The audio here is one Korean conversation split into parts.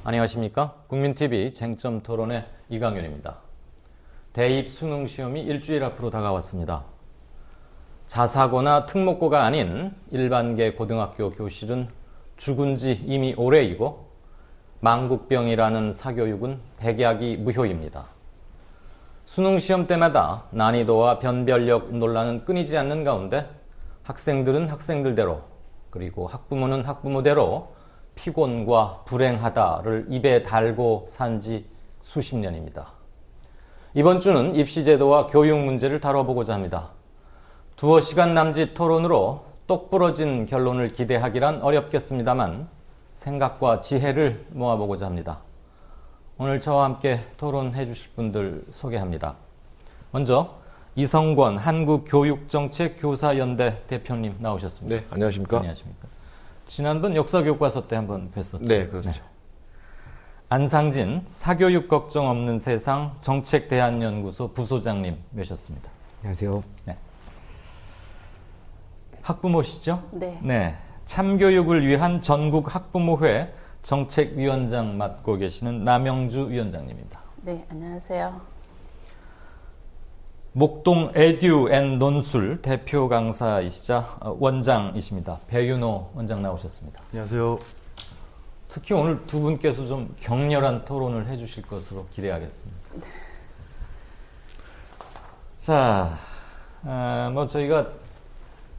안녕하십니까? 국민TV 쟁점토론의 이강윤입니다. 대입 수능 시험이 일주일 앞으로 다가왔습니다. 자사고나 특목고가 아닌 일반계 고등학교 교실은 죽은 지 이미 오래이고 망국병이라는 사교육은 백약이 무효입니다. 수능 시험 때마다 난이도와 변별력 논란은 끊이지 않는 가운데 학생들은 학생들대로 그리고 학부모는 학부모대로 피곤과 불행하다를 입에 달고 산 지 수십 년입니다. 이번 주는 입시제도와 교육 문제를 다뤄보고자 합니다. 두어 시간 남짓 토론으로 똑부러진 결론을 기대하기란 어렵겠습니다만 생각과 지혜를 모아보고자 합니다. 오늘 저와 함께 토론해 주실 분들 소개합니다. 먼저 이성권 한국교육정책교사연대 대표님 나오셨습니다. 네, 안녕하십니까? 안녕하십니까? 지난번 역사교과서 때 한번 뵀었죠. 네, 그렇죠. 네. 안상진 사교육 걱정 없는 세상 정책대안연구소 부소장님 모셨습니다. 안녕하세요. 네. 학부모시죠? 네. 네. 참교육을 위한 전국 학부모회 정책위원장 맡고 계시는 남영주 위원장님입니다. 네, 안녕하세요. 목동 에듀 앤 논술 대표 강사이시자 원장이십니다. 배윤호 원장 나오셨습니다. 안녕하세요. 특히 오늘 두 분께서 좀 격렬한 토론을 해주실 것으로 기대하겠습니다. 자, 뭐 저희가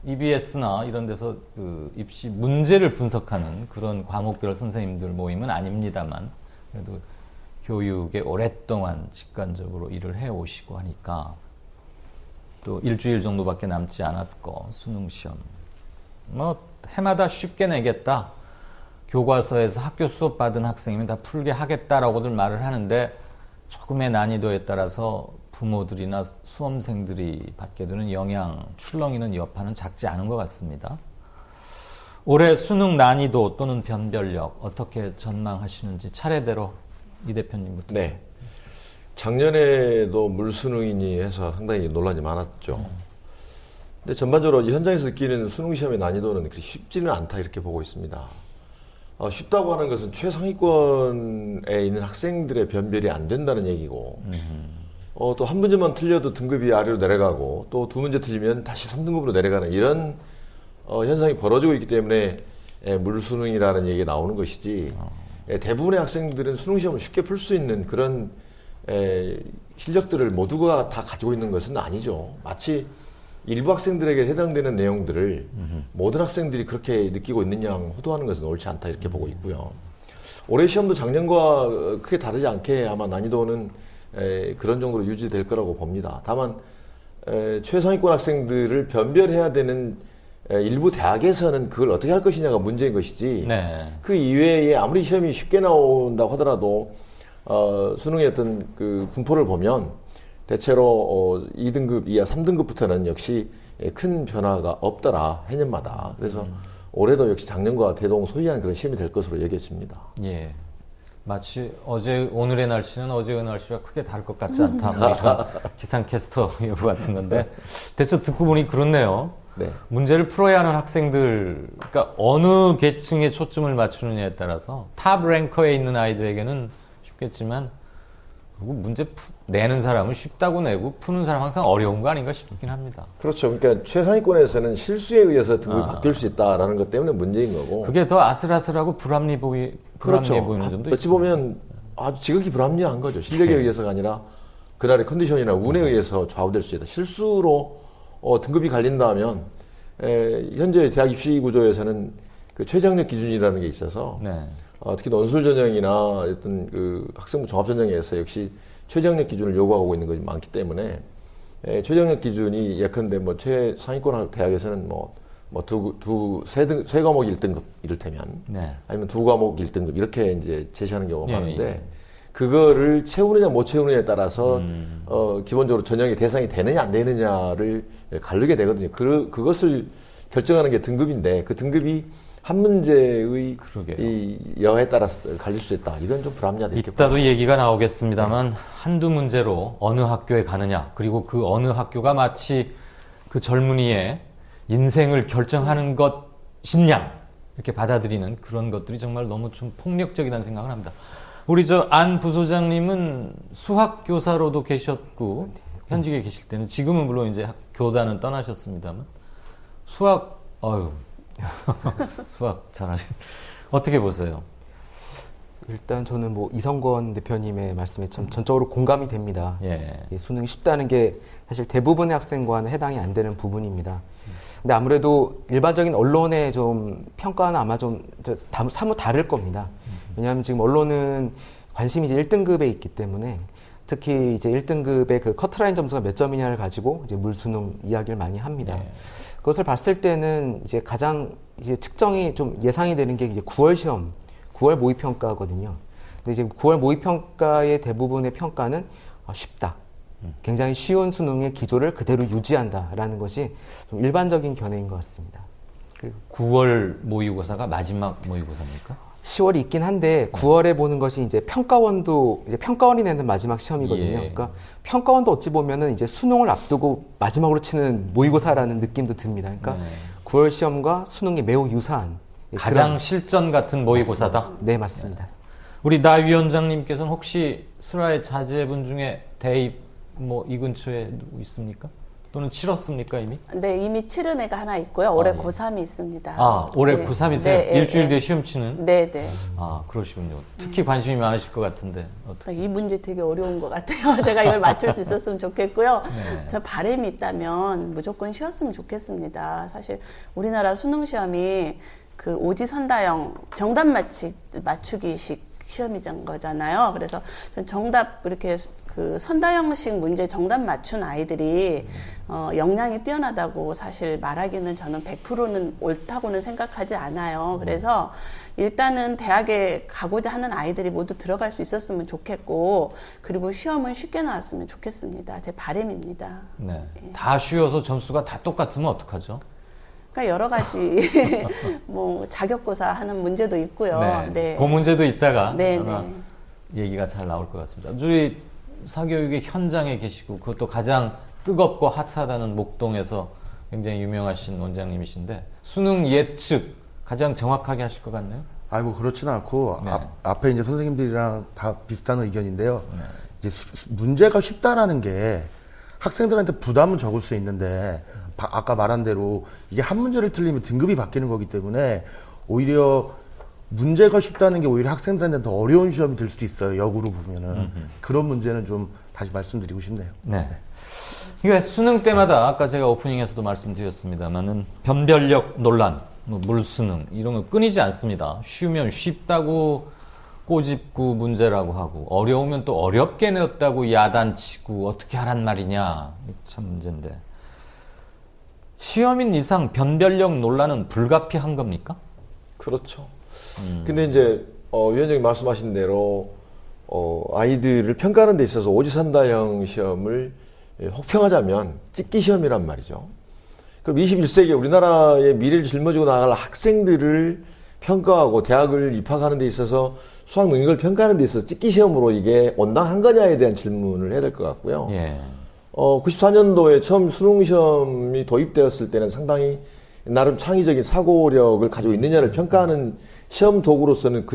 EBS나 이런 데서 그 입시 문제를 분석하는 그런 과목별 선생님들 모임은 아닙니다만 그래도 교육에 오랫동안 직관적으로 일을 해오시고 하니까 또 일주일 정도밖에 남지 않았고 수능 시험 뭐 해마다 쉽게 내겠다. 교과서에서 학교 수업 받은 학생이면 다 풀게 하겠다라고들 말을 하는데 조금의 난이도에 따라서 부모들이나 수험생들이 받게 되는 영향, 출렁이는 여파는 작지 않은 것 같습니다. 올해 수능 난이도 또는 변별력 어떻게 전망하시는지 차례대로 이 대표님부터. 네. 작년에도 물수능이니 해서 상당히 논란이 많았죠. 근데 전반적으로 현장에서 느끼는 수능 시험의 난이도는 그렇게 쉽지는 않다 이렇게 보고 있습니다. 쉽다고 하는 것은 최상위권에 있는 학생들의 변별이 안 된다는 얘기고 또 한 문제만 틀려도 등급이 아래로 내려가고 또 두 문제 틀리면 다시 3등급으로 내려가는 이런 현상이 벌어지고 있기 때문에 물수능이라는 얘기가 나오는 것이지 대부분의 학생들은 수능 시험을 쉽게 풀 수 있는 그런 실력들을 모두가 다 가지고 있는 것은 아니죠. 마치 일부 학생들에게 해당되는 내용들을 모든 학생들이 그렇게 느끼고 있는 양 호도하는 것은 옳지 않다 이렇게 보고 있고요. 올해 시험도 작년과 크게 다르지 않게 아마 난이도는 그런 정도로 유지될 거라고 봅니다. 다만 최상위권 학생들을 변별해야 되는 일부 대학에서는 그걸 어떻게 할 것이냐가 문제인 것이지 네. 그 이외에 아무리 시험이 쉽게 나온다고 하더라도 수능의 어떤 그 분포를 보면 대체로 2등급 이하 3등급부터는 역시 큰 변화가 없더라 해년마다. 그래서 올해도 역시 작년과 대동소이한 그런 시험이 될 것으로 여겨집니다. 예. 마치 오늘의 날씨는 어제의 날씨와 크게 다를 것 같지 않다. 뭐 기상캐스터 여부 같은 건데 대체 듣고 보니 그렇네요. 네. 문제를 풀어야 하는 학생들, 그러니까 어느 계층에 초점을 맞추느냐에 따라서 탑 랭커에 있는 아이들에게는 쉽겠지만 그리고 문제 내는 사람은 쉽다고 내고 푸는 사람은 항상 어려운 거 아닌가 싶긴 합니다. 그렇죠. 그러니까 최상위권에서는 실수에 의해서 등급이 바뀔 수 있다라는 것 때문에 문제인 거고. 그게 더 아슬아슬하고 불합리해 그렇죠. 보이는 점도 어찌 있습니다. 보면 아주 지극히 불합리한 거죠. 실력에 의해서가 아니라 그날의 컨디션이나 운에 의해서 좌우될 수 있다. 실수로 등급이 갈린다면 현재 대학 입시 구조에서는 그 최저학력 기준이라는 게 있어서 네. 특히 논술 전형이나 어떤 그 학생부 종합 전형에서 역시 최저학력 기준을 요구하고 있는 것이 많기 때문에 최저학력 기준이 예컨대 뭐 최상위권 대학에서는 세 과목 1등급 이를테면 네. 아니면 두 과목 1등급 이렇게 이제 제시하는 경우가 예, 많은데 예. 그거를 채우느냐 못 채우느냐에 따라서 기본적으로 전형의 대상이 되느냐 안 되느냐를 가르게 되거든요. 그것을 결정하는 게 등급인데 그 등급이 한 문제의 이 여하에 따라서 갈릴 수 있다. 이건 좀 불합리하다. 이따도 얘기가 나오겠습니다만 한두 문제로 어느 학교에 가느냐 그리고 그 어느 학교가 마치 그 젊은이의 인생을 결정하는 것이냐 이렇게 받아들이는 그런 것들이 정말 너무 좀 폭력적이라는 생각을 합니다. 우리 저 안 부소장님은 수학 교사로도 계셨고 현직에 계실 때는 지금은 물론 이제 교단은 떠나셨습니다만 수학 수학 잘하시 어떻게 보세요? 일단 저는 뭐 이성권 대표님의 말씀에 참 전적으로 공감이 됩니다. 예. 이 수능이 쉽다는 게 사실 대부분의 학생과는 해당이 안 되는 부분입니다. 근데 아무래도 일반적인 언론의 좀 평가는 아마 좀 사뭇 다를 겁니다. 왜냐하면 지금 언론은 관심이 이제 1등급에 있기 때문에 특히 이제 1등급의 그 커트라인 점수가 몇 점이냐를 가지고 이제 물수능 이야기를 많이 합니다. 예. 그것을 봤을 때는 이제 가장 이제 측정이 좀 예상이 되는 게 이제 9월 시험, 9월 모의평가거든요. 근데 이제 9월 모의평가의 대부분의 평가는 쉽다. 굉장히 쉬운 수능의 기조를 그대로 유지한다라는 것이 좀 일반적인 견해인 것 같습니다. 9월 모의고사가 마지막 모의고사입니까? 10월이 있긴 한데 9월에 보는 것이 이제 평가원도 이제 평가원이 내는 마지막 시험이거든요. 예. 그러니까 평가원도 어찌 보면은 이제 수능을 앞두고 마지막으로 치는 모의고사라는 느낌도 듭니다. 그러니까 9월 시험과 수능이 매우 유사한 가장 그런, 실전 같은 모의고사다. 네, 맞습니다. 우리 나 위원장님께서는 혹시 슬라의 자제분 중에 대입 뭐 이 근처에 누구 있습니까? 또는 치렀습니까 이미? 네, 이미 치른 애가 하나 있고요. 올해 예. 고3이 있습니다. 아, 올해 네. 고3이세요? 네, 일주일 네. 뒤에 시험 치는? 네, 네. 아, 그러시군요. 특히 관심이 많으실 것 같은데 어떻게? 이 문제 되게 어려운 것 같아요. 제가 이걸 맞출 수 있었으면 좋겠고요. 네. 저 바람이 있다면 무조건 쉬었으면 좋겠습니다. 사실 우리나라 수능 시험이 그 오지선다형 정답 맞추기식 시험이란 거잖아요. 그래서 전 정답 이렇게 그 선다형식 문제 정답 맞춘 아이들이 역량이 뛰어나다고 사실 말하기는 저는 100%는 옳다고는 생각하지 않아요. 그래서 일단은 대학에 가고자 하는 아이들이 모두 들어갈 수 있었으면 좋겠고, 그리고 시험은 쉽게 나왔으면 좋겠습니다. 제 바람입니다. 네. 다 쉬워서 점수가 다 똑같으면 어떡하죠? 그러니까 여러 가지 뭐 자격고사 하는 문제도 있고요. 네. 그 문제도 있다가 네, 아마 네. 얘기가 잘 나올 것 같습니다. 우리 사교육의 현장에 계시고 그것도 가장 뜨겁고 핫하다는 목동에서 굉장히 유명하신 원장님이신데 수능 예측 가장 정확하게 하실 것 같네요. 아이고 그렇지는 않고 네. 앞에 이제 선생님들이랑 다 비슷한 의견인데요. 네. 이제 문제가 쉽다라는 게 학생들한테 부담은 적을 수 있는데 아까 말한 대로 이게 한 문제를 틀리면 등급이 바뀌는 거기 때문에 오히려 문제가 쉽다는 게 오히려 학생들한테 더 어려운 시험이 될 수도 있어요. 역으로 보면은 그런 문제는 좀 다시 말씀드리고 싶네요. 네. 이게 수능 때마다 아까 제가 오프닝에서도 말씀드렸습니다만은 변별력 논란, 뭐 물수능 이런 거 끊이지 않습니다. 쉬우면 쉽다고 꼬집고 문제라고 하고 어려우면 또 어렵게 냈다고 야단치고 어떻게 하란 말이냐 참 문제인데 시험인 이상 변별력 논란은 불가피한 겁니까? 그렇죠. 근데 이제 위원장님 말씀하신 대로 아이들을 평가하는 데 있어서 오지선다형 시험을 혹평하자면 찍기 시험이란 말이죠. 그럼 21세기 우리나라의 미래를 짊어지고 나갈 학생들을 평가하고 대학을 입학하는 데 있어서 수학 능력을 평가하는 데 있어서 찍기 시험으로 이게 온당한 거냐에 대한 질문을 해야 될 것 같고요. 예. 94년도에 처음 수능 시험이 도입되었을 때는 상당히 나름 창의적인 사고력을 가지고 있느냐를 평가하는 시험 도구로서는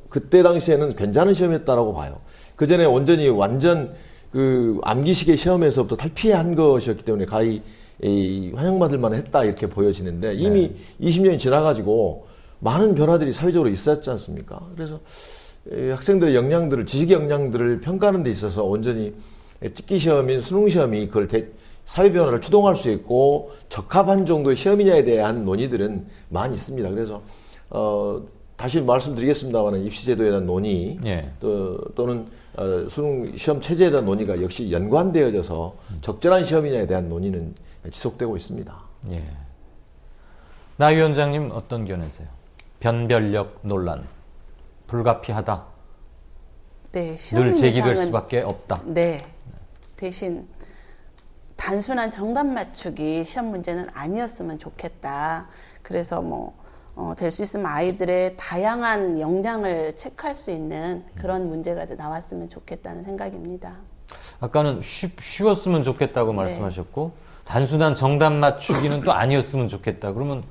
그때 당시에는 괜찮은 시험이었다라고 봐요. 그 전에 완전 그 암기식의 시험에서부터 탈피한 것이었기 때문에 가히 환영받을 만했다 이렇게 보여지는데 이미 20년이 지나가지고 많은 변화들이 사회적으로 있었지 않습니까? 그래서 학생들의 역량들을, 지식 역량들을 평가하는 데 있어서 온전히 찍기 시험인 수능 시험이 그걸 사회 변화를 추동할 수 있고 적합한 정도의 시험이냐에 대한 논의들은 많이 있습니다. 그래서 다시 말씀드리겠습니다만 입시제도에 대한 논의 예. 또는 수능 시험 체제에 대한 논의가 역시 연관되어져서 적절한 시험이냐에 대한 논의는 지속되고 있습니다. 예. 나 위원장님 어떤 견해세요? 변별력 논란 불가피하다. 네, 시험 늘 제기될 이상은- 수밖에 없다. 네. 대신 단순한 정답 맞추기 시험 문제는 아니었으면 좋겠다. 그래서 될 수 있으면 아이들의 다양한 역량을 체크할 수 있는 그런 문제가 나왔으면 좋겠다는 생각입니다. 아까는 쉬웠으면 좋겠다고 말씀하셨고 단순한 정답 맞추기는 또 아니었으면 좋겠다. 그러면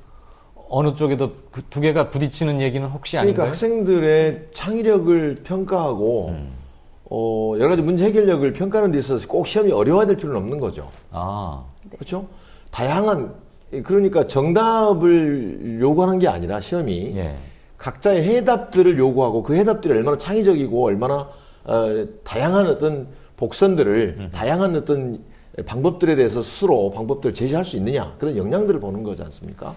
어느 쪽에도 그 두 개가 부딪히는 얘기는 혹시 그러니까 아닌가요? 학생들의 창의력을 평가하고 여러 가지 문제 해결력을 평가하는 데 있어서 꼭 시험이 어려워야 될 필요는 없는 거죠. 아, 그렇죠? 다양한 그러니까 정답을 요구하는 게 아니라 시험이 예. 각자의 해답들을 요구하고 그 해답들이 얼마나 창의적이고 얼마나 다양한 어떤 복선들을 다양한 어떤 방법들에 대해서 스스로 방법들을 제시할 수 있느냐 그런 역량들을 보는 거지 않습니까?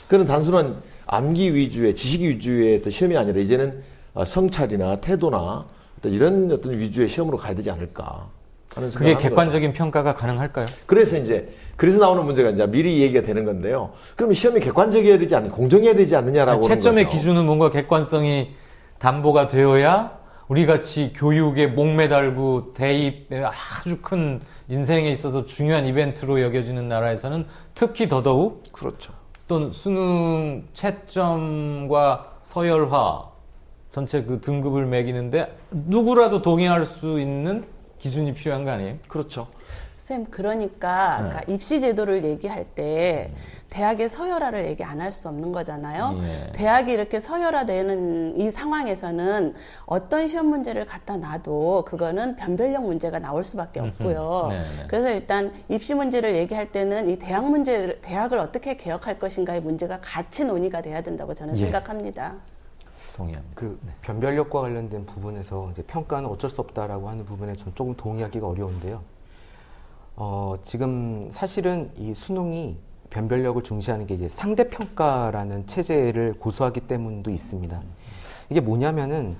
그런 단순한 암기 위주의 지식 위주의 어떤 시험이 아니라 이제는 성찰이나 태도나 어떤 이런 어떤 위주의 시험으로 가야 되지 않을까 하는 생각을 그게 하는 객관적인 평가가 가능할까요? 그래서 나오는 문제가 이제 미리 얘기가 되는 건데요. 그러면 시험이 객관적이어야 되지 않느냐, 공정해야 되지 않느냐라고 하는 채점의 거죠. 기준은 뭔가 객관성이 담보가 되어야 우리 같이 교육에 목매달고 대입에 아주 큰 인생에 있어서 중요한 이벤트로 여겨지는 나라에서는 특히 더더욱 그렇죠. 또는 수능 채점과 서열화 전체 그 등급을 매기는데 누구라도 동의할 수 있는 기준이 필요한 거 아니에요? 그렇죠. 쌤, 그러니까 입시 제도를 얘기할 때 대학의 서열화를 얘기 안 할 수 없는 거잖아요. 예. 대학이 이렇게 서열화되는 이 상황에서는 어떤 시험 문제를 갖다 놔도 그거는 변별력 문제가 나올 수밖에 없고요. 네, 네. 그래서 일단 입시 문제를 얘기할 때는 이 대학을 어떻게 개혁할 것인가의 문제가 같이 논의가 돼야 된다고 저는 예. 생각합니다. 동의합니다. 그 변별력과 관련된 부분에서 이제 평가는 어쩔 수 없다라고 하는 부분에 전 조금 동의하기가 어려운데요. 지금 사실은 이 수능이 변별력을 중시하는 게 이제 상대평가라는 체제를 고수하기 때문도 있습니다. 이게 뭐냐면은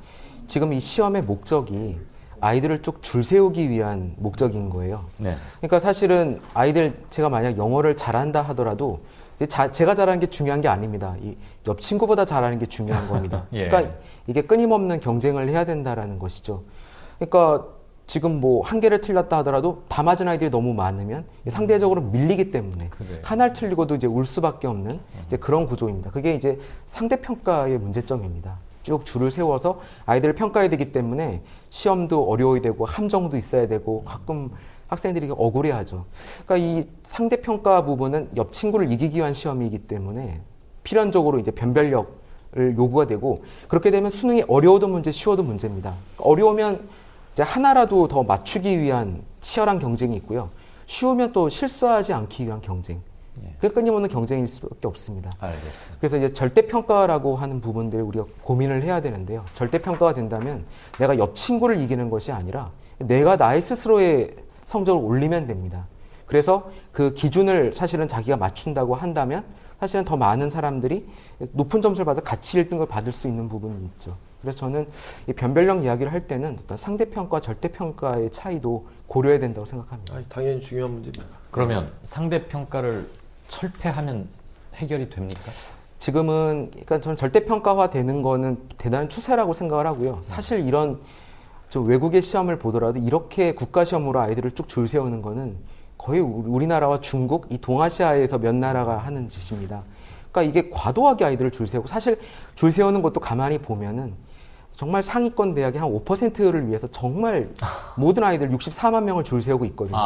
지금 이 시험의 목적이 아이들을 쭉 줄 세우기 위한 목적인 거예요. 네. 그러니까 사실은 아이들 제가 만약 영어를 잘한다 하더라도 제가 잘하는 게 중요한 게 아닙니다. 이 옆 친구보다 잘하는 게 중요한 겁니다. 예. 그러니까 이게 끊임없는 경쟁을 해야 된다라는 것이죠. 그러니까 지금 뭐 한 개를 틀렸다 하더라도 다 맞은 아이들이 너무 많으면 상대적으로 밀리기 때문에 그래요. 하나를 틀리고도 이제 울 수밖에 없는 이제 그런 구조입니다. 그게 이제 상대평가의 문제점입니다. 쭉 줄을 세워서 아이들을 평가해야 되기 때문에 시험도 어려워야 되고 함정도 있어야 되고 가끔 학생들이 억울해하죠. 그러니까 이 상대평가 부분은 옆 친구를 이기기 위한 시험이기 때문에 필연적으로 이제 변별력을 요구가 되고 그렇게 되면 수능이 어려워도 문제, 쉬워도 문제입니다. 어려우면 이제 하나라도 더 맞추기 위한 치열한 경쟁이 있고요. 쉬우면 또 실수하지 않기 위한 경쟁. 그게 끊임없는 경쟁일 수밖에 없습니다. 알겠습니다. 그래서 이제 절대평가라고 하는 부분들을 우리가 고민을 해야 되는데요. 절대평가가 된다면 내가 옆 친구를 이기는 것이 아니라 내가 나의 스스로의 성적을 올리면 됩니다. 그래서 그 기준을 사실은 자기가 맞춘다고 한다면 사실은 더 많은 사람들이 높은 점수를 받아 같이 1등을 받을 수 있는 부분이 있죠. 그래서 저는 이 변별력 이야기를 할 때는 어떤 상대평가, 절대평가의 차이도 고려해야 된다고 생각합니다. 당연히 중요한 문제입니다. 그러면 상대평가를 철폐하면 해결이 됩니까? 지금은 그러니까 저는 절대평가화 되는 거는 대단한 추세라고 생각을 하고요. 사실 이런 좀 외국의 시험을 보더라도 이렇게 국가시험으로 아이들을 쭉 줄 세우는 거는 거의 우리나라와 중국, 이 동아시아에서 몇 나라가 하는 짓입니다. 그러니까 이게 과도하게 아이들을 줄 세우고 사실 줄 세우는 것도 가만히 보면은 정말 상위권 대학의 한 5%를 위해서 정말 모든 아이들 64만 명을 줄 세우고 있거든요.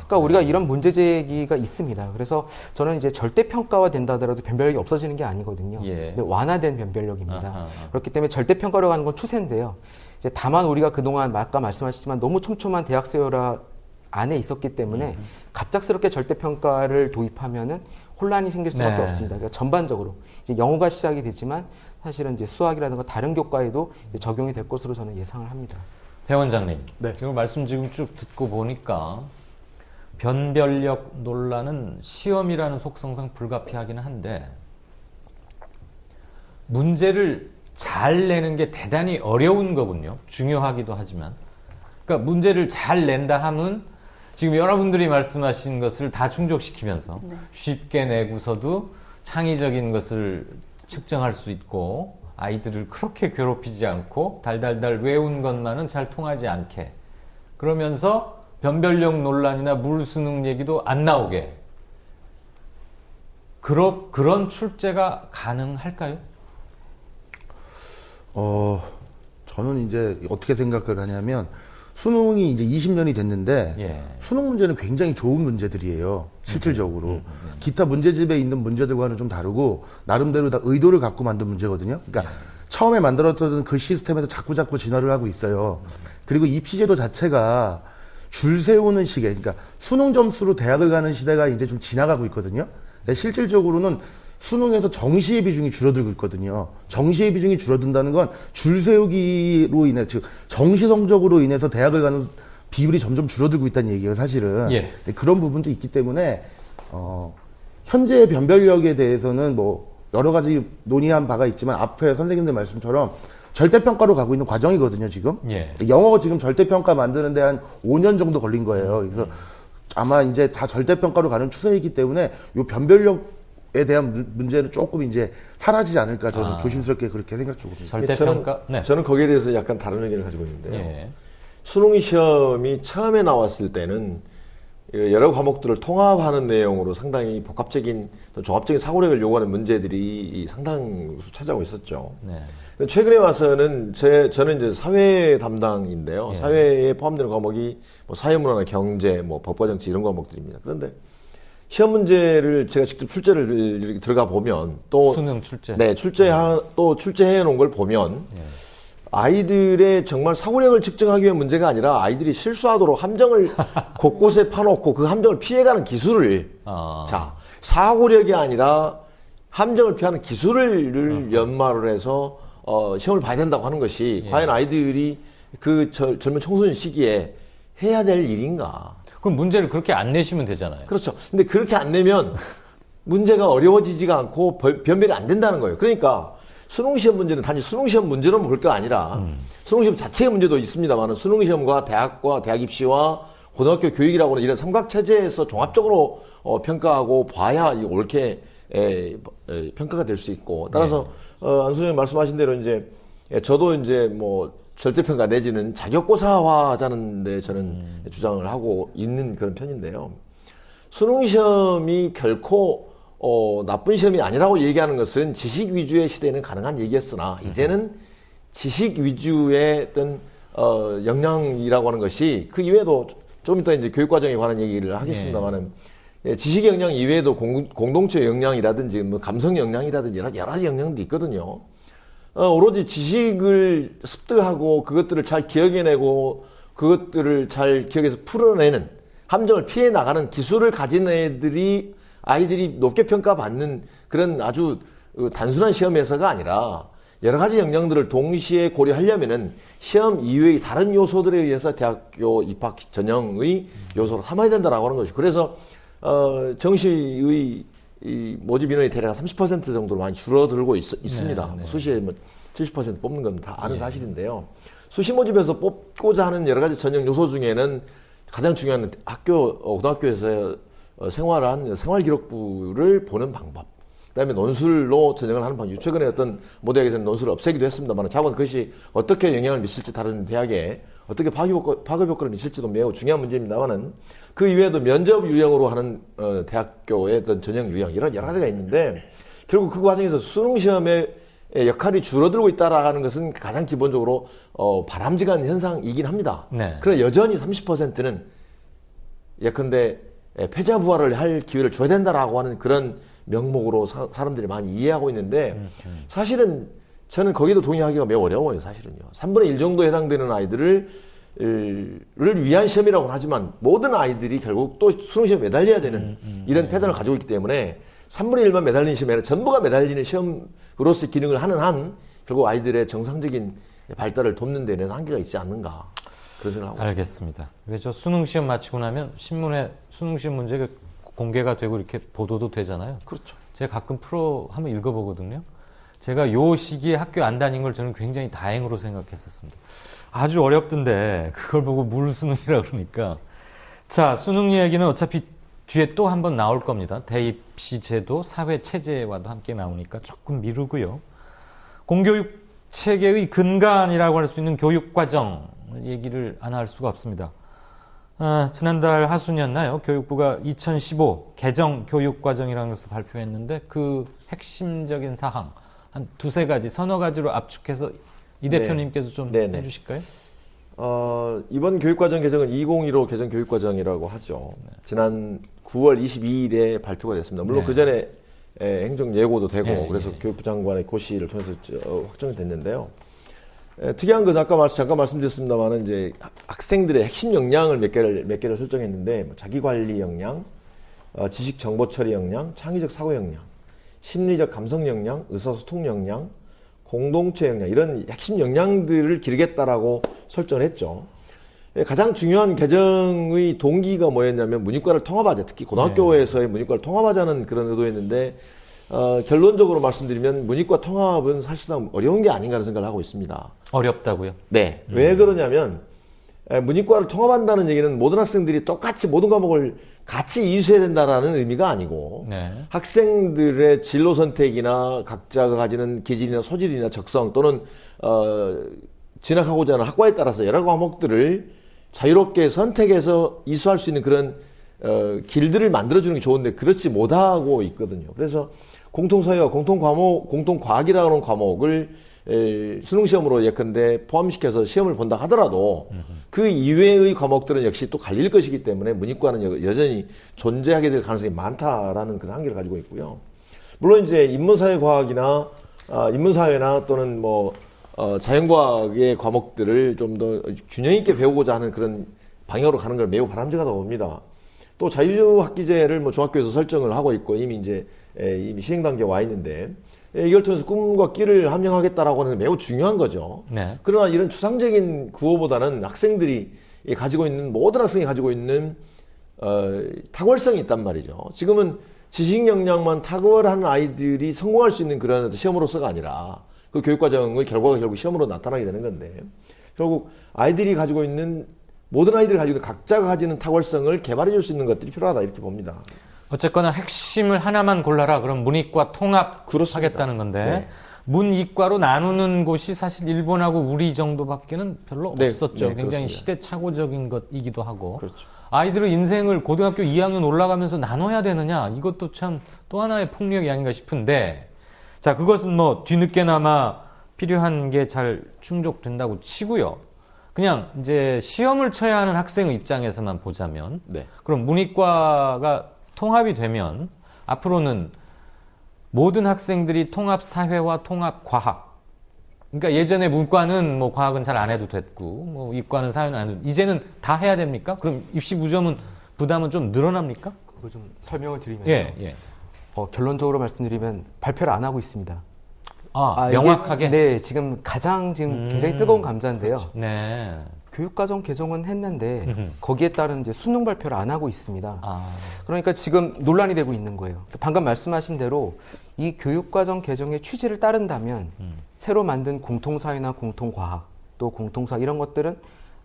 그러니까 우리가 이런 문제 제기가 있습니다. 그래서 저는 이제 절대평가화 된다 하더라도 변별력이 없어지는 게 아니거든요. 예. 근데 완화된 변별력입니다. 아하. 그렇기 때문에 절대평가로 가는 건 추세인데요. 이제 다만 우리가 그동안 아까 말씀하셨지만 너무 촘촘한 대학 세열화 안에 있었기 때문에 갑작스럽게 절대평가를 도입하면은 혼란이 생길 수밖에 네. 없습니다. 그러니까 전반적으로 이제 영어가 시작이 되지만 사실은 이제 수학이라든가 다른 교과에도 적용이 될 것으로 저는 예상을 합니다. 배 원장님, 네. 지금 말씀 지금 쭉 듣고 보니까 변별력 논란은 시험이라는 속성상 불가피하기는 한데 문제를 잘 내는 게 대단히 어려운 거군요. 중요하기도 하지만. 그러니까 문제를 잘 낸다 하면 지금 여러분들이 말씀하신 것을 다 충족시키면서 쉽게 내고서도 창의적인 것을 측정할 수 있고 아이들을 그렇게 괴롭히지 않고 달달달 외운 것만은 잘 통하지 않게 그러면서 변별력 논란이나 물수능 얘기도 안 나오게 그런 출제가 가능할까요? 저는 이제 어떻게 생각을 하냐면 수능이 이제 20년이 됐는데 예. 수능 문제는 굉장히 좋은 문제들이에요. 실질적으로. 기타 문제집에 있는 문제들과는 좀 다르고 나름대로 다 의도를 갖고 만든 문제거든요. 그러니까 처음에 만들었던 그 시스템에서 자꾸 진화를 하고 있어요. 그리고 입시제도 자체가 줄 세우는 시계, 그러니까 수능 점수로 대학을 가는 시대가 이제 좀 지나가고 있거든요. 근데 실질적으로는 수능에서 정시의 비중이 줄어들고 있거든요. 정시의 비중이 줄어든다는 건 줄 세우기로 인해, 즉 정시 성적으로 인해서 대학을 가는 비율이 점점 줄어들고 있다는 얘기예요, 사실은. 예. 그런 부분도 있기 때문에 현재의 변별력에 대해서는 뭐 여러 가지 논의한 바가 있지만 앞에 선생님들 말씀처럼 절대평가로 가고 있는 과정이거든요, 지금. 예. 영어 지금 절대평가 만드는데 한 5년 정도 걸린 거예요. 그래서 아마 이제 다 절대평가로 가는 추세이기 때문에 요 변별력에 대한 문제는 조금 이제 사라지지 않을까 저는 조심스럽게 그렇게 생각해 봅니다. 절대평가. 네. 저는 거기에 대해서 약간 다른 의견을 가지고 있는데요. 예. 수능 시험이 처음에 나왔을 때는 여러 과목들을 통합하는 내용으로 상당히 복합적인 또 종합적인 사고력을 요구하는 문제들이 상당수 차지하고 있었죠. 네. 최근에 와서는 저는 이제 사회 담당인데요. 예. 사회에 포함되는 과목이 뭐 사회문화나 경제, 뭐 법과 정치 이런 과목들입니다. 그런데 시험 문제를 제가 직접 출제를 이렇게 들어가 보면 또 수능 출제. 네, 또 출제해 놓은 걸 보면 예. 아이들의 정말 사고력을 측정하기 위한 문제가 아니라 아이들이 실수하도록 함정을 곳곳에 파놓고 그 함정을 피해가는 기술을 자, 사고력이 아니라 함정을 피하는 기술을 연마를 해서 시험을 봐야 된다고 하는 것이 예. 과연 아이들이 그 젊은 청소년 시기에 해야 될 일인가? 그럼 문제를 그렇게 안 내시면 되잖아요. 그렇죠. 근데 그렇게 안 내면 문제가 어려워지지가 않고 변별이 안 된다는 거예요. 그러니까 수능시험 문제는 단지 수능시험 문제로만 볼 게 아니라 수능시험 자체의 문제도 있습니다만 수능시험과 대학과 대학 입시와 고등학교 교육이라고 하는 이런 삼각체제에서 종합적으로 평가하고 봐야 옳게 평가가 될 수 있고 따라서 안 소장님 말씀하신 대로 이제 저도 이제 뭐 절대평가 내지는 자격고사화하자는 데 저는 주장을 하고 있는 그런 편인데요. 수능시험이 결코 나쁜 시험이 아니라고 얘기하는 것은 지식 위주의 시대에는 가능한 얘기였으나 이제는 지식 위주의 어떤 역량이라고 하는 것이 그 이외에도 좀 이따 이제 교육과정에 관한 얘기를 하겠습니다만은 지식 역량 이외에도 공동체 역량이라든지 뭐 감성 역량이라든지 여러 가지 역량들이 있거든요. 오로지 지식을 습득하고 그것들을 잘 기억해내고 그것들을 잘 기억해서 풀어내는 함정을 피해 나가는 기술을 가진 아이들이 높게 평가받는 그런 아주 단순한 시험에서가 아니라 여러 가지 역량들을 동시에 고려하려면은 시험 이외의 다른 요소들에 의해서 대학교 입학 전형의 요소로 삼아야 된다라고 하는 것이. 그래서 정시의 이 모집 인원이 대략 30% 정도로 많이 줄어들고 있습니다. 네. 수시에 뭐 70% 뽑는 건 다 아는 사실인데요. 수시 모집에서 뽑고자 하는 여러 가지 전형 요소 중에는 가장 중요한 고등학교에서 생활한 생활기록부를 보는 방법. 그다음에 논술로 전형을 하는 방법. 최근에 어떤 모대학에서는 논술을 없애기도 했습니다만 자고는 그것이 어떻게 영향을 미칠지 다른 대학에 어떻게 파급 효과를 미칠지도 매우 중요한 문제입니다만은 그 이외에도 면접 유형으로 하는 대학교의 어떤 전형 유형 이런 여러 가지가 있는데 결국 그 과정에서 수능 시험의 역할이 줄어들고 있다라는 것은 가장 기본적으로 바람직한 현상이긴 합니다. 네. 그러나 여전히 30%는 예컨대 패자부활을 할 기회를 줘야 된다라고 하는 그런 명목으로 사람들이 많이 이해하고 있는데 사실은 저는 거기도 동의하기가 매우 어려워요. 사실은요. 3분의 1 정도에 해당되는 아이들을 위한 시험이라고는 하지만 모든 아이들이 결국 또 수능시험에 매달려야 되는 이런 패턴을 가지고 있기 때문에 3분의 1만 매달리는 시험이 아니라 전부가 매달리는 시험으로서의 기능을 하는 한 결국 아이들의 정상적인 발달을 돕는 데는 한계가 있지 않는가 그런 생각을 하고 알겠습니다. 저 수능시험 마치고 나면 신문에 수능시험 문제가 공개가 되고 이렇게 보도도 되잖아요. 그렇죠. 제가 가끔 풀어 한번 읽어보거든요. 제가 요 시기에 학교 안 다닌 걸 저는 굉장히 다행으로 생각했었습니다. 아주 어렵던데 그걸 보고 물 수능이라 그러니까. 자, 수능 이야기는 어차피 뒤에 또 한번 나올 겁니다. 대입시 제도, 사회 체제와도 함께 나오니까 조금 미루고요. 공교육 체계의 근간이라고 할 수 있는 교육과정 얘기를 안 할 수가 없습니다. 지난달 하순이었나요? 교육부가 2015 개정 교육과정이라는 것을 발표했는데 그 핵심적인 사항 한 두세 가지, 서너 가지로 압축해서 이 대표님께서 좀 네네. 해주실까요? 이번 교육과정 개정은 2015 개정 교육과정이라고 하죠. 지난 9월 22일에 발표가 됐습니다. 물론 네. 그 전에 행정 예고도 되고 예, 그래서 예. 교육부 장관의 고시를 통해서 확정이 됐는데요. 특이한 것은 아까 잠깐 말씀드렸습니다만은 이제 학생들의 핵심 역량을 몇 개를 설정했는데 뭐 자기관리 역량, 지식 정보 처리 역량, 창의적 사고 역량, 심리적 감성 역량, 의사소통 역량, 공동체 역량 이런 핵심 역량들을 기르겠다라고 설정을 했죠. 가장 중요한 개정의 동기가 뭐였냐면 문이과를 통합하자, 특히 고등학교에서의 문이과를 통합하자는 그런 의도였는데 결론적으로 말씀드리면 문이과 통합은 사실상 어려운 게 아닌가 하는 생각을 하고 있습니다. 어렵다고요? 네. 왜 그러냐면 문이과를 통합한다는 얘기는 모든 학생들이 똑같이 모든 과목을 같이 이수해야 된다라는 의미가 아니고 네. 학생들의 진로 선택이나 각자가 가지는 기질이나 소질이나 적성 또는 진학하고자 하는 학과에 따라서 여러 과목들을 자유롭게 선택해서 이수할 수 있는 그런 길들을 만들어주는 게 좋은데 그렇지 못하고 있거든요. 그래서 공통사회와 공통과학이라고 하는 과목을 수능시험으로 예컨대 포함시켜서 시험을 본다 하더라도 그 이외의 과목들은 역시 또 갈릴 것이기 때문에 문이과는 여전히 존재하게 될 가능성이 많다라는 그런 한계를 가지고 있고요. 물론 이제 인문사회과학이나 인문사회나 또는 뭐 자연과학의 과목들을 좀 더 균형 있게 배우고자 하는 그런 방향으로 가는 걸 매우 바람직하다고 봅니다. 또 자유학기제를 뭐 중학교에서 설정을 하고 있고 이미 시행 단계에 와 있는데 이걸 통해서 꿈과 끼를 함양하겠다라고 하는 게 매우 중요한 거죠. 네. 그러나 이런 추상적인 구호보다는 학생들이 가지고 있는 모든 학생이 가지고 있는 탁월성이 있단 말이죠. 지금은 지식 역량만 탁월한 아이들이 성공할 수 있는 그런 시험으로서가 아니라 그 교육과정의 결과가 결국 시험으로 나타나게 되는 건데 결국 모든 아이들이 가지고 있는 각자가 가지는 탁월성을 개발해 줄 수 있는 것들이 필요하다 이렇게 봅니다. 어쨌거나 핵심을 하나만 골라라. 그럼 문이과 통합하겠다는 건데 네. 문이과로 나누는 곳이 사실 일본하고 우리 정도밖에는 별로 네, 없었죠. 네, 굉장히 그렇습니다. 시대착오적인 것이기도 하고. 그렇죠. 아이들의 인생을 고등학교 2학년 올라가면서 나눠야 되느냐. 이것도 참 또 하나의 폭력이 아닌가 싶은데 자, 그것은 뭐 뒤늦게나마 필요한 게 잘 충족된다고 치고요. 그냥 이제 시험을 쳐야 하는 학생의 입장에서만 보자면 네. 그럼 문이과가 통합이 되면 앞으로는 모든 학생들이 통합 사회와 통합 과학. 그러니까 예전에 문과는 뭐 과학은 잘 안 해도 됐고 뭐 이과는 사회는 안 해도 다 해야 됩니까? 그럼 입시 부담은 좀 늘어납니까? 그거 좀 설명을 드리면 예. 결론적으로 말씀드리면 발표를 안 하고 있습니다. 아, 이게, 명확하게? 네, 지금 가장 굉장히 뜨거운 감자인데요. 네. 교육과정 개정은 했는데 음흠. 거기에 따른 이제 수능 발표를 안 하고 있습니다. 아. 그러니까 지금 논란이 되고 있는 거예요. 방금 말씀하신 대로 이 교육과정 개정의 취지를 따른다면 새로 만든 공통사회나 공통과학 또 공통사 이런 것들은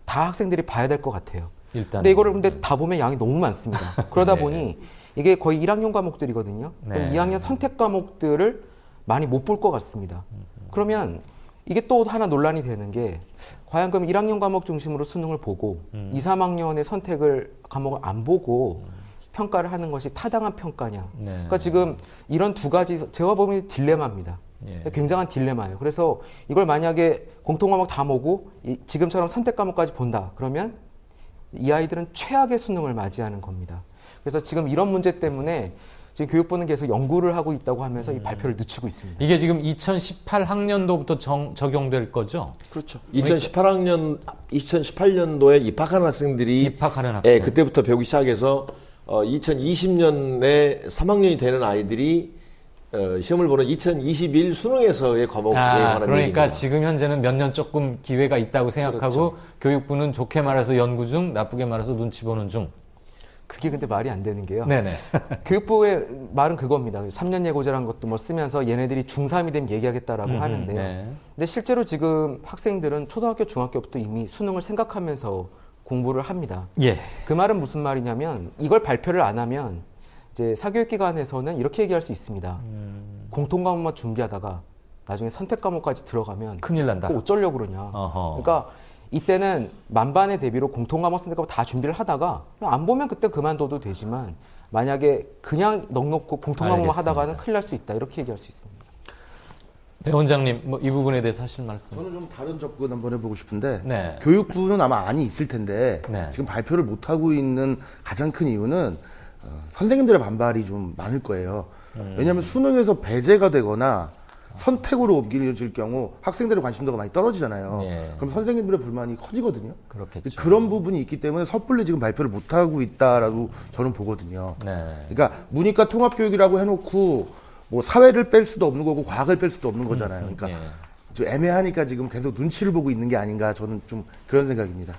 다 학생들이 봐야 될 것 같아요. 일단. 근데 이거를 근데 다 보면 양이 너무 많습니다. 그러다 네. 보니 이게 거의 1학년 과목들이거든요. 그럼 네. 2학년 선택 과목들을 많이 못 볼 것 같습니다. 그러면 이게 또 하나 논란이 되는 게 과연 그럼 1학년 과목 중심으로 수능을 보고 2, 3학년의 과목을 안 보고 평가를 하는 것이 타당한 평가냐. 네. 그러니까 지금 이런 두 가지 제가 보면 딜레마입니다. 예. 굉장한 딜레마예요. 그래서 이걸 만약에 공통 과목 다 보고 지금처럼 선택 과목까지 본다. 그러면 이 아이들은 최악의 수능을 맞이하는 겁니다. 그래서 지금 이런 문제 때문에 지금 교육부는 계속 연구를 하고 있다고 하면서 이 발표를 늦추고 있습니다. 이게 지금 2018학년도부터 적용될 거죠? 그렇죠. 2018년도에 입학하는 학생들이 입학하는 학생. 그때부터 배우기 시작해서 2020년에 3학년이 되는 아이들이 시험을 보는 2021 수능에서의 과목에 관한 그러니까 얘기입니다. 지금 현재는 몇 년 조금 기회가 있다고 생각하고 그렇죠. 교육부는 좋게 말해서 연구 중, 나쁘게 말해서 눈치 보는 중. 그게 근데 말이 안 되는 게요. 네네. 교육부의 말은 그겁니다. 3년 예고제라는 것도 뭐 쓰면서 얘네들이 중3이 되면 얘기하겠다라고 하는데요. 네. 근데 실제로 지금 학생들은 초등학교, 중학교부터 이미 수능을 생각하면서 공부를 합니다. 예. 그 말은 무슨 말이냐면 이걸 발표를 안 하면 이제 사교육기관에서는 이렇게 얘기할 수 있습니다. 공통과목만 준비하다가 나중에 선택 과목까지 들어가면 큰일 난다. 그거 어쩌려고 그러냐. 어허. 그러니까 이때는 만반의 대비로 공통과목 선택 과목 다 준비를 하다가 안 보면 그때 그만둬도 되지만 만약에 그냥 넉넉고 공통과목만 알겠습니다. 하다가는 큰일 날 수 있다. 이렇게 얘기할 수 있습니다. 배 원장님, 뭐 이 부분에 대해서 하실 말씀? 저는 좀 다른 접근 한번 해보고 싶은데 네. 교육부는 아마 안이 있을 텐데 네. 지금 발표를 못 하고 있는 가장 큰 이유는 선생님들의 반발이 좀 많을 거예요. 왜냐하면 수능에서 배제가 되거나 선택으로 옮겨질 경우 학생들의 관심도가 많이 떨어지잖아요. 예. 그럼 선생님들의 불만이 커지거든요. 그렇겠죠. 그런 부분이 있기 때문에 섣불리 지금 발표를 못 하고 있다라고 저는 보거든요. 네. 그러니까 문이과 통합교육이라고 해놓고 뭐 사회를 뺄 수도 없는 거고 과학을 뺄 수도 없는 거잖아요. 그러니까 예. 좀 애매하니까 지금 계속 눈치를 보고 있는 게 아닌가 저는 좀 그런 생각입니다.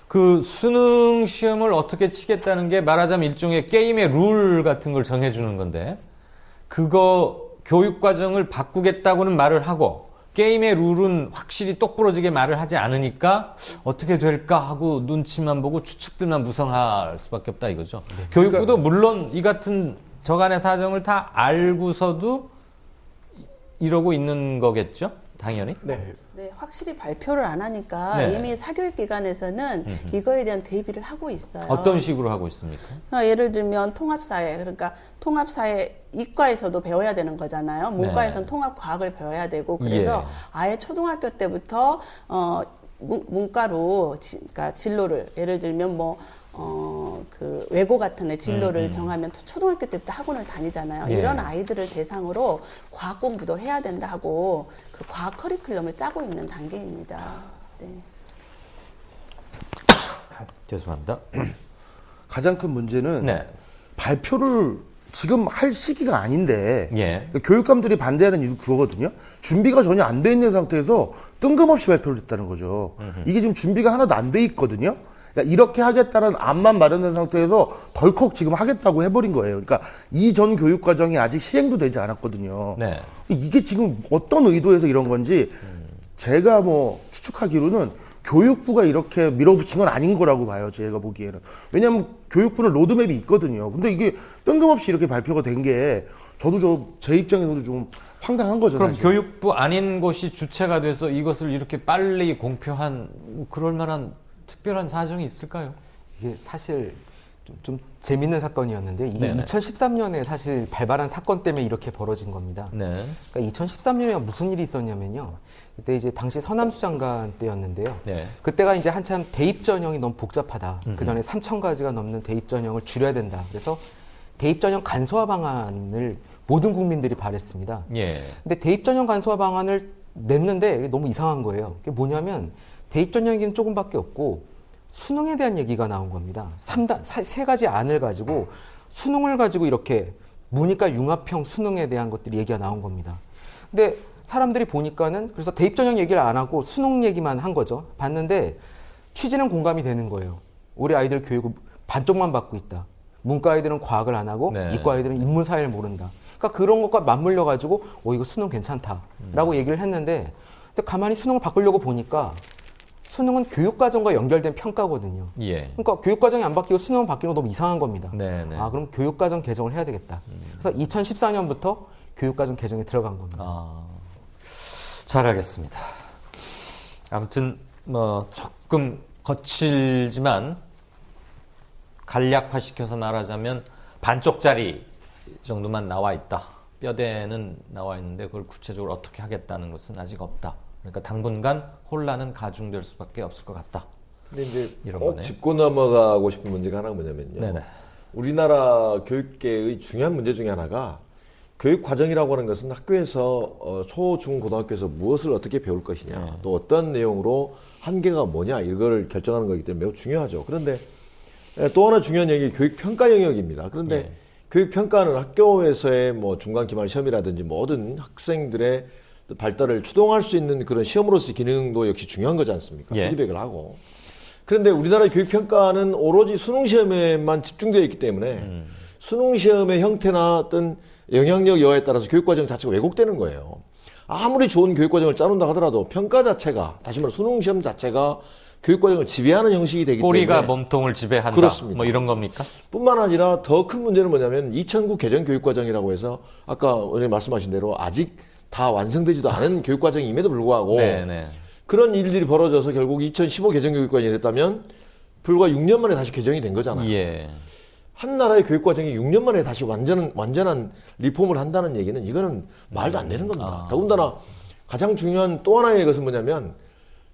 그 수능 시험을 어떻게 치겠다는 게 말하자면 일종의 게임의 룰 같은 걸 정해주는 건데 그거 교육 과정을 바꾸겠다고는 말을 하고 게임의 룰은 확실히 똑부러지게 말을 하지 않으니까 어떻게 될까 하고 눈치만 보고 추측들만 무성할 수밖에 없다 이거죠. 교육부도 물론 이 같은 저간의 사정을 다 알고서도 이러고 있는 거겠죠? 당연히. 네. 네, 확실히 발표를 안 하니까 네. 이미 사교육기관에서는 이거에 대한 대비를 하고 있어요. 어떤 식으로 하고 있습니까? 예를 들면 통합사회, 그러니까 통합사회 이과에서도 배워야 되는 거잖아요. 문과에서는 네. 통합과학을 배워야 되고 그래서 예. 아예 초등학교 때부터 문과로 그러니까 진로를 예를 들면 그 외고 같은 애 진로를 정하면 초등학교 때부터 학원을 다니잖아요. 예. 이런 아이들을 대상으로 과학 공부도 해야 된다 하고 그 과학 커리큘럼을 짜고 있는 단계입니다. 네. 죄송합니다. 가장 큰 문제는 네. 발표를 지금 할 시기가 아닌데 예. 교육감들이 반대하는 이유 그거거든요. 준비가 전혀 안 돼 있는 상태에서 뜬금없이 발표를 했다는 거죠. 이게 지금 준비가 하나도 안 돼 있거든요. 그러니까 이렇게 하겠다는 안만 마련된 상태에서 덜컥 지금 하겠다고 해버린 거예요. 그러니까 이전 교육 과정이 아직 시행도 되지 않았거든요. 네. 이게 지금 어떤 의도에서 이런 건지 제가 뭐 추측하기로는 교육부가 이렇게 밀어붙인 건 아닌 거라고 봐요. 제가 보기에는. 왜냐하면 교육부는 로드맵이 있거든요. 근데 이게 뜬금없이 이렇게 발표가 된 게 저도 제 입장에서도 좀 황당한 거죠. 그럼 사실. 교육부 아닌 곳이 주체가 돼서 이것을 이렇게 빨리 공표한 그럴 만한 특별한 사정이 있을까요? 이게 사실 좀 재밌는 사건이었는데 이게 네네. 2013년에 사실 발발한 사건 때문에 이렇게 벌어진 겁니다. 네. 그러니까 2013년에 무슨 일이 있었냐면요. 그때 이제 당시 서남수 장관 때였는데요. 네. 그때가 이제 한참 대입 전형이 너무 복잡하다. 그 전에 3,000가지가 넘는 대입 전형을 줄여야 된다. 그래서 대입 전형 간소화 방안을 모든 국민들이 바랬습니다. 예. 근데 대입 전형 간소화 방안을 냈는데 이게 너무 이상한 거예요. 그게 뭐냐면 대입 전형 얘기는 조금밖에 없고 수능에 대한 얘기가 나온 겁니다. 세 가지 안을 가지고 수능을 가지고 이렇게 문이과 융합형 수능에 대한 것들이 얘기가 나온 겁니다. 근데 사람들이 보니까는 그래서 대입 전형 얘기를 안 하고 수능 얘기만 한 거죠. 봤는데 취지는 공감이 되는 거예요. 우리 아이들 교육을 반쪽만 받고 있다. 문과 아이들은 과학을 안 하고 네. 이과 아이들은 인문사회를 모른다. 그러니까 그런 것과 맞물려 가지고 이거 수능 괜찮다라고 얘기를 했는데 근데 가만히 수능을 바꾸려고 보니까 수능은 교육과정과 연결된 평가거든요. 예. 그러니까 교육과정이 안 바뀌고 수능은 바뀌는 거 너무 이상한 겁니다. 네네. 아, 그럼 교육과정 개정을 해야 되겠다. 그래서 2014년부터 교육과정 개정에 들어간 겁니다. 아, 잘 알겠습니다. 아무튼 뭐 조금 거칠지만 간략화시켜서 말하자면 반쪽짜리 정도만 나와 있다. 뼈대는 나와 있는데 그걸 구체적으로 어떻게 하겠다는 것은 아직 없다. 그러니까 당분간 혼란은 가중될 수밖에 없을 것 같다. 근데 이제 이런 꼭 거네. 짚고 넘어가고 싶은 문제가 하나가 뭐냐면요. 네네. 우리나라 교육계의 중요한 문제 중에 하나가 교육 과정이라고 하는 것은 학교에서 초, 중, 고등학교에서 무엇을 어떻게 배울 것이냐, 또 어떤 내용으로 한계가 뭐냐 이걸 결정하는 거기 때문에 매우 중요하죠. 그런데 또 하나 중요한 영역이 교육 평가 영역입니다. 그런데 예. 교육 평가는 학교에서의 뭐 중간 기말 시험이라든지 모든 학생들의 발달을 추동할 수 있는 그런 시험으로서의 기능도 역시 중요한 거지 않습니까? 예. 피드백을 하고. 그런데 우리나라의 교육 평가는 오로지 수능 시험에만 집중되어 있기 때문에 수능 시험의 형태나 어떤 영향력 여하에 따라서 교육 과정 자체가 왜곡되는 거예요. 아무리 좋은 교육 과정을 짜놓는다 하더라도 평가 자체가, 다시 말해 수능 시험 자체가 교육 과정을 지배하는 형식이 되기 꼬리가 때문에 몸통을 지배한다. 그렇습니다. 뭐 이런 겁니까? 뿐만 아니라 더 큰 문제는 뭐냐면 2009 개정 교육 과정이라고 해서 아까 원장님 말씀하신 대로 아직 다 완성되지도 않은 교육 과정임에도 불구하고 네네. 그런 일들이 벌어져서 결국 2015 개정 교육 과정이 됐다면 불과 6년 만에 다시 개정이 된 거잖아요. 예. 한 나라의 교육 과정이 6년 만에 다시 완전한 리폼을 한다는 얘기는 이거는 말도 안 되는 겁니다. 더군다나 가장 중요한 또 하나의 것은 뭐냐면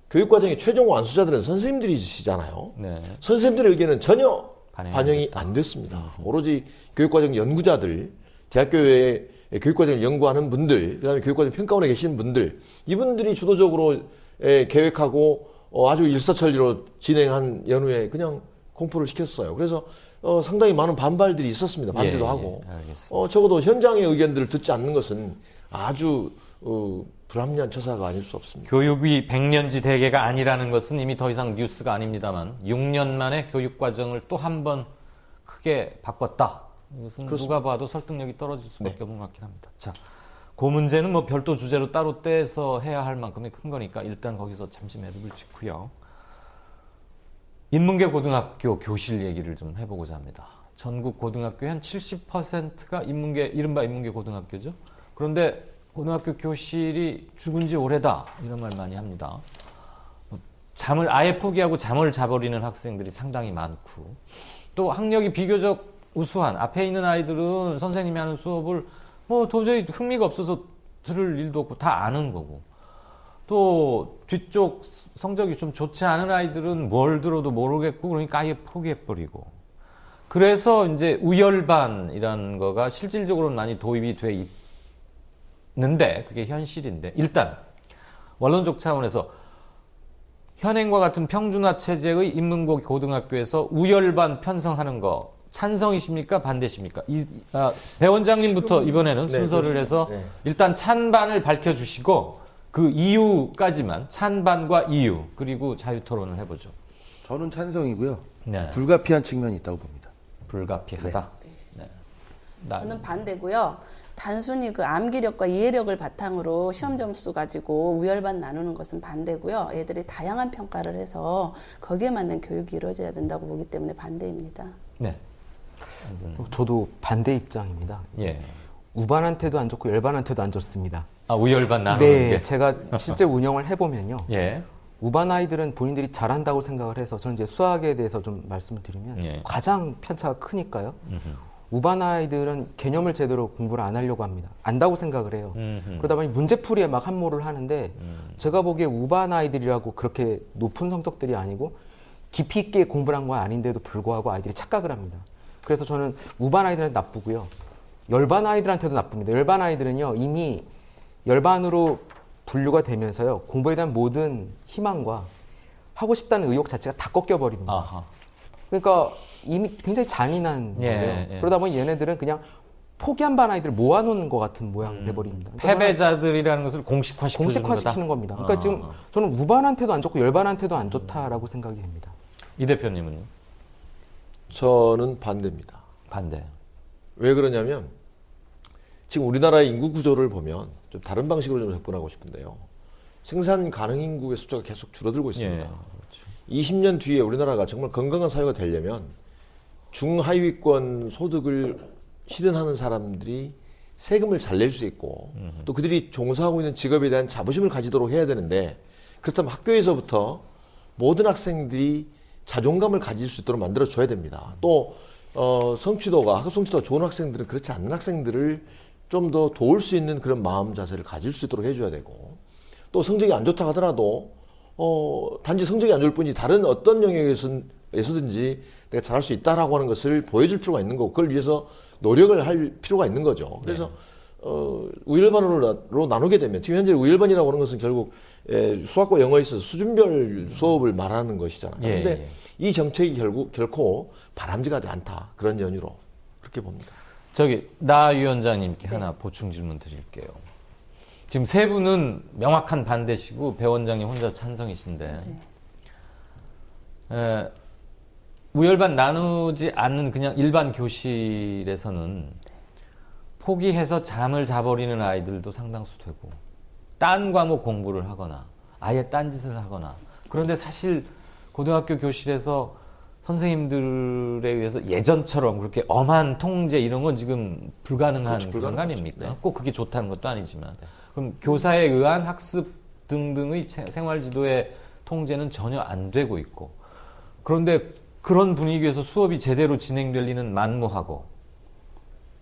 교육과정의 최종 완수자들은 선생님들이시잖아요. 네. 선생님들의 의견은 전혀 반영이 반영이 안 됐습니다. 오로지 교육과정 연구자들, 대학교의 교육과정을 연구하는 분들, 그다음에 교육과정 평가원에 계시는 분들, 이분들이 주도적으로 계획하고 아주 일사천리로 진행한 연후에 그냥 공포를 시켰어요. 그래서 상당히 많은 반발들이 있었습니다. 반대도 하고. 알겠습니다. 적어도 현장의 의견들을 듣지 않는 것은 아주 불합리한 처사가 아닐 수 없습니다. 교육이 백년지 대계가 아니라는 것은 이미 더 이상 뉴스가 아닙니다만 6년 만에 교육과정을 또 한 번 크게 바꿨다. 이것은 그렇습니다. 누가 봐도 설득력이 떨어질 수밖에 네. 없는 것 같긴 합니다. 자, 그 문제는 뭐 별도 주제로 따로 떼서 해야 할 만큼의 큰 거니까 일단 거기서 잠시 매듭을 짓고요. 인문계 고등학교 교실 얘기를 좀 해보고자 합니다. 전국 고등학교의 한 70%가 이른바 인문계 고등학교죠. 그런데 고등학교 교실이 죽은 지 오래다 이런 말 많이 합니다. 잠을 아예 포기하고 잠을 자버리는 학생들이 상당히 많고 또 학력이 비교적 우수한 앞에 있는 아이들은 선생님이 하는 수업을 뭐 도저히 흥미가 없어서 들을 일도 없고 다 아는 거고 또 뒤쪽 성적이 좀 좋지 않은 아이들은 뭘 들어도 모르겠고 그러니까 아예 포기해버리고 그래서 이제 우열반이라는 거가 실질적으로는 많이 도입이 돼 있는데 그게 현실인데 일단 원론적 차원에서 현행과 같은 평준화 체제의 인문고 고등학교에서 우열반 편성하는 거 찬성이십니까? 반대십니까? 배 원장님부터 이번에는 네, 순서를 그렇습니다. 해서 네. 일단 찬반을 밝혀주시고 그 이유까지만 찬반과 이유 그리고 자유토론을 해보죠. 저는 찬성이고요. 네. 불가피한 측면이 있다고 봅니다. 불가피하다. 네. 저는 반대고요. 단순히 그 암기력과 이해력을 바탕으로 시험 점수 가지고 우열반 나누는 것은 반대고요. 애들이 다양한 평가를 해서 거기에 맞는 교육이 이루어져야 된다고 보기 때문에 반대입니다. 네. 저도 반대 입장입니다. 예. 우반한테도 안 좋고 열반한테도 안 좋습니다. 아 우열반 나누는 네, 게. 제가 실제 운영을 해보면요. 예. 우반 아이들은 본인들이 잘한다고 생각을 해서 저는 이제 수학에 대해서 좀 말씀을 드리면 예. 가장 편차가 크니까요. 음흠. 우반 아이들은 개념을 제대로 공부를 안 하려고 합니다. 안다고 생각을 해요. 음흠. 그러다 보니 문제풀이에 막 함몰을 하는데 제가 보기에 우반 아이들이라고 그렇게 높은 성적들이 아니고 깊이 있게 공부를 한 건 아닌데도 불구하고 아이들이 착각을 합니다. 그래서 저는 우반 아이들한테 나쁘고요. 열반 아이들한테도 나쁩니다. 열반 아이들은요 이미 열반으로 분류가 되면서요 공부에 대한 모든 희망과 하고 싶다는 의욕 자체가 다 꺾여버립니다. 아하. 그러니까 이미 굉장히 잔인한 예, 거예요. 예. 그러다 보니 얘네들은 그냥 포기한 반 아이들을 모아놓는 것 같은 모양이 돼버립니다. 그러니까 패배자들이라는 것을 공식화시키는 겁니다. 그러니까 지금 저는 우반한테도 안 좋고 열반한테도 안 좋다라고 생각이 됩니다. 이 대표님은요? 저는 반대입니다. 반대. 왜 그러냐면 지금 우리나라의 인구 구조를 보면 좀 다른 방식으로 좀 접근하고 싶은데요. 생산 가능 인구의 숫자가 계속 줄어들고 있습니다. 예. 그렇죠. 20년 뒤에 우리나라가 정말 건강한 사회가 되려면 중하위권 소득을 실현하는 사람들이 세금을 잘 낼 수 있고 또 그들이 종사하고 있는 직업에 대한 자부심을 가지도록 해야 되는데 그렇다면 학교에서부터 모든 학생들이 자존감을 가질 수 있도록 만들어줘야 됩니다. 또 성취도가 학업 성취도가 좋은 학생들은 그렇지 않은 학생들을 좀 더 도울 수 있는 그런 마음 자세를 가질 수 있도록 해줘야 되고 또 성적이 안 좋다 하더라도 단지 성적이 안 좋을 뿐이지 다른 어떤 영역에서든지 내가 잘할 수 있다라고 하는 것을 보여줄 필요가 있는 거고 그걸 위해서 노력을 할 필요가 있는 거죠. 그래서 우열반으로 나누게 되면 지금 현재 우열반이라고 하는 것은 결국 수학과 영어에 있어서 수준별 수업을 말하는 것이잖아요. 그런데 이 정책이 결코 바람직하지 않다. 그런 연유로 그렇게 봅니다. 저기 나 위원장님께 하나 보충 질문 드릴게요. 지금 세 분은 명확한 반대시고 배 원장님 혼자 찬성이신데 우열반 나누지 않는 그냥 일반 교실에서는 포기해서 잠을 자버리는 아이들도 상당수 되고 딴 과목 공부를 하거나 아예 딴짓을 하거나 그런데 사실 고등학교 교실에서 선생님들에 의해서 예전처럼 그렇게 엄한 통제 이런 건 지금 불가능한 그런 거 아닙니까? 네. 꼭 그게 좋다는 것도 아니지만 그럼 교사에 의한 학습 등등의 생활지도의 통제는 전혀 안 되고 있고 그런데 그런 분위기에서 수업이 제대로 진행될 리는 만무하고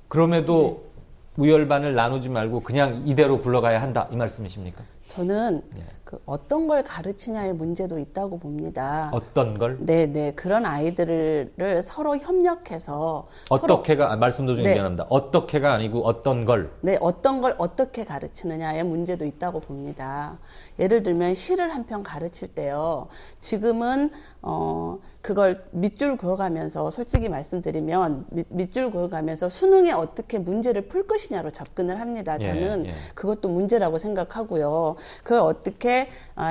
그럼에도 우열반을 나누지 말고 그냥 이대로 굴러가야 한다 이 말씀이십니까? 저는 그 어떤 걸 가르치냐의 문제도 있다고 봅니다. 어떤 걸? 네네. 그런 아이들을 서로 협력해서 어떻게가 말씀 도중에 네. 미안합니다. 어떻게가 아니고 어떤 걸. 네, 어떤 걸 어떻게 가르치느냐의 문제도 있다고 봅니다. 예를 들면 시를 한 편 가르칠 때요. 지금은 그걸 밑줄 그어가면서 솔직히 말씀드리면 밑줄 그어가면서 수능에 어떻게 문제를 풀 것이냐로 접근을 합니다. 저는 그것도 문제라고 생각하고요. 그걸 어떻게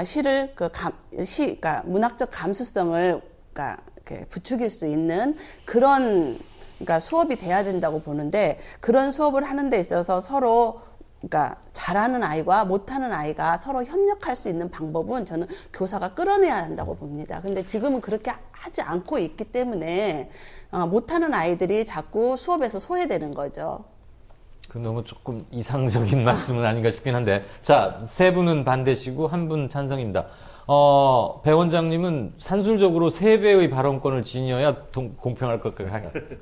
시를 그러니까 문학적 감수성을 그러니까 이렇게 부추길 수 있는 그런 그러니까 수업이 돼야 된다고 보는데 그런 수업을 하는 데 있어서 서로 그러니까 잘하는 아이와 못하는 아이가 서로 협력할 수 있는 방법은 저는 교사가 끌어내야 한다고 봅니다. 근데 지금은 그렇게 하지 않고 있기 때문에 못하는 아이들이 자꾸 수업에서 소외되는 거죠. 그 너무 조금 이상적인 말씀은 아닌가 싶긴 한데 자, 세 분은 반대시고 한 분 찬성입니다. 배 원장님은 산술적으로 3배의 발언권을 지녀야 공평할 것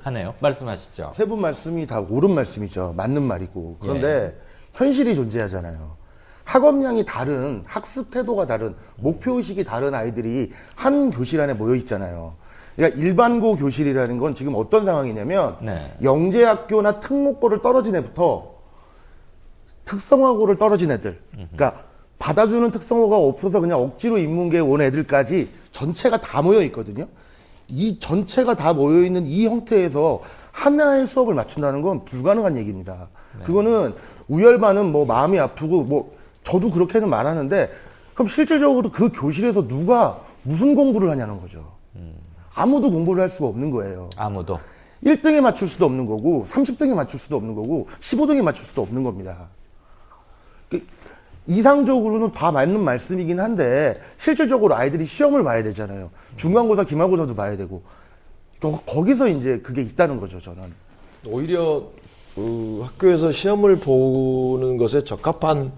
하네요. 말씀하시죠. 세 분 말씀이 다 옳은 말씀이죠. 맞는 말이고. 그런데 현실이 존재하잖아요. 학업량이 다른, 학습 태도가 다른, 목표의식이 다른 아이들이 한 교실 안에 모여 있잖아요. 그러니까 일반고 교실이라는 건 지금 어떤 상황이냐면 영재학교나 특목고를 떨어진 애부터 특성화고를 떨어진 애들, 그러니까 받아주는 특성화가 없어서 그냥 억지로 인문계에 온 애들까지 전체가 다 모여 있거든요. 이 전체가 다 모여 있는 이 형태에서 하나의 수업을 맞춘다는 건 불가능한 얘기입니다. 그거는 우열반은 뭐 마음이 아프고 뭐 저도 그렇게는 말하는데 그럼 실질적으로 그 교실에서 누가 무슨 공부를 하냐는 거죠. 아무도 공부를 할 수가 없는 거예요. 아무도. 1등에 맞출 수도 없는 거고 30등에 맞출 수도 없는 거고 15등에 맞출 수도 없는 겁니다. 이상적으로는 다 맞는 말씀이긴 한데 실질적으로 아이들이 시험을 봐야 되잖아요. 중간고사, 기말고사도 봐야 되고 거기서 이제 그게 있다는 거죠. 저는 오히려 학교에서 시험을 보는 것에 적합한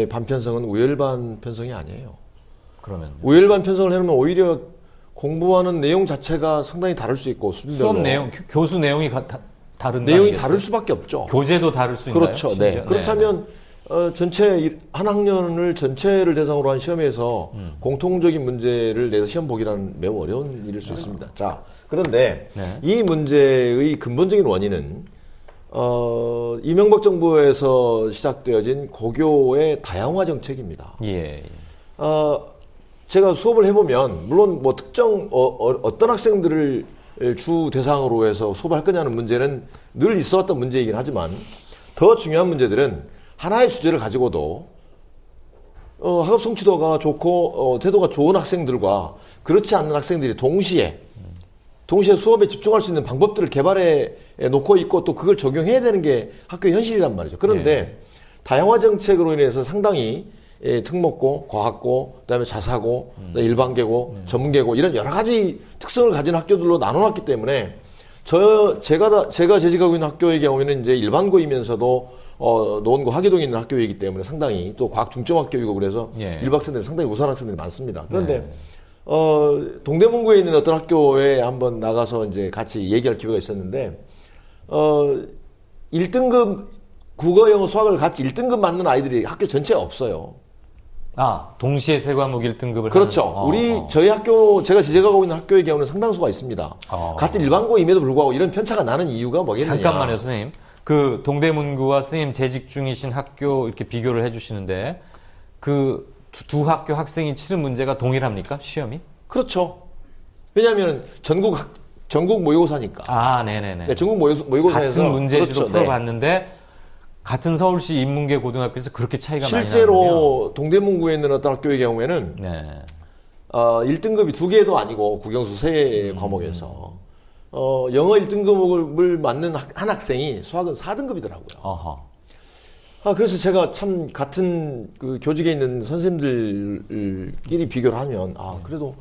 반편성은 우열반 편성이 아니에요. 그러면 우열반 편성을 해놓으면 오히려 공부하는 내용 자체가 상당히 다를 수 있고 수준별로 수업 내용, 교수 내용이 다른 내용이 다를 수밖에 없죠. 교재도 다를 수 있나요? 그렇죠. 네. 그렇다면 전체 한 학년을 전체를 대상으로 한 시험에서 공통적인 문제를 내서 시험 보기라는 매우 어려운 일일 수 있습니다. 자, 그런데 이 문제의 근본적인 원인은 이명박 정부에서 시작되어진 고교의 다양화 정책입니다. 제가 수업을 해보면 물론 뭐 특정 어떤 학생들을 주 대상으로 해서 수업을 할 거냐는 문제는 늘 있어왔던 문제이긴 하지만 더 중요한 문제들은 하나의 주제를 가지고도 학업 성취도가 좋고 태도가 좋은 학생들과 그렇지 않은 학생들이 동시에 수업에 집중할 수 있는 방법들을 개발해 놓고 있고 또 그걸 적용해야 되는 게 학교의 현실이란 말이죠. 그런데 다양화 정책으로 인해서 상당히 특목고, 과학고, 그다음에 자사고, 일반계고, 전문계고 이런 여러 가지 특성을 가진 학교들로 나눠놨기 때문에 제가 재직하고 있는 학교의 경우에는 이제 일반고이면서도 노원구 하계동에 있는 학교이기 때문에 상당히 또 과학 중점 학교이고 그래서 일박생들이 상당히 우수한 학생들이 많습니다. 그런데 동대문구에 있는 어떤 학교에 한번 나가서 이제 같이 얘기할 기회가 있었는데 1등급 국어, 영어, 수학을 같이 1등급 맞는 아이들이 학교 전체에 없어요. 동시에 세 과목 1등급을 그렇죠. 저희 학교, 제가 재직하고 있는 학교의 경우는 상당수가 있습니다. 같은 일반고임에도 불구하고 이런 편차가 나는 이유가 뭐겠느냐. 잠깐만요, 선생님. 그 동대문구와 선생님 재직 중이신 학교 이렇게 비교를 해주시는데 그 두 학교 학생이 치른 문제가 동일합니까? 시험이? 그렇죠. 왜냐하면 전국 모의고사니까. 네네네. 네, 전국 모의고사에서 같은 문제지도 풀어봤는데 같은 서울시 인문계 고등학교에서 그렇게 차이가 많이 나는군요. 실제로 동대문구에 있는 어떤 학교의 경우에는 1등급이 2개도 아니고 국영수 3과목에서 영어 1등급을 맞는 한 학생이 수학은 4등급이더라고요. 그래서 제가 참 같은 그 교직에 있는 선생님들끼리 비교를 하면 그래도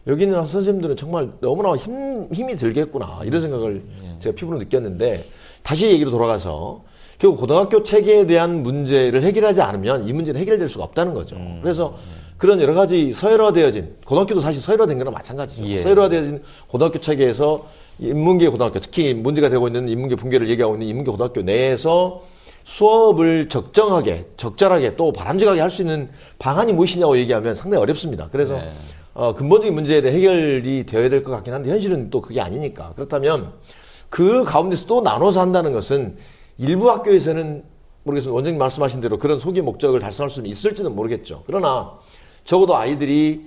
여기 있는 선생님들은 정말 너무나 힘이 들겠구나 이런 생각을 제가 피부로 느꼈는데 다시 얘기로 돌아가서 결국 고등학교 체계에 대한 문제를 해결하지 않으면 이 문제는 해결될 수가 없다는 거죠. 그래서 그런 여러 가지 서열화되어진 고등학교도 사실 서열화된 거랑 마찬가지죠. 서열화되어진 고등학교 체계에서 인문계 고등학교 특히 문제가 되고 있는 인문계 붕괴를 얘기하고 있는 인문계 고등학교 내에서 수업을 적절하게 또 바람직하게 할 수 있는 방안이 무엇이냐고 얘기하면 상당히 어렵습니다. 그래서 네. 근본적인 문제에 대해 해결이 되어야 될 것 같긴 한데 현실은 또 그게 아니니까. 그렇다면 그 가운데서 또 나눠서 한다는 것은 일부 학교에서는 모르겠습니다. 원장님 말씀하신 대로 그런 소기 목적을 달성할 수는 있을지는 모르겠죠. 그러나 적어도 아이들이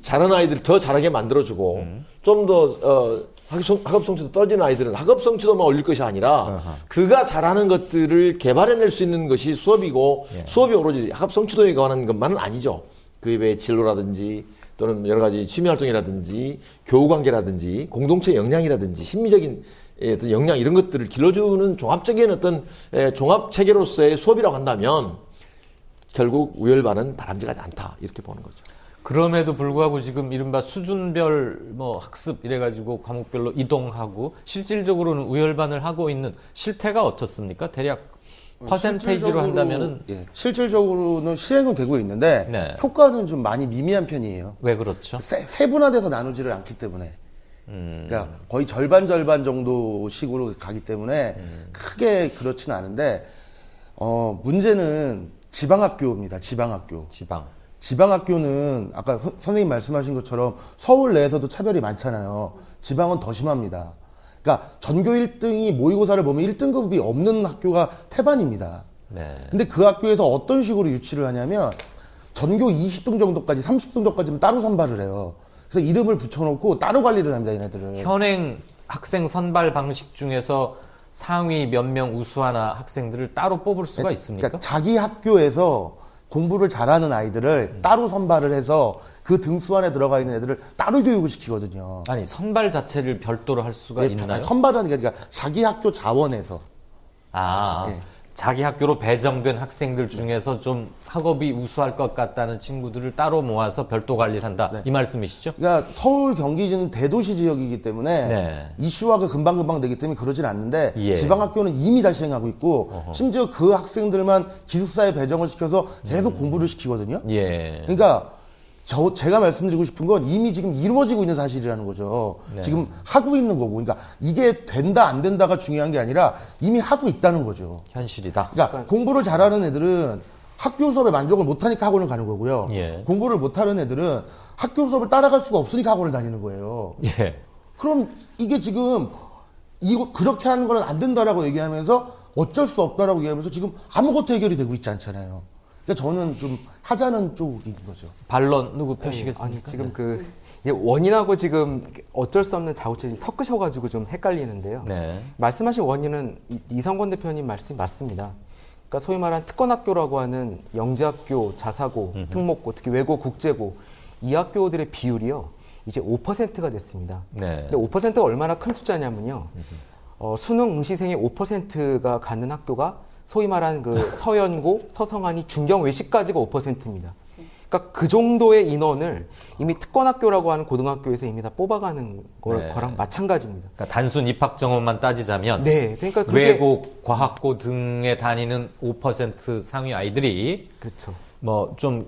잘하는 아이들을 더 잘하게 만들어주고 좀 더 학업 성취도 떨어지는 아이들은 학업 성취도만 올릴 것이 아니라 그가 잘하는 것들을 개발해낼 수 있는 것이 수업이고 수업이 오로지 학업 성취도에 관한 것만은 아니죠. 그 외에 진로라든지 또는 여러 가지 취미 활동이라든지 교우 관계라든지 공동체 역량이라든지 심리적인 어떤 역량 이런 것들을 길러주는 종합적인 어떤 종합 체계로서의 수업이라고 한다면 결국 우열반은 바람직하지 않다 이렇게 보는 거죠. 그럼에도 불구하고 지금 이른바 수준별 뭐 학습 이래가지고 과목별로 이동하고 실질적으로는 우열반을 하고 있는 실태가 어떻습니까? 대략 퍼센테이지로 한다면은 실질적으로는 시행은 되고 있는데 네. 효과는 좀 많이 미미한 편이에요. 왜 그렇죠? 세분화돼서 나누지를 않기 때문에. 그러니까 거의 절반 정도 식으로 가기 때문에 크게 그렇지는 않은데 문제는 지방학교입니다. 지방학교는 아까 선생님 말씀하신 것처럼 서울 내에서도 차별이 많잖아요. 지방은 더 심합니다. 그러니까 전교 1등이 모의고사를 보면 1등급이 없는 학교가 태반입니다. 네. 근데 그 학교에서 어떤 식으로 유치를 하냐면 전교 20등 정도까지 30등 정도까지는 따로 선발을 해요. 그래서 이름을 붙여놓고 따로 관리를 합니다, 얘네들은. 현행 학생 선발 방식 중에서 상위 몇 명 우수하나 학생들을 따로 뽑을 수가 있습니까? 그러니까 자기 학교에서 공부를 잘하는 아이들을 따로 선발을 해서 그 등수 안에 들어가 있는 애들을 따로 교육을 시키거든요. 아니 선발 자체를 별도로 할 수가 있나요? 선발하는 게 그러니까 자기 학교 자원에서. 예. 자기 학교로 배정된 학생들 중에서 좀 학업이 우수할 것 같다는 친구들을 따로 모아서 별도 관리를 한다. 이 말씀이시죠? 그러니까 서울, 경기는 대도시 지역이기 때문에 이슈화가 금방금방 되기 때문에 그러진 않는데 지방학교는 이미 다 시행하고 있고 심지어 그 학생들만 기숙사에 배정을 시켜서 계속 공부를 시키거든요. 그러니까 제가 말씀드리고 싶은 건 이미 지금 이루어지고 있는 사실이라는 거죠. 지금 하고 있는 거고. 그러니까 이게 된다, 안 된다가 중요한 게 아니라 이미 하고 있다는 거죠. 현실이다. 그러니까 공부를 잘하는 애들은 학교 수업에 만족을 못하니까 학원을 가는 거고요. 공부를 못하는 애들은 학교 수업을 따라갈 수가 없으니까 학원을 다니는 거예요. 그럼 이게 지금 이거 그렇게 하는 건 안 된다라고 얘기하면서 어쩔 수 없다라고 얘기하면서 지금 아무것도 해결이 되고 있지 않잖아요. 그러니까 저는 좀 하자는 쪽인 거죠. 반론 누구 펴시겠습니까? 아니 지금 이게 원인하고 지금 어쩔 수 없는 좌우체를 섞으셔가지고 좀 헷갈리는데요. 말씀하신 원인은 이성권 대표님 말씀이 맞습니다. 그러니까 소위 말하는 특권학교라고 하는 영재학교, 자사고, 특목고, 특히 외고, 국제고 이 학교들의 비율이요 이제 5%가 됐습니다. 근데 5%가 얼마나 큰 숫자냐면요. 수능 응시생의 5%가 갖는 학교가 소위 말하는 서연고, 서성안이 중경 외시까지가 5%입니다. 그러니까 그 정도의 인원을 이미 특권학교라고 하는 고등학교에서 이미 다 뽑아가는 거랑 마찬가지입니다. 그러니까 단순 입학 정원만 따지자면 그러니까 외고, 과학고 등에 다니는 5% 상위 아이들이 그렇죠. 뭐 좀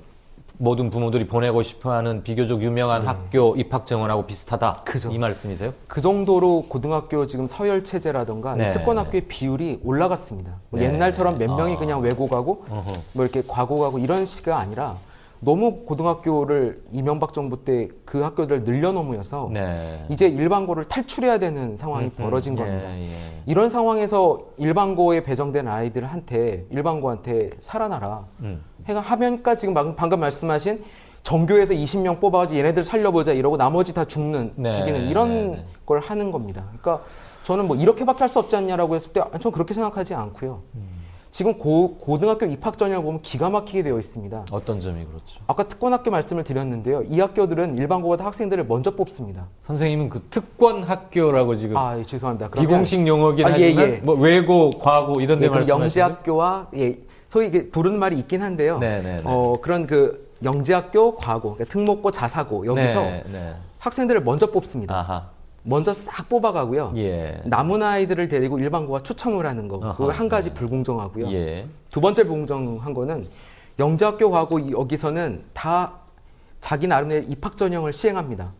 모든 부모들이 보내고 싶어하는 비교적 유명한 학교 입학 정원하고 비슷하다. 이 말씀이세요? 그 정도로 고등학교 지금 서열 체제라든가 특권학교의 비율이 올라갔습니다. 뭐 옛날처럼 몇 명이 그냥 외고 가고 뭐 이렇게 과고 가고 이런 식이 아니라 너무 고등학교를 이명박 정부 때 그 학교들을 늘려놓으면서 이제 일반고를 탈출해야 되는 상황이 벌어진 겁니다. 이런 상황에서 일반고에 배정된 아이들한테 일반고한테 살아나라 하면까 지금 방금 말씀하신 전교에서 20명 뽑아가지고 얘네들 살려보자 이러고 나머지 다 죽이는 이런 걸 하는 겁니다. 그러니까 저는 뭐 이렇게밖에 할 수 없지 않냐라고 했을 때 저는 그렇게 생각하지 않고요. 지금 고등학교 입학 전형을 보면 기가 막히게 되어 있습니다. 어떤 점이 그렇죠? 아까 특권학교 말씀을 드렸는데요. 이 학교들은 일반고보다 학생들을 먼저 뽑습니다. 선생님은 그 특권 학교라고 지금 죄송합니다. 비공식 용어긴 하지만 뭐 외고, 과고 이런 데 말씀하시는 영재학교와 소위 이게 부르는 말이 있긴 한데요. 그런 영재학교, 과고, 그러니까 특목고, 자사고 여기서 학생들을 먼저 뽑습니다. 먼저 싹 뽑아가고요. 남은 아이들을 데리고 일반고가 추첨을 하는 거. 그거 한 가지 불공정하고요. 두 번째 불공정한 거는 영재학교 가고 여기서는 다 자기 나름의 입학 전형을 시행합니다.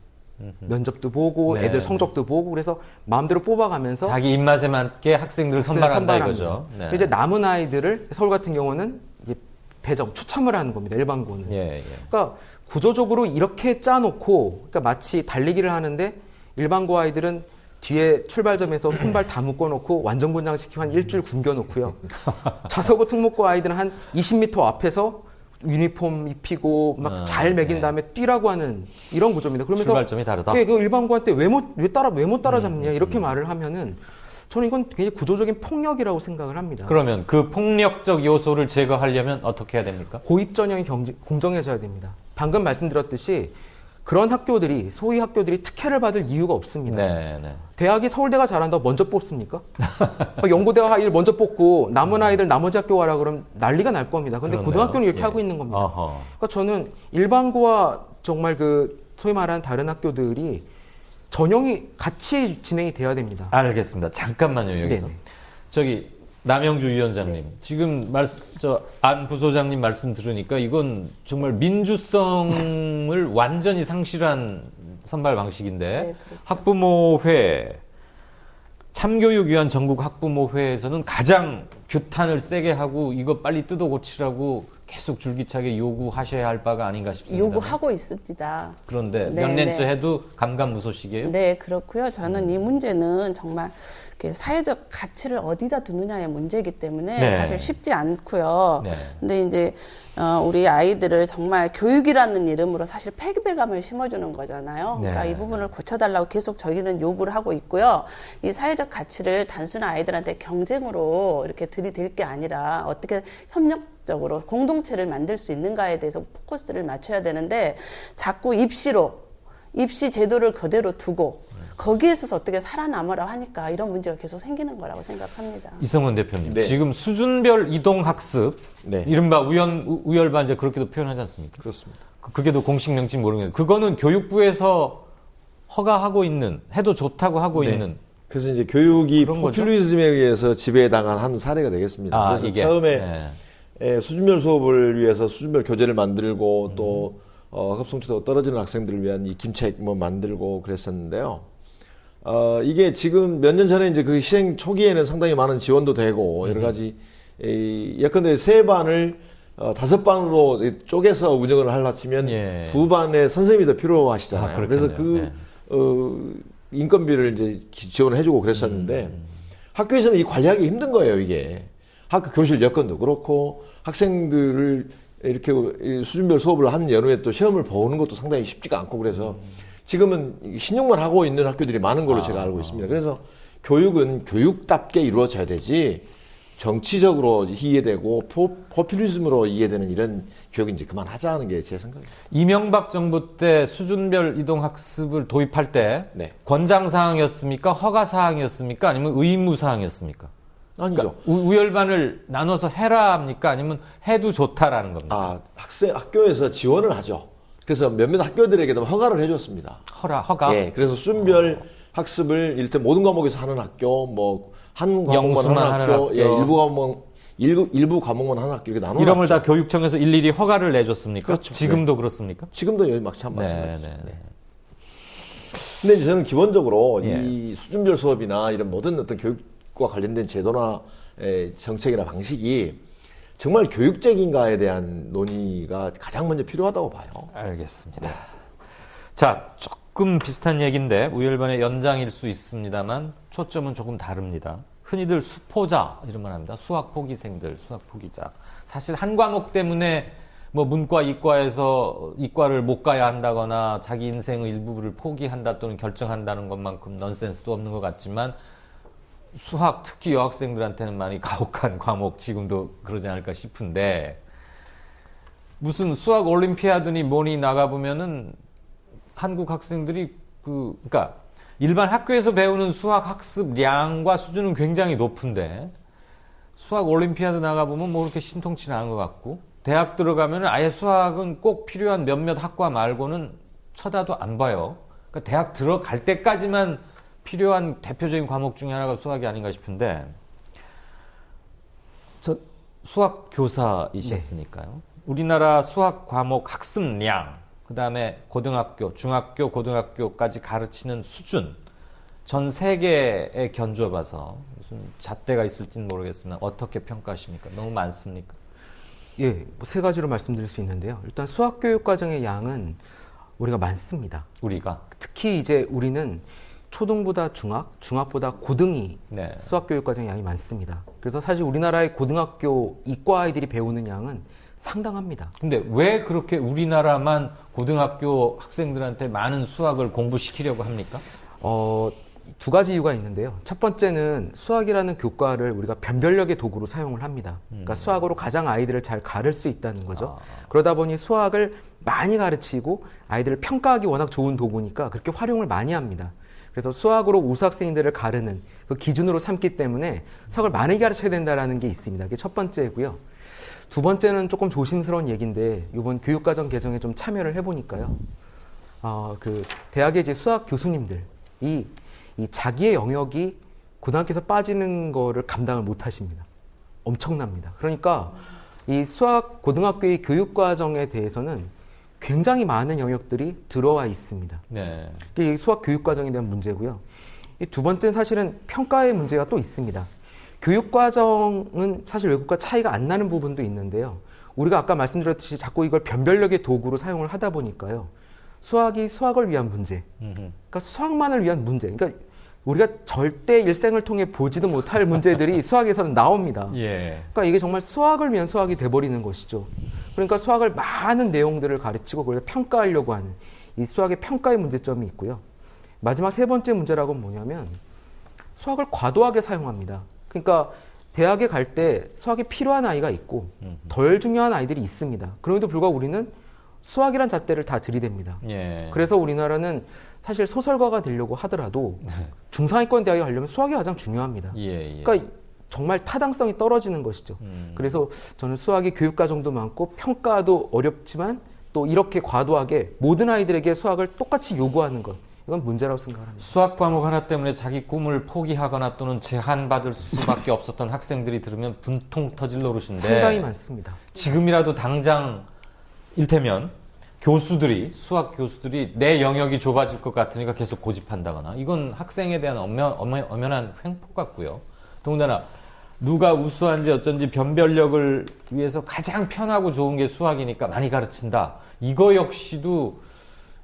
면접도 보고 네. 애들 성적도 보고 그래서 마음대로 뽑아가면서 자기 입맛에 맞게 학생들을 선발한다 선발합니다. 이거죠. 네. 이제 남은 아이들을 서울 같은 경우는 이제 배정 추첨을 하는 겁니다. 일반고는. 예, 예. 그러니까 구조적으로 이렇게 짜놓고 그러니까 마치 달리기를 하는데 일반고 아이들은 뒤에 출발점에서 손발 다 묶어놓고 완전 분장시키고 한 일주일 굶겨놓고요. 자서고 특목고 아이들은 한 20m 앞에서 유니폼 입히고 막 잘 먹인 다음에 뛰라고 하는 이런 구조입니다. 그러면서 출발점이 다르다. 예, 그 일반고한테 왜 못 따라잡냐 이렇게 말을 하면은 저는 이건 굉장히 구조적인 폭력이라고 생각을 합니다. 그러면 그 폭력적 요소를 제거하려면 어떻게 해야 됩니까? 고입 전형이 공정해져야 됩니다. 방금 말씀드렸듯이 그런 학교들이 소위 학교들이 특혜를 받을 이유가 없습니다. 네, 네. 대학이 서울대가 잘한다고 먼저 뽑습니까? 연고대가 아이를 먼저 뽑고 남은 아이들 나머지 학교 가라 그러면 난리가 날 겁니다. 근데 그렇네요. 고등학교는 이렇게 예. 하고 있는 겁니다. 어허. 그러니까 저는 일반고와 정말 그 소위 말하는 다른 학교들이 전형이 같이 진행이 돼야 됩니다. 알겠습니다. 잠깐만요, 여기서. 네네. 저기 남영주 위원장님, 지금 안 부소장님 말씀 들으니까 이건 정말 민주성을 완전히 상실한 선발 방식인데 네, 그렇죠. 학부모회 참교육위원 전국 학부모회에서는 가장 규탄을 세게 하고 이거 빨리 뜯어 고치라고 계속 줄기차게 요구하셔야 할 바가 아닌가 싶습니다. 요구하고 있습니다. 그런데 네, 몇 년째 네. 해도 감감무소식이에요? 네, 그렇고요. 저는 이 문제는 정말 이렇게 사회적 가치를 어디다 두느냐의 문제이기 때문에 네. 사실 쉽지 않고요. 네. 근데 이제 우리 아이들을 정말 교육이라는 이름으로 사실 패배감을 심어주는 거잖아요. 그러니까 네. 이 부분을 고쳐달라고 계속 저희는 요구를 하고 있고요. 이 사회적 가치를 단순한 아이들한테 경쟁으로 이렇게 들이댈 게 아니라 어떻게 협력적으로 공동체를 만들 수 있는가에 대해서 포커스를 맞춰야 되는데 자꾸 입시 제도를 그대로 두고 거기에 있어서 어떻게 살아남으라 하니까 이런 문제가 계속 생기는 거라고 생각합니다. 이성원 대표님, 네. 지금 수준별 이동 학습, 네. 이른바 우열반제 그렇게도 표현하지 않습니까? 그렇습니다. 그게도 공식 명칭 모르겠는데 그거는 교육부에서 허가하고 있는, 해도 좋다고 하고 네. 있는. 그래서 이제 교육이 그런 거죠? 포퓰리즘에 의해서 지배당한 한 사례가 되겠습니다. 아, 그래서 이게. 처음에 네. 수준별 수업을 위해서 수준별 교재를 만들고 또 흡성치도가 떨어지는 학생들을 위한 이 김책 뭐 만들고 그랬었는데요. 이게 지금 몇 년 전에 이제 그 시행 초기에는 상당히 많은 지원도 되고 여러 가지 예컨대 3반을 5반으로 쪼개서 운영을 하려 치면 예. 2반의 선생님이 더 필요하시잖아요. 아, 그래서 그렇겠네요. 인건비를 이제 지원을 해주고 그랬었는데 학교에서는 이 관리하기 힘든 거예요, 이게. 학교 교실 여건도 그렇고 학생들을 이렇게 수준별 수업을 한 연후에 또 시험을 보는 것도 상당히 쉽지가 않고 그래서 지금은 신용만 하고 있는 학교들이 많은 걸로 제가 알고 있습니다. 그래서 교육은 교육답게 이루어져야 되지 정치적으로 이해되고 포퓰리즘으로 이해되는 이런 교육은 이제 그만하자는 게 제 생각입니다. 이명박 정부 때 수준별 이동 학습을 도입할 때 네. 권장 사항이었습니까? 허가 사항이었습니까? 아니면 의무 사항이었습니까? 아니죠. 우열반을 나눠서 해라 합니까? 아니면 해도 좋다라는 겁니까? 학교에서 지원을 하죠. 그래서 몇몇 학교들에게도 허가를 해줬습니다. 허가? 예, 그래서 수준별 학습을 일단 모든 과목에서 하는 학교, 뭐 한 과목만 영수만 하는 학교, 하는 예, 학교. 일부 과목만 하는 학교 이렇게 나눠. 이런 걸 다 교육청에서 일일이 허가를 내줬습니까? 그렇죠. 지금도 그렇습니까? 지금도 여기 마찬가지죠. 네. 근데 이제 저는 기본적으로 예. 이 수준별 수업이나 이런 모든 어떤 교육과 관련된 제도나 정책이나 방식이 정말 교육적인가에 대한 논의가 가장 먼저 필요하다고 봐요. 알겠습니다. 자, 조금 비슷한 얘기인데 우열반의 연장일 수 있습니다만 초점은 조금 다릅니다. 흔히들 수포자 이런 말 합니다. 수학 포기생들, 수학 포기자. 사실 한 과목 때문에 뭐 문과, 이과에서 이과를 못 가야 한다거나 자기 인생의 일부를 포기한다 또는 결정한다는 것만큼 넌센스도 없는 것 같지만 수학, 특히 여학생들한테는 많이 가혹한 과목, 지금도 그러지 않을까 싶은데 무슨 수학 올림피아드니 뭐니 나가보면은 한국 학생들이 그러니까 일반 학교에서 배우는 수학 학습량과 수준은 굉장히 높은데 수학 올림피아드 나가보면 뭐 그렇게 신통치는 않은 것 같고 대학 들어가면 아예 수학은 꼭 필요한 몇몇 학과 말고는 쳐다도 안 봐요. 그러니까 대학 들어갈 때까지만 필요한 대표적인 과목 중에 하나가 수학이 아닌가 싶은데 저 수학 교사이셨으니까요. 우리나라 수학 과목 학습량 그다음에 고등학교, 중학교, 고등학교까지 가르치는 수준 전 세계에 견주어봐서 무슨 잣대가 있을지는 모르겠으나 어떻게 평가하십니까? 너무 많습니까? 예, 뭐세 가지로 말씀드릴 수 있는데요. 일단 수학 교육 과정의 양은 우리가 많습니다. 우리가 특히 이제 우리는 초등보다 중학, 중학보다 고등이 네. 수학 교육 과정의 양이 많습니다. 그래서 사실 우리나라의 고등학교 이과 아이들이 배우는 양은 상당합니다. 근데 왜 그렇게 우리나라만 고등학교 학생들한테 많은 수학을 공부시키려고 합니까? 두 가지 이유가 있는데요. 첫 번째는 수학이라는 교과를 우리가 변별력의 도구로 사용을 합니다. 그러니까 수학으로 가장 아이들을 잘 가를 수 있다는 거죠. 그러다 보니 수학을 많이 가르치고 아이들을 평가하기 워낙 좋은 도구니까 그렇게 활용을 많이 합니다. 그래서 수학으로 우수 학생들을 가르는 그 기준으로 삼기 때문에 수학을 많이 가르쳐야 된다는 게 있습니다. 그게 첫 번째고요. 두 번째는 조금 조심스러운 얘기인데 이번 교육과정 개정에 좀 참여를 해보니까요. 그 대학의 이제 수학 교수님들이 이 자기의 영역이 고등학교에서 빠지는 거를 감당을 못 하십니다. 엄청납니다. 그러니까 이 수학 고등학교의 교육과정에 대해서는 굉장히 많은 영역들이 들어와 있습니다. 네. 이게 수학 교육과정에 대한 문제고요. 이 두 번째는 사실은 평가의 문제가 또 있습니다. 교육과정은 사실 외국과 차이가 안 나는 부분도 있는데요. 우리가 아까 말씀드렸듯이 자꾸 이걸 변별력의 도구로 사용을 하다 보니까요. 수학이 수학을 위한 문제, 그러니까 수학만을 위한 문제, 그러니까 우리가 절대 일생을 통해 보지도 못할 문제들이 수학에서는 나옵니다. 예. 그러니까 이게 정말 수학을 위한 수학이 돼버리는 것이죠. 그러니까 수학을 많은 내용들을 가르치고 그걸 평가하려고 하는 이 수학의 평가의 문제점이 있고요. 마지막 세 번째 문제라고는 뭐냐면 수학을 과도하게 사용합니다. 그러니까 대학에 갈 때 수학이 필요한 아이가 있고 덜 중요한 아이들이 있습니다. 그럼에도 불구하고 우리는 수학이란 잣대를 다 들이댑니다. 예. 그래서 우리나라는 사실 소설가가 되려고 하더라도 중상위권 대학에 가려면 수학이 가장 중요합니다. 예. 그러니까 정말 타당성이 떨어지는 것이죠. 그래서 저는 수학이 교육과정도 많고 평가도 어렵지만 또 이렇게 과도하게 모든 아이들에게 수학을 똑같이 요구하는 것, 이건 문제라고 생각합니다. 수학 과목 하나 때문에 자기 꿈을 포기하거나 또는 제한받을 수밖에 없었던 학생들이 들으면 분통 터질 노릇인데 상당히 많습니다. 지금이라도 당장 일테면 교수들이 수학 교수들이 내 영역이 좁아질 것 같으니까 계속 고집한다거나 이건 학생에 대한 엄연한 횡포 같고요. 더군다나 누가 우수한지 어쩐지 변별력을 위해서 가장 편하고 좋은 게 수학이니까 많이 가르친다. 이거 역시도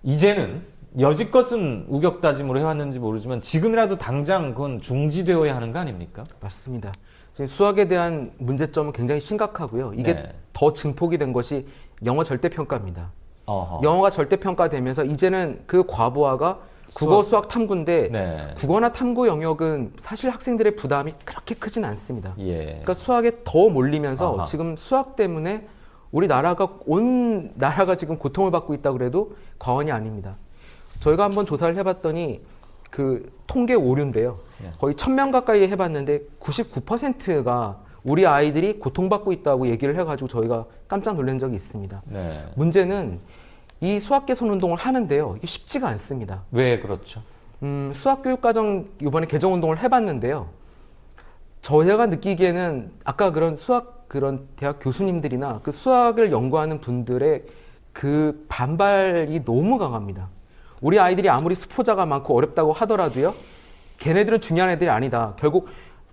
이제는 여지껏은 우격다짐으로 해왔는지 모르지만 지금이라도 당장 그건 중지되어야 하는 거 아닙니까? 맞습니다. 지금 수학에 대한 문제점은 굉장히 심각하고요. 이게 네. 더 증폭이 된 것이 영어 절대평가입니다. 어허. 영어가 절대평가되면서 이제는 그 과부하가 국어 수학 탐구인데 네. 국어나 탐구 영역은 사실 학생들의 부담이 그렇게 크진 않습니다. 예. 그러니까 수학에 더 몰리면서 아하. 지금 수학 때문에 우리 나라가 온 나라가 지금 고통을 받고 있다 그래도 과언이 아닙니다. 저희가 한번 조사를 해봤더니 그 통계 오류인데요. 네. 거의 1000명 가까이 해봤는데 99%가 우리 아이들이 고통받고 있다고 얘기를 해가지고 저희가 깜짝 놀란 적이 있습니다. 네. 문제는 이 수학 개선 운동을 하는데요. 이게 쉽지가 않습니다. 왜 그렇죠? 수학교육과정 이번에 개정 운동을 해봤는데요. 저희가 느끼기에는 아까 그런 그런 대학 교수님들이나 그 수학을 연구하는 분들의 그 반발이 너무 강합니다. 우리 아이들이 아무리 수포자가 많고 어렵다고 하더라도요. 걔네들은 중요한 애들이 아니다. 결국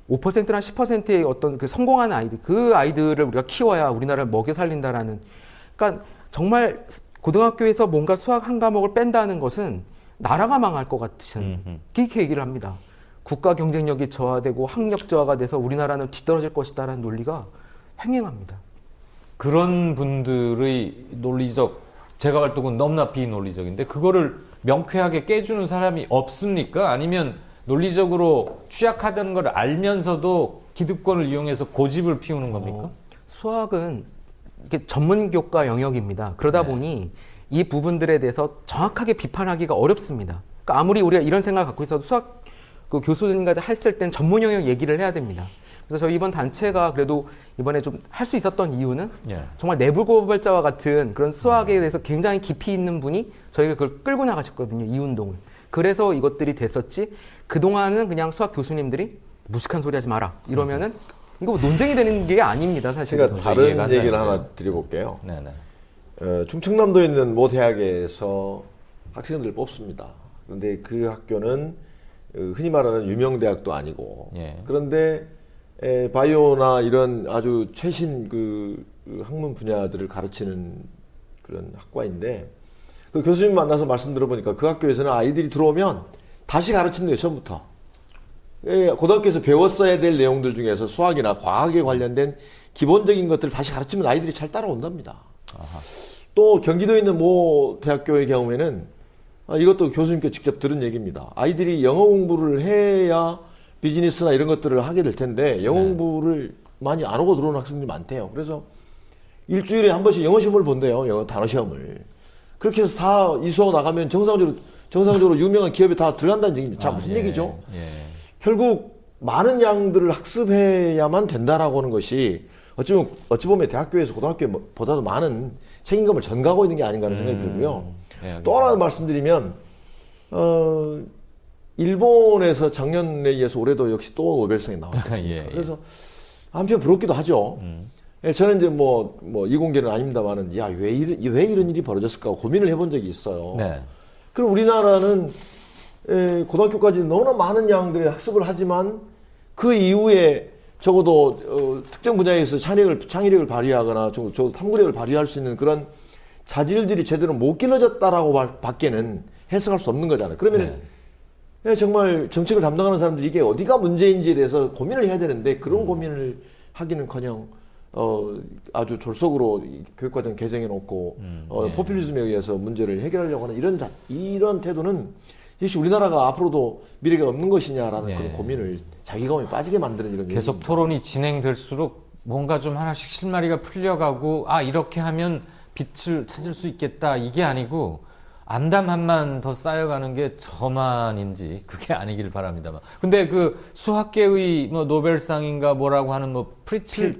5%나 10%의 어떤 그 성공한 아이들, 그 아이들을 우리가 키워야 우리나라를 먹여 살린다라는. 그러니까 정말 고등학교에서 뭔가 수학 한 과목을 뺀다는 것은 나라가 망할 것 같은 그렇게 얘기를 합니다. 국가 경쟁력이 저하되고 학력 저하가 돼서 우리나라는 뒤떨어질 것이다라는 논리가 횡행합니다. 그런 분들의 논리적 제가 볼 때는 너무나 비논리적인데 그거를 명쾌하게 깨주는 사람이 없습니까? 아니면 논리적으로 취약하다는 걸 알면서도 기득권을 이용해서 고집을 피우는 겁니까? 수학은 이게 전문 교과 영역입니다. 그러다 보니 이 부분들에 대해서 정확하게 비판하기가 어렵습니다. 그러니까 아무리 우리가 이런 생각을 갖고 있어도 수학 그 교수님과 했을 때는 전문 영역 얘기를 해야 됩니다. 그래서 저희 이번 단체가 그래도 이번에 좀 할 수 있었던 이유는 예. 정말 내부 고발자와 같은 그런 수학에 대해서 굉장히 깊이 있는 분이 저희가 그걸 끌고 나가셨거든요. 이 운동을. 그래서 이것들이 됐었지 그동안은 그냥 수학 교수님들이 무식한 소리 하지 마라 이러면은 이거 논쟁이 되는 게 아닙니다. 사실은. 제가 도저히 이해가 다른 안 얘기를 되는데요. 하나 드려볼게요. 네네. 충청남도에 있는 모 대학에서 학생들을 뽑습니다. 그런데 그 학교는 흔히 말하는 유명 대학도 아니고 예. 그런데 바이오나 이런 아주 최신 그 학문 분야들을 가르치는 그런 학과인데 그 교수님 만나서 말씀 들어보니까 그 학교에서는 아이들이 들어오면 다시 가르친대요, 처음부터. 고등학교에서 배웠어야 될 내용들 중에서 수학이나 과학에 관련된 기본적인 것들을 다시 가르치면 아이들이 잘 따라온답니다. 아하. 또 경기도에 있는 모 대학교의 경우에는 이것도 교수님께 직접 들은 얘기입니다. 아이들이 영어 공부를 해야 비즈니스나 이런 것들을 하게 될 텐데 영어 공부를 많이 안 하고 들어오는 학생들이 많대요. 그래서 일주일에 한 번씩 영어 시험을 본대요. 영어 단어 시험을. 그렇게 해서 다 이수하고 나가면 정상적으로 유명한 기업에 다 들어간다는 얘기입니다. 자, 무슨 예. 얘기죠? 예. 결국 많은 양들을 학습해야만 된다라고 하는 것이 어찌 보면 대학교에서 고등학교보다도 많은 책임감을 전가하고 있는 게 아닌가 하는 생각이 들고요. 예. 또 하나 말씀드리면 일본에서 작년에 이어서 올해도 역시 또 노벨상이 나왔습니다. 예, 예. 그래서 한편 부럽기도 하죠. 예, 저는 이제 뭐 이공계는 아닙니다만은 왜 이런 일이 벌어졌을까 고민을 해본 적이 있어요. 네. 그럼 우리나라는 고등학교까지 너무나 많은 양들의 학습을 하지만 그 이후에 적어도 특정 분야에서 창의력을 발휘하거나 저 탐구력을 발휘할 수 있는 그런 자질들이 제대로 못 길러졌다라고 밖에는 해석할 수 없는 거잖아요. 그러면은 정말 정책을 담당하는 사람들이 이게 어디가 문제인지에 대해서 고민을 해야 되는데 그런 고민을 하기는커녕 아주 졸속으로 교육과정 개정해 놓고 포퓰리즘에 의해서 문제를 해결하려고 하는 이런 태도는 역시 우리나라가 앞으로도 미래가 없는 것이냐라는 그런 고민을 자기감에 빠지게 만드는 이런 계속 얘기입니다. 토론이 진행될수록 뭔가 좀 하나씩 실마리가 풀려가고 이렇게 하면 빛을 찾을 수 있겠다 이게 아니고 암담함만 더 쌓여가는 게 저만인지 그게 아니길 바랍니다만. 근데 그 수학계의 뭐 노벨상인가 뭐라고 하는 뭐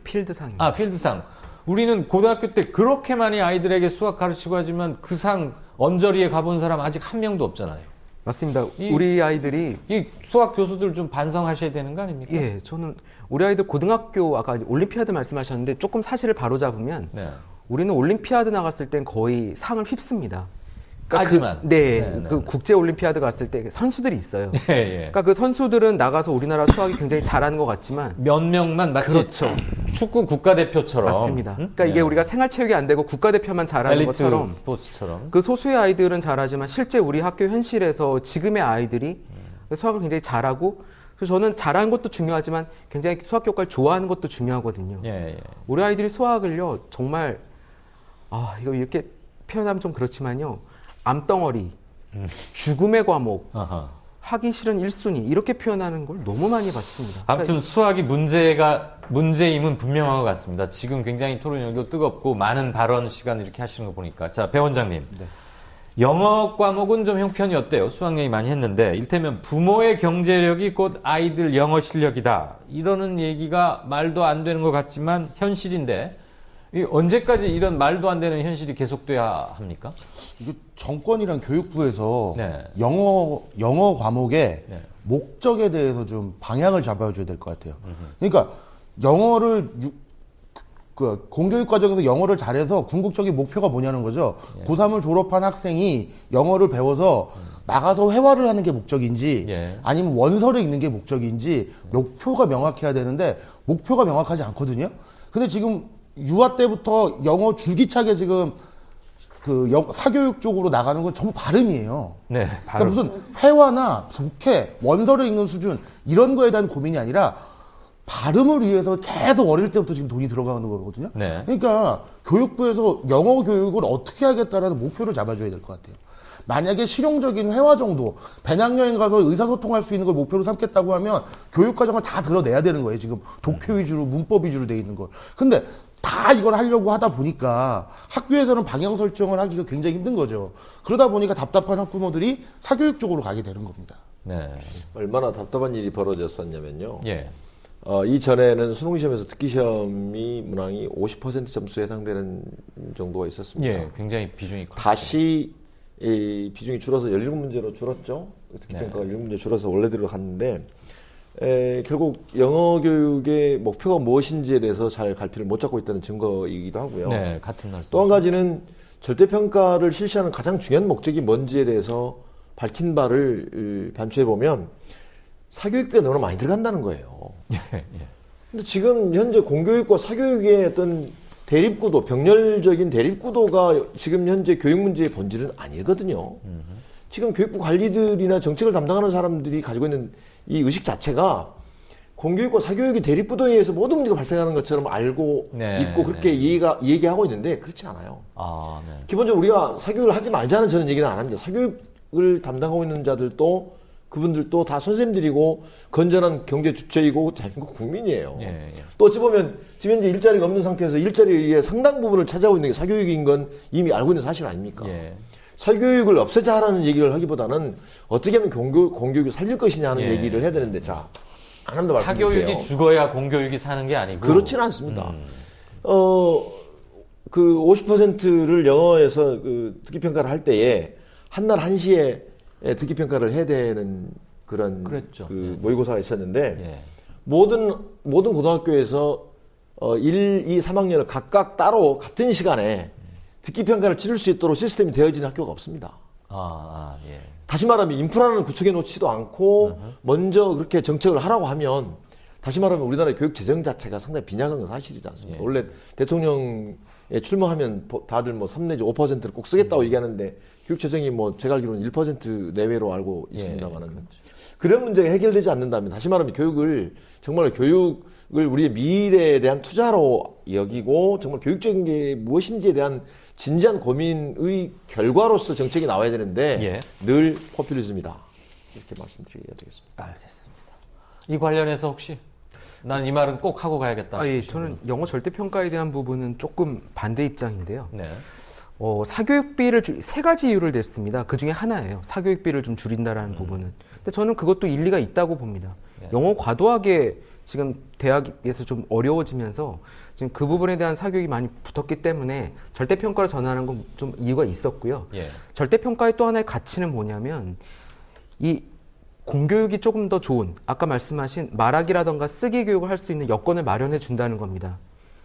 필드상. 필드상. 우리는 고등학교 때 그렇게 많이 아이들에게 수학 가르치고 하지만 그 상 언저리에 가본 사람 아직 한 명도 없잖아요. 맞습니다. 우리 아이들이 이 수학 교수들 좀 반성하셔야 되는 거 아닙니까? 예, 저는 우리 아이들 고등학교 아까 올림피아드 말씀하셨는데 조금 사실을 바로잡으면 네. 우리는 올림피아드 나갔을 땐 거의 상을 휩습니다. 하지만 그 국제 올림피아드 갔을 때 선수들이 있어요. 예, 예. 그러니까 그 선수들은 나가서 우리나라 수학이 굉장히 잘하는 것 같지만 몇 명만 마치 그렇죠. 축구 국가대표처럼 맞습니다. 그러니까 이게 우리가 생활체육이 안 되고 국가대표만 잘하는 엘리트 것처럼 스포츠처럼 그 소수의 아이들은 잘하지만 실제 우리 학교 현실에서 지금의 아이들이 수학을 굉장히 잘하고 그래서 저는 잘하는 것도 중요하지만 굉장히 수학 교과를 좋아하는 것도 중요하거든요. 예, 예. 우리 아이들이 수학을요 정말 이거 이렇게 표현하면 좀 그렇지만요 암덩어리, 죽음의 과목, 아하. 하기 싫은 1순위 이렇게 표현하는 걸 너무 많이 봤습니다. 아무튼 수학이 문제임은 분명한 것 같습니다. 지금 굉장히 토론 연교 뜨겁고 많은 발언 시간을 이렇게 하시는 거 보니까. 자, 배 원장님. 네. 영어 과목은 좀 형편이 어때요? 수학여행이 많이 했는데 일테면 부모의 경제력이 곧 아이들 영어 실력이다. 이러는 얘기가 말도 안 되는 것 같지만 현실인데 언제까지 이런 말도 안 되는 현실이 계속돼야 합니까? 이게 정권이랑 교육부에서 네. 영어 과목의 네. 목적에 대해서 좀 방향을 잡아줘야 될 것 같아요. 그러니까 영어를 공교육 과정에서 영어를 잘해서 궁극적인 목표가 뭐냐는 거죠. 예. 고3을 졸업한 학생이 영어를 배워서 나가서 회화를 하는 게 목적인지 예. 아니면 원서를 읽는 게 목적인지 목표가 명확해야 되는데 목표가 명확하지 않거든요. 근데 지금 유아 때부터 영어 줄기차게 지금 사교육 쪽으로 나가는 건 전부 발음이에요. 네. 그러니까 무슨 회화나 독해, 원서를 읽는 수준 이런 거에 대한 고민이 아니라 발음을 위해서 계속 어릴 때부터 지금 돈이 들어가는 거거든요. 네. 그러니까 교육부에서 영어 교육을 어떻게 하겠다라는 목표를 잡아줘야 될 것 같아요. 만약에 실용적인 회화 정도, 배낭여행 가서 의사소통할 수 있는 걸 목표로 삼겠다고 하면 교육과정을 다 드러내야 되는 거예요. 지금 독해 위주로, 문법 위주로 돼 있는 걸. 근데 다 이걸 하려고 하다 보니까 학교에서는 방향 설정을 하기가 굉장히 힘든 거죠. 그러다 보니까 답답한 학부모들이 사교육 쪽으로 가게 되는 겁니다. 네. 얼마나 답답한 일이 벌어졌었냐면요. 예. 이전에는 수능시험에서 특기시험이 문항이 50% 점수에 해당되는 정도가 있었습니다. 예. 굉장히 비중이 컸죠. 다시 이 비중이 줄어서 17문제로 줄었죠. 특기평가가 17문제 줄어서 원래대로 갔는데 결국 영어 교육의 목표가 무엇인지에 대해서 잘 갈피를 못 잡고 있다는 증거이기도 하고요. 네. 같은 말씀. 또 한 가지는 절대평가를 실시하는 가장 중요한 목적이 뭔지에 대해서 밝힌 바를 반추해보면 사교육비가 너무 많이 들어간다는 거예요. 근데 지금 현재 공교육과 사교육의 어떤 대립구도, 병렬적인 대립구도가 지금 현재 교육 문제의 본질은 아니거든요. 지금 교육부 관리들이나 정책을 담당하는 사람들이 가지고 있는 이 의식 자체가 공교육과 사교육의 대립구도에 의해서 모든 문제가 발생하는 것처럼 알고 있고 그렇게 얘기하고 있는데 그렇지 않아요. 네. 기본적으로 우리가 사교육을 하지 말자는 저는 얘기는 안 합니다. 사교육을 담당하고 있는 자들도 그분들도 다 선생님들이고 건전한 경제 주체이고 대한민국 국민이에요. 또 어찌 보면 지금 현재 일자리가 없는 상태에서 일자리의 상당 부분을 차지하고 있는 게 사교육인 건 이미 알고 있는 사실 아닙니까? 사교육을 없애자라는 얘기를 하기보다는 어떻게 하면 공교육을 살릴 것이냐 하는 얘기를 해야 되는데 자, 안 한다 말씀드릴게요. 사교육이 죽어야 공교육이 사는 게 아니고 그렇지는 않습니다. 그 50%를 영어에서 그 듣기평가를 할 때에 한날 1시에 듣기평가를 해야 되는 그런 그 모의고사가 있었는데 모든 고등학교에서 1, 2, 3학년을 각각 따로 같은 시간에 듣기평가를 치를 수 있도록 시스템이 되어진 학교가 없습니다. 다시 말하면 인프라는 구축해 놓지도 않고 먼저 그렇게 정책을 하라고 하면 다시 말하면 우리나라의 교육 재정 자체가 상당히 빈약한 건 사실이지 않습니까? 원래 대통령에 출마하면 다들 뭐 3 내지 5%를 꼭 쓰겠다고 얘기하는데 교육 재정이 뭐 제가 알기로는 1% 내외로 알고 있습니다만은 그런 문제가 해결되지 않는다면 다시 말하면 정말 교육을 우리의 미래에 대한 투자로 여기고 정말 교육적인 게 무엇인지에 대한 진지한 고민의 결과로서 정책이 나와야 되는데 늘 포퓰리즘이다. 이렇게 말씀드려야 되겠습니다. 알겠습니다. 이 관련해서 혹시 난 이 말은 꼭 하고 가야겠다. 저는 영어 절대평가에 대한 부분은 조금 반대 입장인데요. 사교육비를 세 가지 이유를 냈습니다. 그 중에 하나예요. 사교육비를 좀 줄인다라는 부분은. 근데 저는 그것도 일리가 있다고 봅니다. 영어 과도하게 지금 대학에서 좀 어려워지면서 지금 그 부분에 대한 사교육이 많이 붙었기 때문에 절대평가를 전환하는 건 좀 이유가 있었고요. 절대평가의 또 하나의 가치는 뭐냐면 이 공교육이 조금 더 좋은 아까 말씀하신 말하기라던가 쓰기 교육을 할 수 있는 여건을 마련해 준다는 겁니다.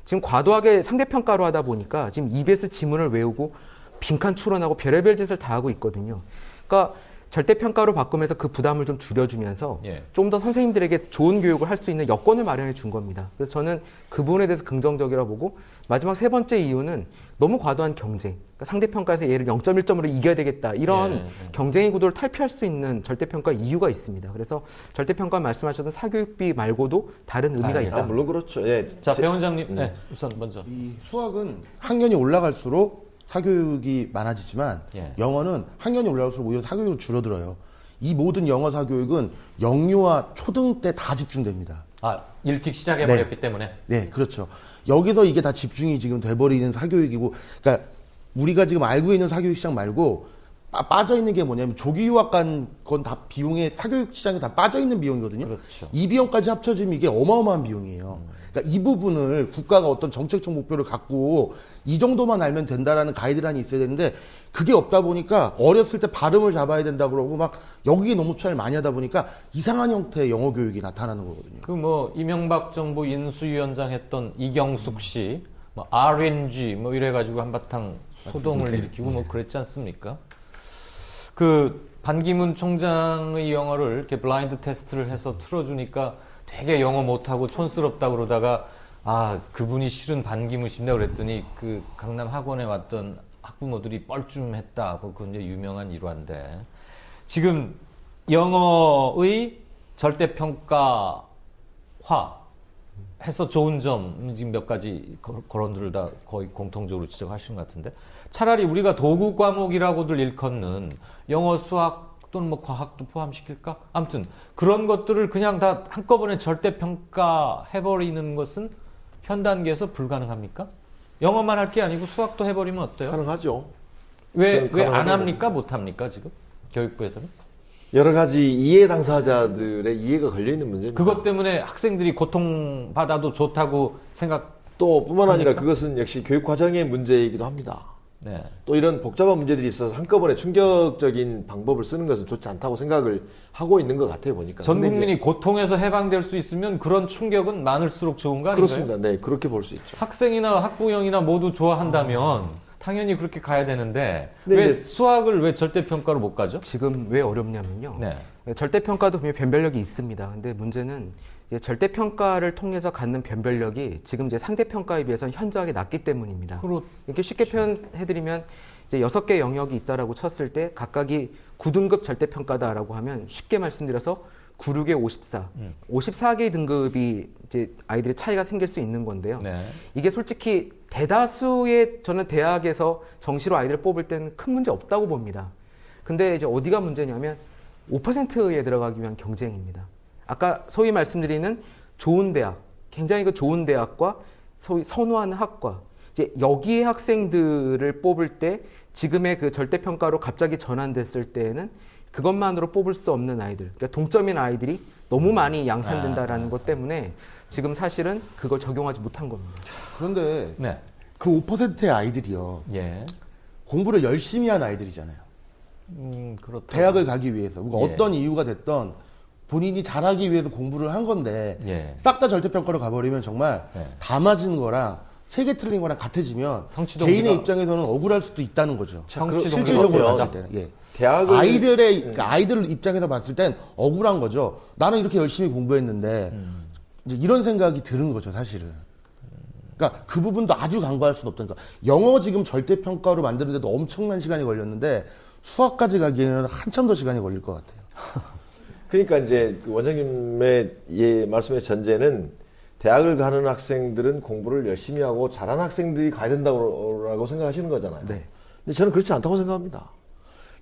지금 과도하게 상대평가로 하다 보니까 지금 EBS 지문을 외우고 빈칸 추론하고 별의별 짓을 다 하고 있거든요. 그러니까 절대평가로 바꾸면서 그 부담을 좀 줄여주면서 좀 더 선생님들에게 좋은 교육을 할 수 있는 여건을 마련해 준 겁니다. 그래서 저는 그 부분에 대해서 긍정적이라고 보고 마지막 세 번째 이유는 너무 과도한 경쟁. 그러니까 상대평가에서 얘를 0.1점으로 이겨야 되겠다. 이런 경쟁의 구도를 탈피할 수 있는 절대평가 이유가 있습니다. 그래서 절대평가 말씀하셨던 사교육비 말고도 다른 의미가 있다. 물론 그렇죠. 자, 배 원장님, 우선 먼저. 이 수학은 학년이 올라갈수록 사교육이 많아지지만 영어는 학년이 올라갈수록 오히려 사교육이 줄어들어요. 이 모든 영어 사교육은 영유아 초등 때 다 집중됩니다. 일찍 시작해버렸기 때문에. 네, 그렇죠. 여기서 이게 다 집중이 지금 돼버리는 사교육이고, 그러니까 우리가 지금 알고 있는 사교육 시장 말고 빠져 있는 게 뭐냐면 조기 유학 간 건 다 비용에 사교육 시장에 다 빠져 있는 비용이거든요. 그렇죠. 이 비용까지 합쳐지면 이게 어마어마한 비용이에요. 그러니까 이 부분을 국가가 어떤 정책적 목표를 갖고 이 정도만 알면 된다라는 가이드라인이 있어야 되는데 그게 없다 보니까 어렸을 때 발음을 잡아야 된다 그러고 막 여기에 너무 투자를 많이 하다 보니까 이상한 형태의 영어 교육이 나타나는 거거든요. 그 뭐 이명박 정부 인수위원장 했던 이경숙 씨, 뭐 RNG 뭐 이래가지고 한바탕 소동을 일으키고 뭐 그랬지 않습니까? 그 반기문 총장의 영어를 이렇게 블라인드 테스트를 해서 틀어주니까 되게 영어 못하고 촌스럽다 그러다가 그분이 실은 반기문 씨입니다 그랬더니 그 강남 학원에 왔던 학부모들이 뻘쭘했다. 그건 이제 유명한 일화인데 지금 영어의 절대평가화 해서 좋은 점 지금 몇 가지 거론들을 다 거의 공통적으로 지적하시는 것 같은데 차라리 우리가 도구 과목이라고들 일컫는 영어, 수학 또는 뭐 과학도 포함시킬까? 아무튼 그런 것들을 그냥 다 한꺼번에 절대평가 해버리는 것은 현 단계에서 불가능합니까? 영어만 할 게 아니고 수학도 해버리면 어때요? 가능하죠. 왜 안 합니까? 못 합니까? 지금 교육부에서는? 여러 가지 이해 당사자들의 이해가 걸려있는 문제입니다. 그것 때문에 학생들이 고통받아도 좋다고 또 뿐만 아니라 그것은 역시 교육 과정의 문제이기도 합니다. 또 이런 복잡한 문제들이 있어서 한꺼번에 충격적인 방법을 쓰는 것은 좋지 않다고 생각을 하고 있는 것 같아요, 보니까. 전 국민이 고통에서 해방될 수 있으면 그런 충격은 많을수록 좋은 거 아닌가요? 그렇습니다. 네, 그렇게 볼 수 있죠. 학생이나 학부형이나 모두 좋아한다면 당연히 그렇게 가야 되는데 근데 왜 이제- 수학을 왜 절대평가로 못 가죠? 지금 왜 어렵냐면요. 네. 절대평가도 분명히 변별력이 있습니다. 근데 문제는 이제 절대평가를 통해서 갖는 변별력이 지금 이제 상대평가에 비해서는 현저하게 낮기 때문입니다. 이렇게 쉽게 표현해드리면 이제 6개 영역이 있다라고 쳤을 때 각각이 9등급 절대평가다라고 하면 쉽게 말씀드려서 9, 6에 54, 54개의 등급이 이제 아이들의 차이가 생길 수 있는 건데요. 네. 이게 솔직히 대다수의 저는 대학에서 정시로 아이들을 뽑을 때는 큰 문제 없다고 봅니다. 근데 이제 어디가 문제냐면 5%에 들어가기 위한 경쟁입니다. 아까 소위 말씀드리는 좋은 대학, 굉장히 그 좋은 대학과 소위 선호하는 학과, 이제 여기의 학생들을 뽑을 때 지금의 그 절대평가로 갑자기 전환됐을 때에는 그것만으로 뽑을 수 없는 아이들, 그러니까 동점인 아이들이 너무 많이 양산된다라는 것 때문에 지금 사실은 그걸 적용하지 못한 겁니다. 그런데 네. 그 5%의 아이들이요. 예. 공부를 열심히 한 아이들이잖아요. 그렇다. 대학을 가기 위해서. 그러니까 예. 어떤 이유가 됐던 본인이 잘하기 위해서 공부를 한 건데 예. 싹 다 절대평가로 가버리면 정말 예. 다 맞은 거랑 세 개 틀린 거랑 같아지면 성취 개인의 동기가- 입장에서는 억울할 수도 있다는 거죠. 성취 동기가 실질적으로 없어요. 봤을 때는. 예. 대학을 그러니까 아이들 입장에서 봤을 땐 억울한 거죠. 나는 이렇게 열심히 공부했는데 이제 이런 생각이 드는 거죠, 사실은. 그러니까 그 부분도 아주 간과할 수는 없다니까. 영어 지금 절대평가로 만드는데도 엄청난 시간이 걸렸는데 수학까지 가기에는 한참 더 시간이 걸릴 것 같아요. 그러니까 이제 그 원장님의 말씀의 전제는 대학을 가는 학생들은 공부를 열심히 하고 잘하는 학생들이 가야 된다고 생각하시는 거잖아요. 네. 근데 저는 그렇지 않다고 생각합니다.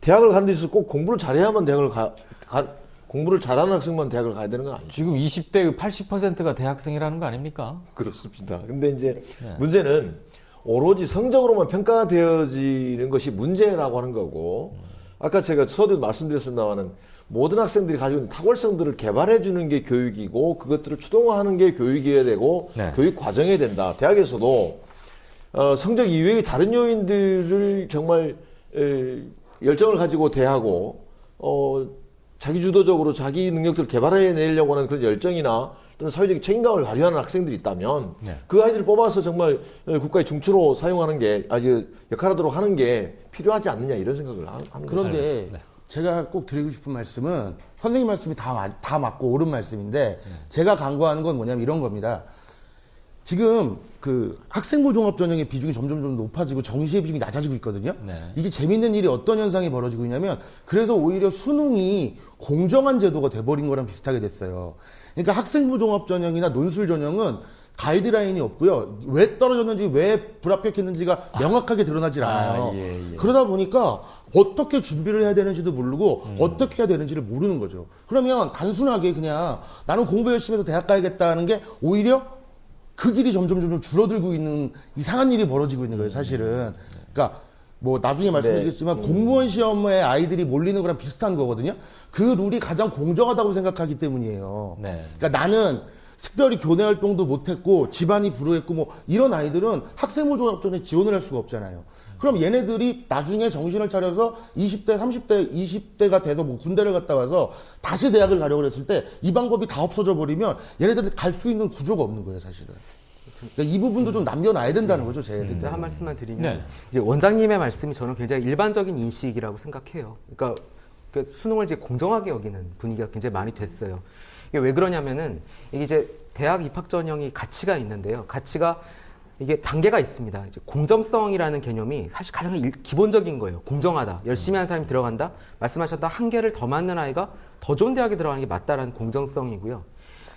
대학을 가는 데 있어서 꼭 공부를 잘해야만 대학을 공부를 잘하는 학생만 대학을 가야 되는 건 아니죠. 지금 20대의 80%가 대학생이라는 거 아닙니까? 그렇습니다. 근데 이제 네. 문제는 오로지 성적으로만 평가되어지는 것이 문제라고 하는 거고, 아까 제가 서두에 말씀드렸습니다마는 모든 학생들이 가지고 있는 탁월성들을 개발해 주는 게 교육이고 그것들을 추동화하는 게 교육이어야 되고 네. 교육 과정이 된다. 대학에서도 성적 이외의 다른 요인들을 정말 열정을 가지고 대하고 자기 주도적으로 자기 능력들을 개발해내려고 하는 그런 열정이나 또는 사회적인 책임감을 발휘하는 학생들이 있다면 네. 그 아이들을 뽑아서 정말 국가의 중추로 사용하는 게 아주 역할하도록 하는 게 필요하지 않느냐 이런 생각을 하는 거예요. 그런데 네. 제가 꼭 드리고 싶은 말씀은 선생님 말씀이 다 맞고 옳은 말씀인데 제가 간과하는 건 뭐냐면 이런 겁니다. 지금 그 학생부 종합 전형의 비중이 점점 높아지고 정시의 비중이 낮아지고 있거든요. 네. 이게 재밌는 일이 어떤 현상이 벌어지고 있냐면 그래서 오히려 수능이 공정한 제도가 돼버린 거랑 비슷하게 됐어요. 그러니까 학생부 종합 전형이나 논술 전형은 가이드라인이 없고요. 왜 떨어졌는지 왜 불합격했는지가 명확하게 드러나질 않아요. 예. 그러다 보니까 어떻게 준비를 해야 되는지도 모르고 어떻게 해야 되는지를 모르는 거죠. 그러면 단순하게 그냥 나는 공부 열심히 해서 대학 가야겠다는 게 오히려 그 길이 점점 줄어들고 있는 이상한 일이 벌어지고 있는 거예요, 사실은. 그러니까 뭐 나중에 말씀드리겠지만 공무원 시험에 아이들이 몰리는 거랑 비슷한 거거든요. 그 룰이 가장 공정하다고 생각하기 때문이에요. 네. 그러니까 나는 특별히 교내 활동도 못했고 집안이 불우했고 뭐 이런 아이들은 학생부 종합전에 지원을 할 수가 없잖아요. 그럼 얘네들이 나중에 정신을 차려서 20대, 30대, 20대가 돼서 뭐 군대를 갔다 와서 다시 대학을 가려고 했을 때 이 방법이 다 없어져 버리면 얘네들이 갈 수 있는 구조가 없는 거예요, 사실은. 그러니까 이 부분도 좀 남겨놔야 된다는 거죠, 제 얘기는. 한 말씀만 드리면 네. 이제 원장님의 말씀이 저는 굉장히 일반적인 인식이라고 생각해요. 그러니까 그 수능을 이제 공정하게 여기는 분위기가 굉장히 많이 됐어요. 이게 왜 그러냐면은 이게 이제 대학 입학 전형이 가치가 있는데요. 가치가 이게 단계가 있습니다. 이제 공정성이라는 개념이 사실 가장 기본적인 거예요. 공정하다. 열심히 하는 사람이 들어간다. 말씀하셨다. 한 개를 더 맞는 아이가 더 좋은 대학에 들어가는 게 맞다라는 공정성이고요.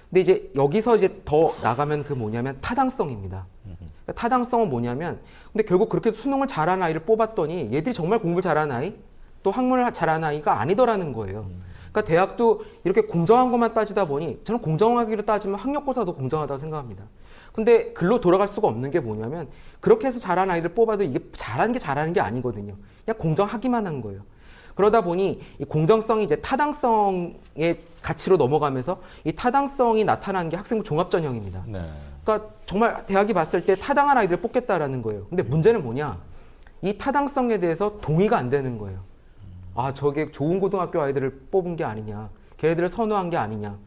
근데 이제 여기서 이제 더 나가면 그 뭐냐면 타당성입니다. 그러니까 타당성은 뭐냐면 근데 결국 그렇게 수능을 잘하는 아이를 뽑았더니 얘들이 정말 공부를 잘하는 아이 또 학문을 잘하는 아이가 아니더라는 거예요. 그러니까 대학도 이렇게 공정한 것만 따지다 보니 저는 공정하기로 따지면 학력고사도 공정하다고 생각합니다. 근데 글로 돌아갈 수가 없는 게 뭐냐면 그렇게 해서 잘하는 아이들 뽑아도 이게 잘하는 게 아니거든요. 그냥 공정하기만 한 거예요. 그러다 보니 이 공정성이 이제 타당성의 가치로 넘어가면서 이 타당성이 나타나는 게 학생부 종합전형입니다. 네. 그러니까 정말 대학이 봤을 때 타당한 아이들을 뽑겠다라는 거예요. 근데 문제는 뭐냐? 이 타당성에 대해서 동의가 안 되는 거예요. 아, 저게 좋은 고등학교 아이들을 뽑은 게 아니냐. 걔네들을 선호한 게 아니냐.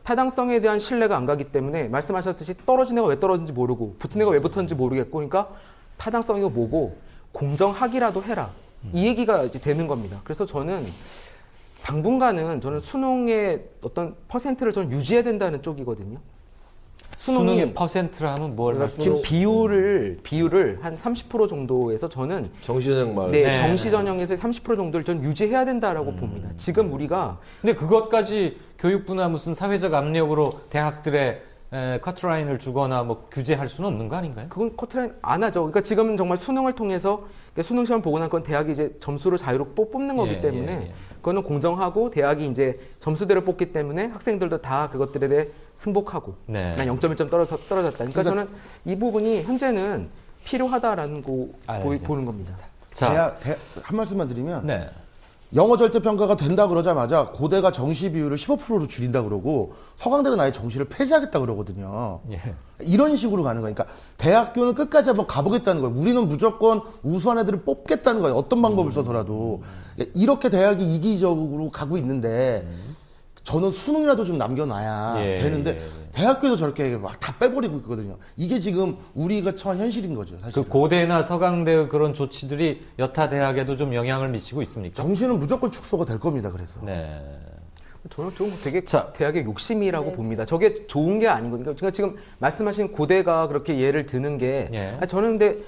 타당성에 대한 신뢰가 안 가기 때문에 말씀하셨듯이 떨어진 애가 왜 떨어진지 모르고 붙은 애가 왜 붙었는지 모르겠고 그러니까 타당성이 뭐고 공정하기라도 해라. 이 얘기가 이제 되는 겁니다. 그래서 저는 당분간은 저는 수능의 어떤 퍼센트를 저는 유지해야 된다는 쪽이거든요. 수능의 퍼센트를 하면 뭘 그러니까 지금 비율을 한 30% 정도에서 저는 정시전형 말. 네, 정시 전형에서 30% 정도를 전 유지해야 된다라고 봅니다. 지금 우리가 근데 그것까지 교육부나 무슨 사회적 압력으로 대학들의 커트라인을 주거나 뭐 규제할 수는 없는 거 아닌가요? 그건 커트라인 안 하죠. 그러니까 지금은 정말 수능을 통해서 그러니까 수능 시험 보고 난 건 대학이 이제 점수를 자유롭게 뽑는 거기 예, 때문에 예. 그거는 공정하고 대학이 이제 점수대로 뽑기 때문에 학생들도 다 그것들에 대해 승복하고 네. 난 0.1점 떨어졌다. 그러니까 저는 이 부분이 현재는 필요하다라는 거 알겠습니다. 보는 겁니다. 자, 한 말씀만 드리면 네. 영어 절대평가가 된다 그러자마자 고대가 정시 비율을 15%로 줄인다 그러고 서강대는 아예 정시를 폐지하겠다 그러거든요. 예. 이런 식으로 가는 거니까 대학교는 끝까지 한번 가보겠다는 거예요. 우리는 무조건 우수한 애들을 뽑겠다는 거예요. 어떤 방법을 써서라도. 이렇게 대학이 이기적으로 가고 있는데 저는 수능이라도 좀 남겨놔야 예, 되는데 예, 예. 대학교에서 저렇게 막 다 빼버리고 있거든요. 이게 지금 우리가 처한 현실인 거죠. 사실. 그 고대나 서강대의 그런 조치들이 여타 대학에도 좀 영향을 미치고 있습니까? 정시는 무조건 축소가 될 겁니다. 그래서. 네. 저는 좀 되게 자. 대학의 욕심이라고 네. 봅니다. 저게 좋은 게 아니거든요. 그러니까 지금 말씀하신 고대가 그렇게 예를 드는 게 예. 아니, 저는 근데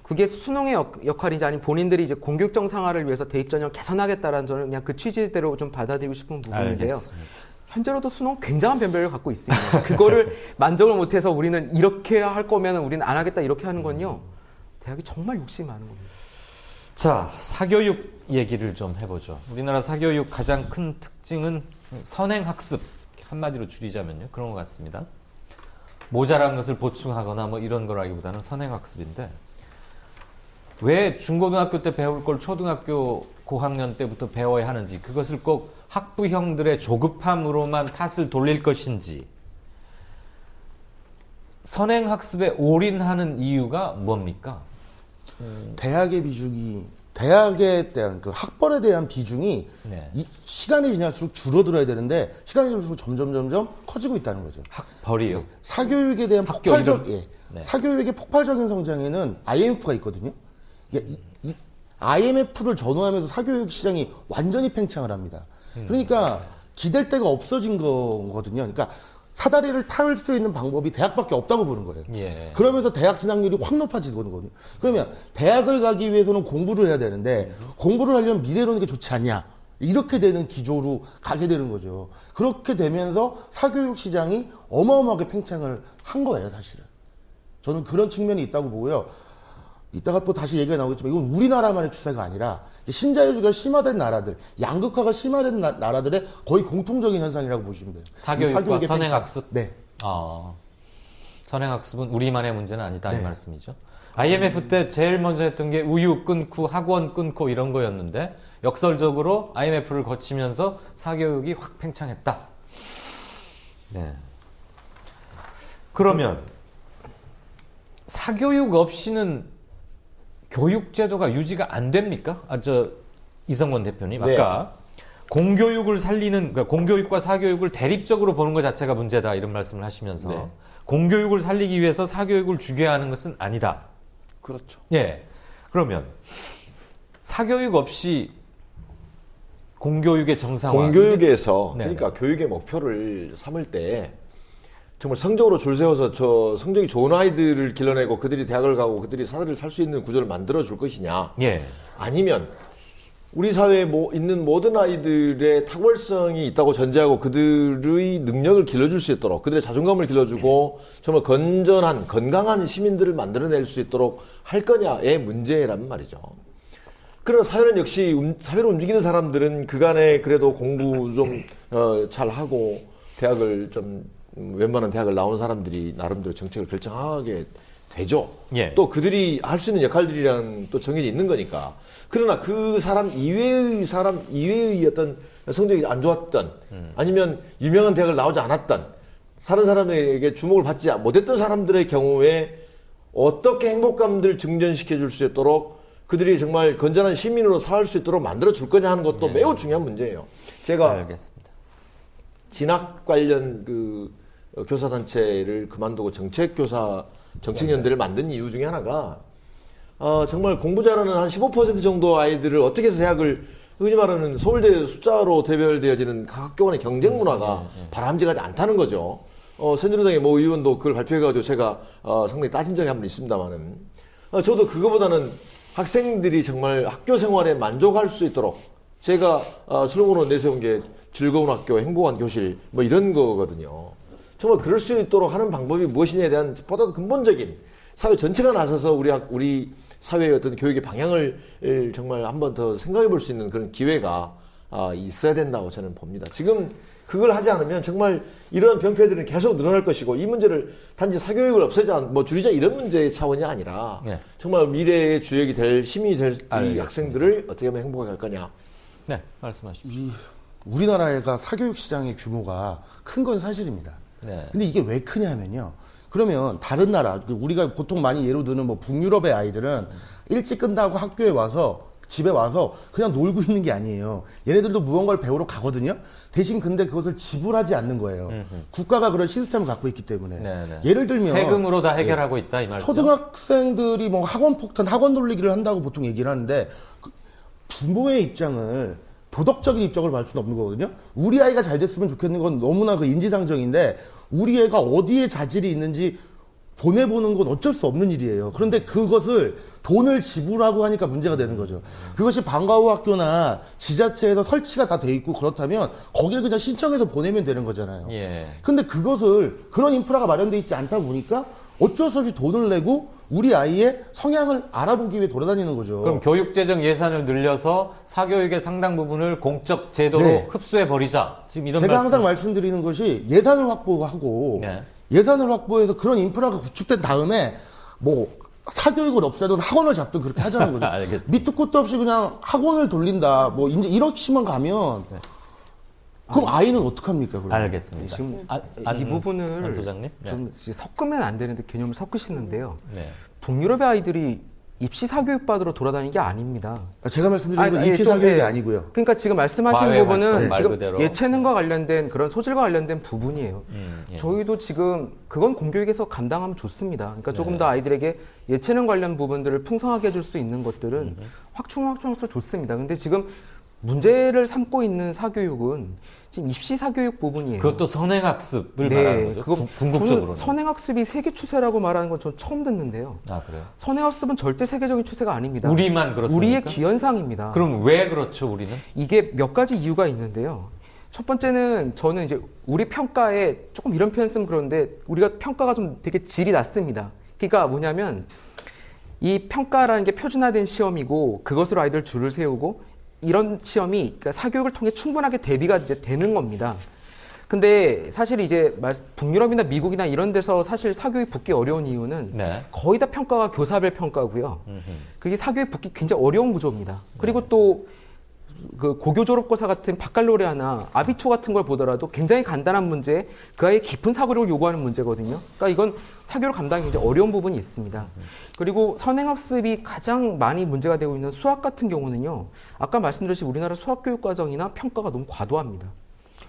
그게 수능의 역할인지 아니면 본인들이 이제 공교육 정상화를 위해서 대입 전형을 개선하겠다라는 저는 그냥 그 취지대로 좀 받아들이고 싶은 부분인데요. 알겠습니다. 현재로도 수능 굉장한 변별을 갖고 있습니다. 그거를 만족을 못해서 우리는 이렇게 할 거면 우리는 안 하겠다 이렇게 하는 건요. 대학이 정말 욕심이 많은 겁니다. 자, 사교육 얘기를 좀 해보죠. 우리나라 사교육 가장 큰 특징은 선행학습, 한마디로 줄이자면요. 그런 것 같습니다. 모자란 것을 보충하거나 뭐 이런 거라기보다는 선행학습인데 왜 중고등학교 때 배울 걸 초등학교 고학년 때부터 배워야 하는지, 그것을 꼭 학부형들의 조급함으로만 탓을 돌릴 것인지, 선행학습에 올인하는 이유가 뭡니까? 대학의 비중이 대학에 대한 그 학벌에 대한 비중이 네. 이 시간이 지날수록 줄어들어야 되는데 시간이 지날수록 점점 커지고 있다는 거죠. 학벌이요. 사교육에 대한 학교 폭발적 이름. 예. 네. 사교육의 폭발적인 성장에는 IMF가 있거든요. 이 IMF를 전후하면서 사교육 시장이 완전히 팽창을 합니다. 그러니까 기댈 데가 없어진 거거든요. 그러니까 사다리를 탈 수 있는 방법이 대학밖에 없다고 보는 거예요. 예. 그러면서 대학 진학률이 확 높아지거든요. 그러면 대학을 가기 위해서는 공부를 해야 되는데 공부를 하려면 미래로는 게 좋지 않냐. 이렇게 되는 기조로 가게 되는 거죠. 그렇게 되면서 사교육 시장이 어마어마하게 팽창을 한 거예요, 사실은. 저는 그런 측면이 있다고 보고요. 이따가 또 다시 얘기가 나오겠지만 이건 우리나라만의 추세가 아니라 신자유주의가 심화된 나라들, 양극화가 심화된 나라들의 거의 공통적인 현상이라고 보시면 돼요. 사교육과 이 사교육의 선행학습? 네. 선행학습은 우리만의 문제는 아니다, 이 네. 말씀이죠. IMF 때 제일 먼저 했던 게 우유 끊고 학원 끊고 이런 거였는데 역설적으로 IMF를 거치면서 사교육이 확 팽창했다. 네. 그러면 사교육 없이는 교육제도가 유지가 안 됩니까? 이성권 대표님, 네. 아까 공교육을 살리는, 그러니까 공교육과 사교육을 대립적으로 보는 것 자체가 문제다, 이런 말씀을 하시면서 네. 공교육을 살리기 위해서 사교육을 죽여야 하는 것은 아니다. 그렇죠. 예. 그러면 사교육 없이 공교육의 정상화. 공교육에서 네. 그러니까 교육의 목표를 삼을 때 정말 성적으로 줄 세워서 저 성적이 좋은 아이들을 길러내고 그들이 대학을 가고 그들이 사다리를 탈 수 있는 구조를 만들어 줄 것이냐, 예. 아니면 우리 사회에 있는 모든 아이들의 탁월성이 있다고 전제하고 그들의 능력을 길러줄 수 있도록, 그들의 자존감을 길러주고 정말 건전한 건강한 시민들을 만들어낼 수 있도록 할 거냐의 문제란 말이죠. 그러나 사회는 역시 사회로 움직이는 사람들은 그간에 그래도 공부 좀 잘하고 대학을 좀 웬만한 대학을 나온 사람들이 나름대로 정책을 결정하게 되죠. 예. 또 그들이 할 수 있는 역할들이란 또 정해져 있는 거니까. 그러나 그 사람 이외의 어떤 성적이 안 좋았던, 아니면 유명한 대학을 나오지 않았던, 다른 사람에게 주목을 받지 못했던 사람들의 경우에 어떻게 행복감들을 증전시켜 줄 수 있도록 그들이 정말 건전한 시민으로 살 수 있도록 만들어 줄 거냐 하는 것도 매우 중요한 문제예요. 제가 알겠습니다. 진학 관련 그 교사단체를 그만두고 정책연대를 만든 이유 중에 하나가 정말 공부 잘하는 한 15% 정도 아이들을 어떻게 해서 대학을 흔히 말하는 서울대 숫자로 대별되어지는 각 학교 간의 경쟁 문화가 바람직하지 않다는 거죠. 새누리당의 뭐 의원도 그걸 발표해가지고 제가 상당히 따진 적이 한 번 있습니다만은 저도 그거보다는 학생들이 정말 학교 생활에 만족할 수 있도록 제가 슬로건으로 내세운 게 즐거운 학교, 행복한 교실 뭐 이런 거거든요. 정말 그럴 수 있도록 하는 방법이 무엇이냐에 대한 보다 근본적인 사회 전체가 나서서 우리 사회의 어떤 교육의 방향을 정말 한 번 더 생각해 볼 수 있는 그런 기회가 있어야 된다고 저는 봅니다. 지금 그걸 하지 않으면 정말 이런 병폐들은 계속 늘어날 것이고 이 문제를 단지 사교육을 없애자, 뭐 줄이자 이런 문제의 차원이 아니라 네. 정말 미래의 주역이 될 시민이 될 이 알겠습니다. 학생들을 어떻게 하면 행복하게 할 거냐. 네, 말씀하십시오. 우리나라가 사교육 시장의 규모가 큰 건 사실입니다. 네. 근데 이게 왜 크냐 하면요. 그러면 다른 나라, 우리가 보통 많이 예로 드는 뭐 북유럽의 아이들은 일찍 끝나고 학교에 와서 집에 와서 그냥 놀고 있는 게 아니에요. 얘네들도 무언가를 배우러 가거든요. 대신 근데 그것을 지불하지 않는 거예요. 국가가 그런 시스템을 갖고 있기 때문에. 네네. 예를 들면 세금으로 다 해결하고 있다 이 말이죠. 초등학생들이 뭐 학원 폭탄, 학원 돌리기를 한다고 보통 얘기를 하는데 부모의 입장을 도덕적인 입장으로 볼 수는 없는 거거든요. 우리 아이가 잘 됐으면 좋겠는 건 너무나 그 인지상정인데 우리 애가 어디에 자질이 있는지 보내보는 건 어쩔 수 없는 일이에요. 그런데 그것을 돈을 지불하고 하니까 문제가 되는 거죠. 그것이 방과후 학교나 지자체에서 설치가 다 돼 있고 그렇다면 거기를 그냥 신청해서 보내면 되는 거잖아요. 예. 근데 그것을 그런 인프라가 마련돼 있지 않다 보니까 어쩔 수 없이 돈을 내고 우리 아이의 성향을 알아보기 위해 돌아다니는 거죠. 그럼 교육재정 예산을 늘려서 사교육의 상당 부분을 공적 제도로 네. 흡수해 버리자. 지금 이런 제가 말씀. 항상 말씀드리는 것이 예산을 확보하고 네. 예산을 확보해서 그런 인프라가 구축된 다음에 뭐 사교육을 없애든 학원을 잡든 그렇게 하자는 거죠. 알겠습니다. 밑도 끝도 없이 그냥 학원을 돌린다. 뭐 이제 이렇게만 가면 그럼 아이는 어떡합니까? 그러면? 알겠습니다. 지금 안 이 부분을 안 소장님? 네. 좀 섞으면 안 되는데 개념을 섞으시는데요. 네. 북유럽의 아이들이 입시 사교육 받으러 돌아다니는 게 아닙니다. 제가 말씀드린 건 입시 좀, 사교육이 예. 아니고요. 그러니까 지금 말씀하시는 과외 부분은 활동 말 지금 그대로. 예체능과 관련된 그런 소질과 관련된 부분이에요. 예. 저희도 지금 그건 공교육에서 감당하면 좋습니다. 그러니까 조금 네. 더 아이들에게 예체능 관련 부분들을 풍성하게 해줄 수 있는 것들은 확충할수록 좋습니다. 근데 지금 문제를 삼고 있는 사교육은 지금 입시 사교육 부분이에요. 그것도 선행학습을 말하는 거죠. 궁극적으로는. 저는 선행학습이 세계 추세라고 말하는 건 전 처음 듣는데요. 아 그래요? 선행학습은 절대 세계적인 추세가 아닙니다. 우리만 그렇습니까? 우리의 기현상입니다. 그럼 왜 그렇죠 우리는? 이게 몇 가지 이유가 있는데요. 첫 번째는 저는 이제 우리 평가에 조금 이런 표현 쓰면 그런데 우리가 평가가 좀 되게 질이 낮습니다. 그러니까 뭐냐면 이 평가라는 게 표준화된 시험이고 그것으로 아이들 줄을 세우고 이런 시험이 그러니까 사교육을 통해 충분하게 대비가 이제 되는 겁니다. 근데 사실 이제 북유럽이나 미국이나 이런 데서 사실 사교육 붙기 어려운 이유는 네. 거의 다 평가가 교사별 평가고요. 그게 사교육 붙기 굉장히 어려운 구조입니다. 그리고 또 그 고교 졸업고사 같은 바칼로레아나 아비투 같은 걸 보더라도 굉장히 간단한 문제, 그 아이의 깊은 사고력을 요구하는 문제거든요. 그러니까 이건 사교육 감당이 굉장히 어려운 부분이 있습니다. 그리고 선행학습이 가장 많이 문제가 되고 있는 수학 같은 경우는요. 아까 말씀드렸듯이 우리나라 수학교육 과정이나 평가가 너무 과도합니다.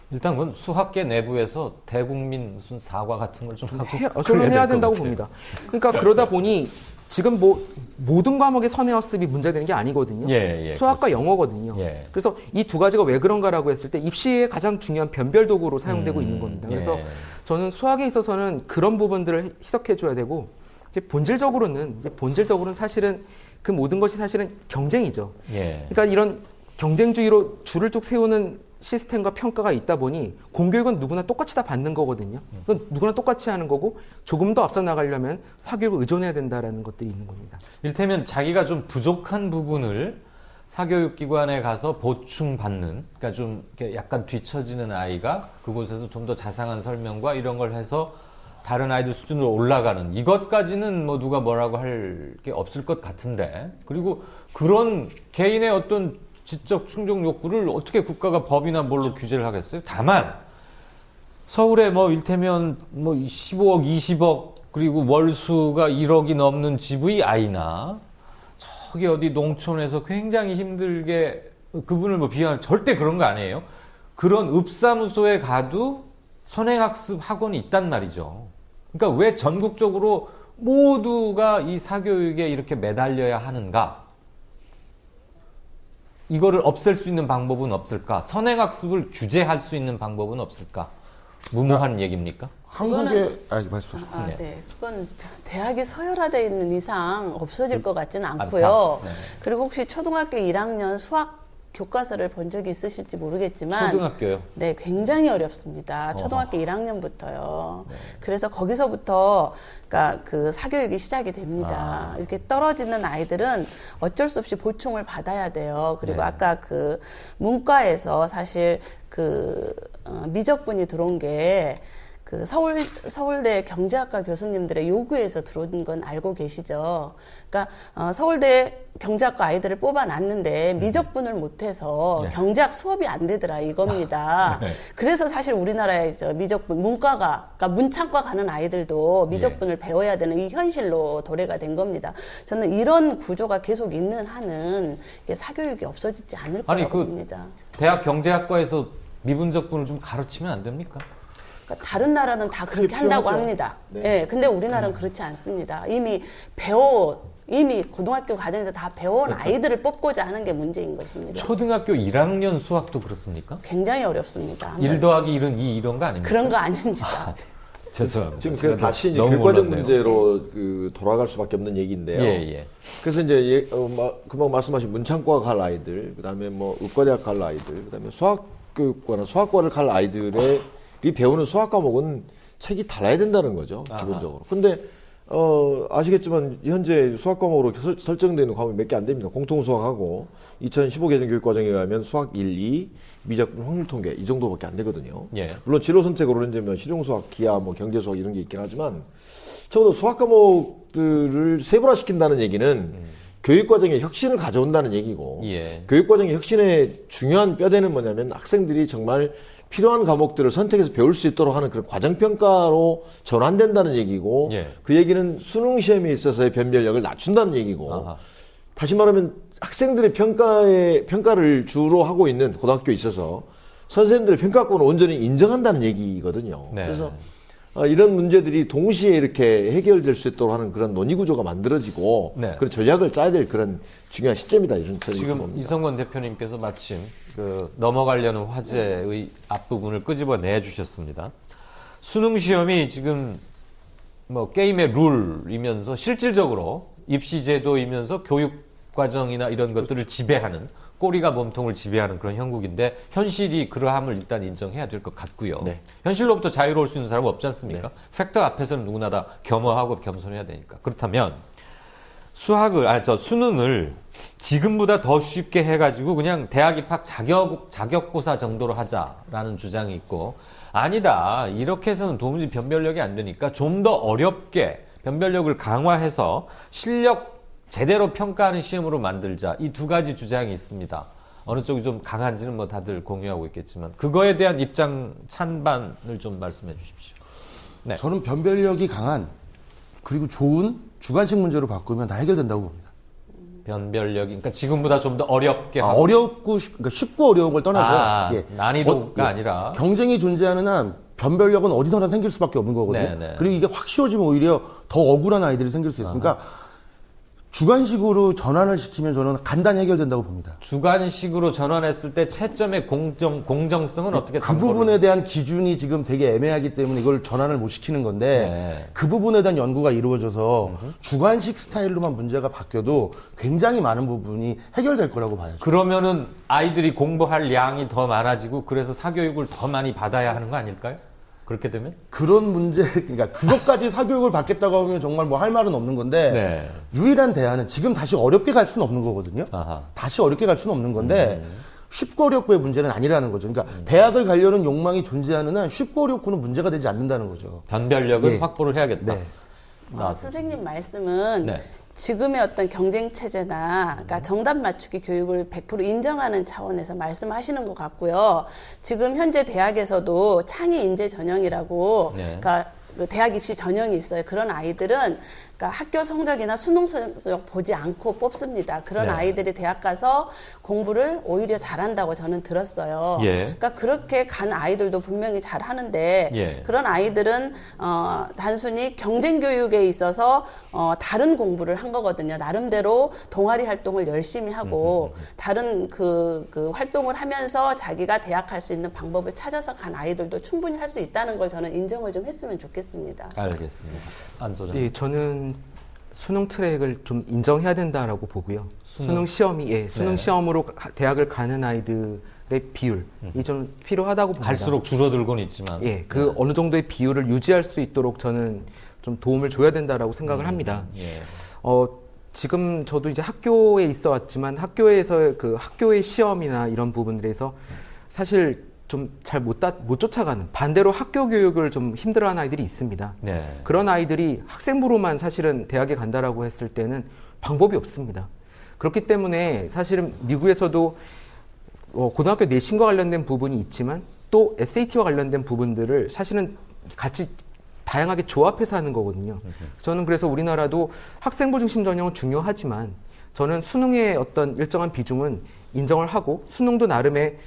일단 그건 수학계 내부에서 대국민 무슨 사과 같은 걸 좀 하고 저는 해야 될것 된다고 같아요. 봅니다. 그러니까 그러다 보니 지금 뭐 모든 과목의 선행학습이 문제되는 게 아니거든요. 예, 수학과 영어거든요. 예. 그래서 이 두 가지가 왜 그런가라고 했을 때 입시의 가장 중요한 변별 도구로 사용되고 있는 겁니다. 그래서 예. 저는 수학에 있어서는 그런 부분들을 희석해줘야 되고 이제 본질적으로는 사실은 그 모든 것이 사실은 경쟁이죠. 예. 그러니까 이런 경쟁주의로 줄을 쭉 세우는 시스템과 평가가 있다 보니 공교육은 누구나 똑같이 다 받는 거거든요. 그건 누구나 똑같이 하는 거고 조금 더 앞서 나가려면 사교육을 의존해야 된다라는 것들이 있는 겁니다. 일테면 자기가 좀 부족한 부분을 사교육기관에 가서 보충받는, 그러니까 좀 이렇게 약간 뒤처지는 아이가 그곳에서 좀 더 자상한 설명과 이런 걸 해서 다른 아이들 수준으로 올라가는 이것까지는 뭐 누가 뭐라고 할 게 없을 것 같은데, 그리고 그런 개인의 어떤 지적 충족 욕구를 어떻게 국가가 법이나 뭘로 규제를 하겠어요? 다만 서울에 뭐 일테면 뭐 15억, 20억 그리고 월수가 1억이 넘는 집의 아이나 저기 어디 농촌에서 굉장히 힘들게 그분을 뭐 비하는 절대 그런 거 아니에요. 그런 읍사무소에 가도 선행학습 학원이 있단 말이죠. 그러니까 왜 전국적으로 모두가 이 사교육에 이렇게 매달려야 하는가? 이거를 없앨 수 있는 방법은 없을까? 선행학습을 규제할 수 있는 방법은 없을까? 무모한 얘기입니까? 한국의 말씀하세요. 네. 그건 대학이 서열화되어 있는 이상 없어질 것 같지는 않고요. 네. 그리고 혹시 초등학교 1학년 수학 교과서를 본 적이 있으실지 모르겠지만 초등학교요? 네, 굉장히 어렵습니다. 초등학교 1학년부터요. 그래서 거기서부터 그러니까 그 사교육이 시작이 됩니다. 이렇게 떨어지는 아이들은 어쩔 수 없이 보충을 받아야 돼요. 그리고 네. 아까 그 문과에서 사실 그 미적분이 들어온 게 그 서울대 경제학과 교수님들의 요구에서 들어온 건 알고 계시죠? 그러니까 서울대 경제학과 아이들을 뽑아놨는데 미적분을 못해서 네. 경제학 수업이 안 되더라 이겁니다. 네. 그래서 사실 우리나라의 미적분 문과가 그러니까 문창과 가는 아이들도 미적분을 배워야 되는 이 현실로 도래가 된 겁니다. 저는 이런 구조가 계속 있는 한은 이게 사교육이 없어지지 않을 거라고 봅니다. 대학 경제학과에서 미분적분을 좀 가르치면 안 됩니까? 그러니까 다른 나라는 다 그렇게 한다고 합니다. 네. 근데 우리나라는 그렇지 않습니다. 이미 고등학교 과정에서 다 배워온 아이들을 뽑고자 하는 게 문제인 것입니다. 초등학교 1학년 수학도 그렇습니까? 굉장히 어렵습니다. 1 더하기 1은 2 이런 거 아닙니까? 그런 거 아닙니다. 죄송합니다. 지금 그래서 다시 이제 너무 교과적 몰랐네요. 문제로 그 돌아갈 수밖에 없는 얘기인데요. 예. 그래서 이제 금방 말씀하신 문창과 갈 아이들, 그다음에 뭐 의과대학 갈 아이들, 그다음에 수학교육과나 수학과를 갈 아이들의 이 배우는 수학 과목은 책이 달라야 된다는 거죠, 기본적으로. 근데 아시겠지만 현재 수학 과목으로 설정되어 있는 과목이 몇 개 안 됩니다. 공통 수학하고 2015 개정 교육과정에 의하면 수학 1, 2, 미적분, 확률 통계 이 정도밖에 안 되거든요. 예. 물론 진로 선택으로 이제 뭐 실용 수학, 기하, 뭐 경제 수학 이런 게 있긴 하지만 적어도 수학 과목들을 세분화시킨다는 얘기는 교육 과정에 혁신을 가져온다는 얘기고, 예. 교육 과정의 혁신의 중요한 뼈대는 뭐냐면 학생들이 정말 필요한 과목들을 선택해서 배울 수 있도록 하는 그런 과정평가로 전환된다는 얘기고, 예. 그 얘기는 수능 시험에 있어서의 변별력을 낮춘다는 얘기고, 아하. 다시 말하면 학생들의 평가를 주로 하고 있는 고등학교에 있어서 선생님들의 평가권을 온전히 인정한다는 얘기거든요. 네. 그래서 이런 문제들이 동시에 이렇게 해결될 수 있도록 하는 그런 논의 구조가 만들어지고, 네. 그런 전략을 짜야 될 그런 중요한 시점이다, 이런 저는 지금 봅니다. 이성권 대표님께서 마침 그 넘어가려는 화제의 앞부분을 끄집어내 주셨습니다. 수능 시험이 지금 뭐 게임의 룰이면서 실질적으로 입시 제도이면서 교육 과정이나 이런 것들을 지배하는, 꼬리가 몸통을 지배하는 그런 형국인데, 현실이 그러함을 일단 인정해야 될 것 같고요. 네. 현실로부터 자유로울 수 있는 사람은 없지 않습니까? 팩트 앞에서는 누구나 다 겸허하고 겸손해야 되니까. 그렇다면 수능을 지금보다 더 쉽게 해가지고 그냥 대학 입학 자격고사 정도로 하자라는 주장이 있고, 아니다, 이렇게 해서는 도무지 변별력이 안 되니까 좀 더 어렵게 변별력을 강화해서 실력 제대로 평가하는 시험으로 만들자, 이 두 가지 주장이 있습니다. 어느 쪽이 좀 강한지는 뭐 다들 공유하고 있겠지만, 그거에 대한 입장 찬반을 좀 말씀해 주십시오. 네. 저는 변별력이 강한 그리고 좋은 주관식 문제로 바꾸면 다 해결된다고 봅니다. 변별력이, 그러니까 지금보다 좀 더 어렵게 하고. 그러니까 쉽고 어려운 걸 떠나서 난이도가 아니라 경쟁이 존재하는 한 변별력은 어디서나 생길 수밖에 없는 거거든요. 네네. 그리고 이게 확 쉬워지면 오히려 더 억울한 아이들이 생길 수 있으니까 주관식으로 전환을 시키면 저는 간단히 해결된다고 봅니다. 주관식으로 전환했을 때 채점의 공정성은 어떻게 그 부분에 대한 기준이 지금 되게 애매하기 때문에 이걸 전환을 못 시키는 건데, 네. 그 부분에 대한 연구가 이루어져서 주관식 스타일로만 문제가 바뀌어도 굉장히 많은 부분이 해결될 거라고 봐야죠. 그러면은 아이들이 공부할 양이 더 많아지고, 그래서 사교육을 더 많이 받아야 하는 거 아닐까요? 그렇게 되면? 그런 문제, 그러니까 그것까지 사교육을 받겠다고 하면 정말 뭐 할 말은 없는 건데, 네. 유일한 대안은 지금 다시 어렵게 갈 수는 없는 거거든요. 아하. 다시 어렵게 갈 수는 없는 건데, 쉽고 어렵고의 문제는 아니라는 거죠. 그러니까 대학을 가려는 욕망이 존재하는 한 쉽고 어렵고는 문제가 되지 않는다는 거죠. 변별력을 예. 확보를 해야겠다. 네. 선생님 말씀은 네. 지금의 어떤 경쟁 체제나 그러니까 정답 맞추기 교육을 100% 인정하는 차원에서 말씀하시는 것 같고요. 지금 현재 대학에서도 창의 인재 전형이라고 네. 그러니까 그 대학 입시 전형이 있어요. 그런 아이들은 그러니까 학교 성적이나 수능 성적 보지 않고 뽑습니다. 그런 네. 아이들이 대학 가서 공부를 오히려 잘한다고 저는 들었어요. 예. 그러니까 그렇게 간 아이들도 분명히 잘하는데 예. 그런 아이들은 단순히 경쟁 교육에 있어서 다른 공부를 한 거거든요. 나름대로 동아리 활동을 열심히 하고 다른 그 활동을 하면서 자기가 대학 갈 수 있는 방법을 찾아서 간 아이들도 충분히 할 수 있다는 걸 저는 인정을 좀 했으면 좋겠습니다. 알겠습니다. 안 소장. 예, 저는 수능 트랙을 좀 인정해야 된다라고 보고요. 수능 시험이 수능 네. 시험으로 대학을 가는 아이들의 비율이 좀 필요하다고 봅니다. 갈수록 줄어들곤 있지만. 예, 그 어느 정도의 비율을 유지할 수 있도록 저는 좀 도움을 줘야 된다라고 생각을 합니다. 예. 지금 저도 이제 학교에 있어 왔지만 학교에서 그 학교의 시험이나 이런 부분들에서 사실 좀 잘 못 쫓아가는, 반대로 학교 교육을 좀 힘들어하는 아이들이 있습니다. 네. 그런 아이들이 학생부로만 사실은 대학에 간다라고 했을 때는 방법이 없습니다. 그렇기 때문에 사실은 미국에서도 고등학교 내신과 관련된 부분이 있지만 또 SAT와 관련된 부분들을 사실은 같이 다양하게 조합해서 하는 거거든요. 저는 그래서 우리나라도 학생부 중심 전형은 중요하지만 저는 수능의 어떤 일정한 비중은 인정을 하고 수능도 나름의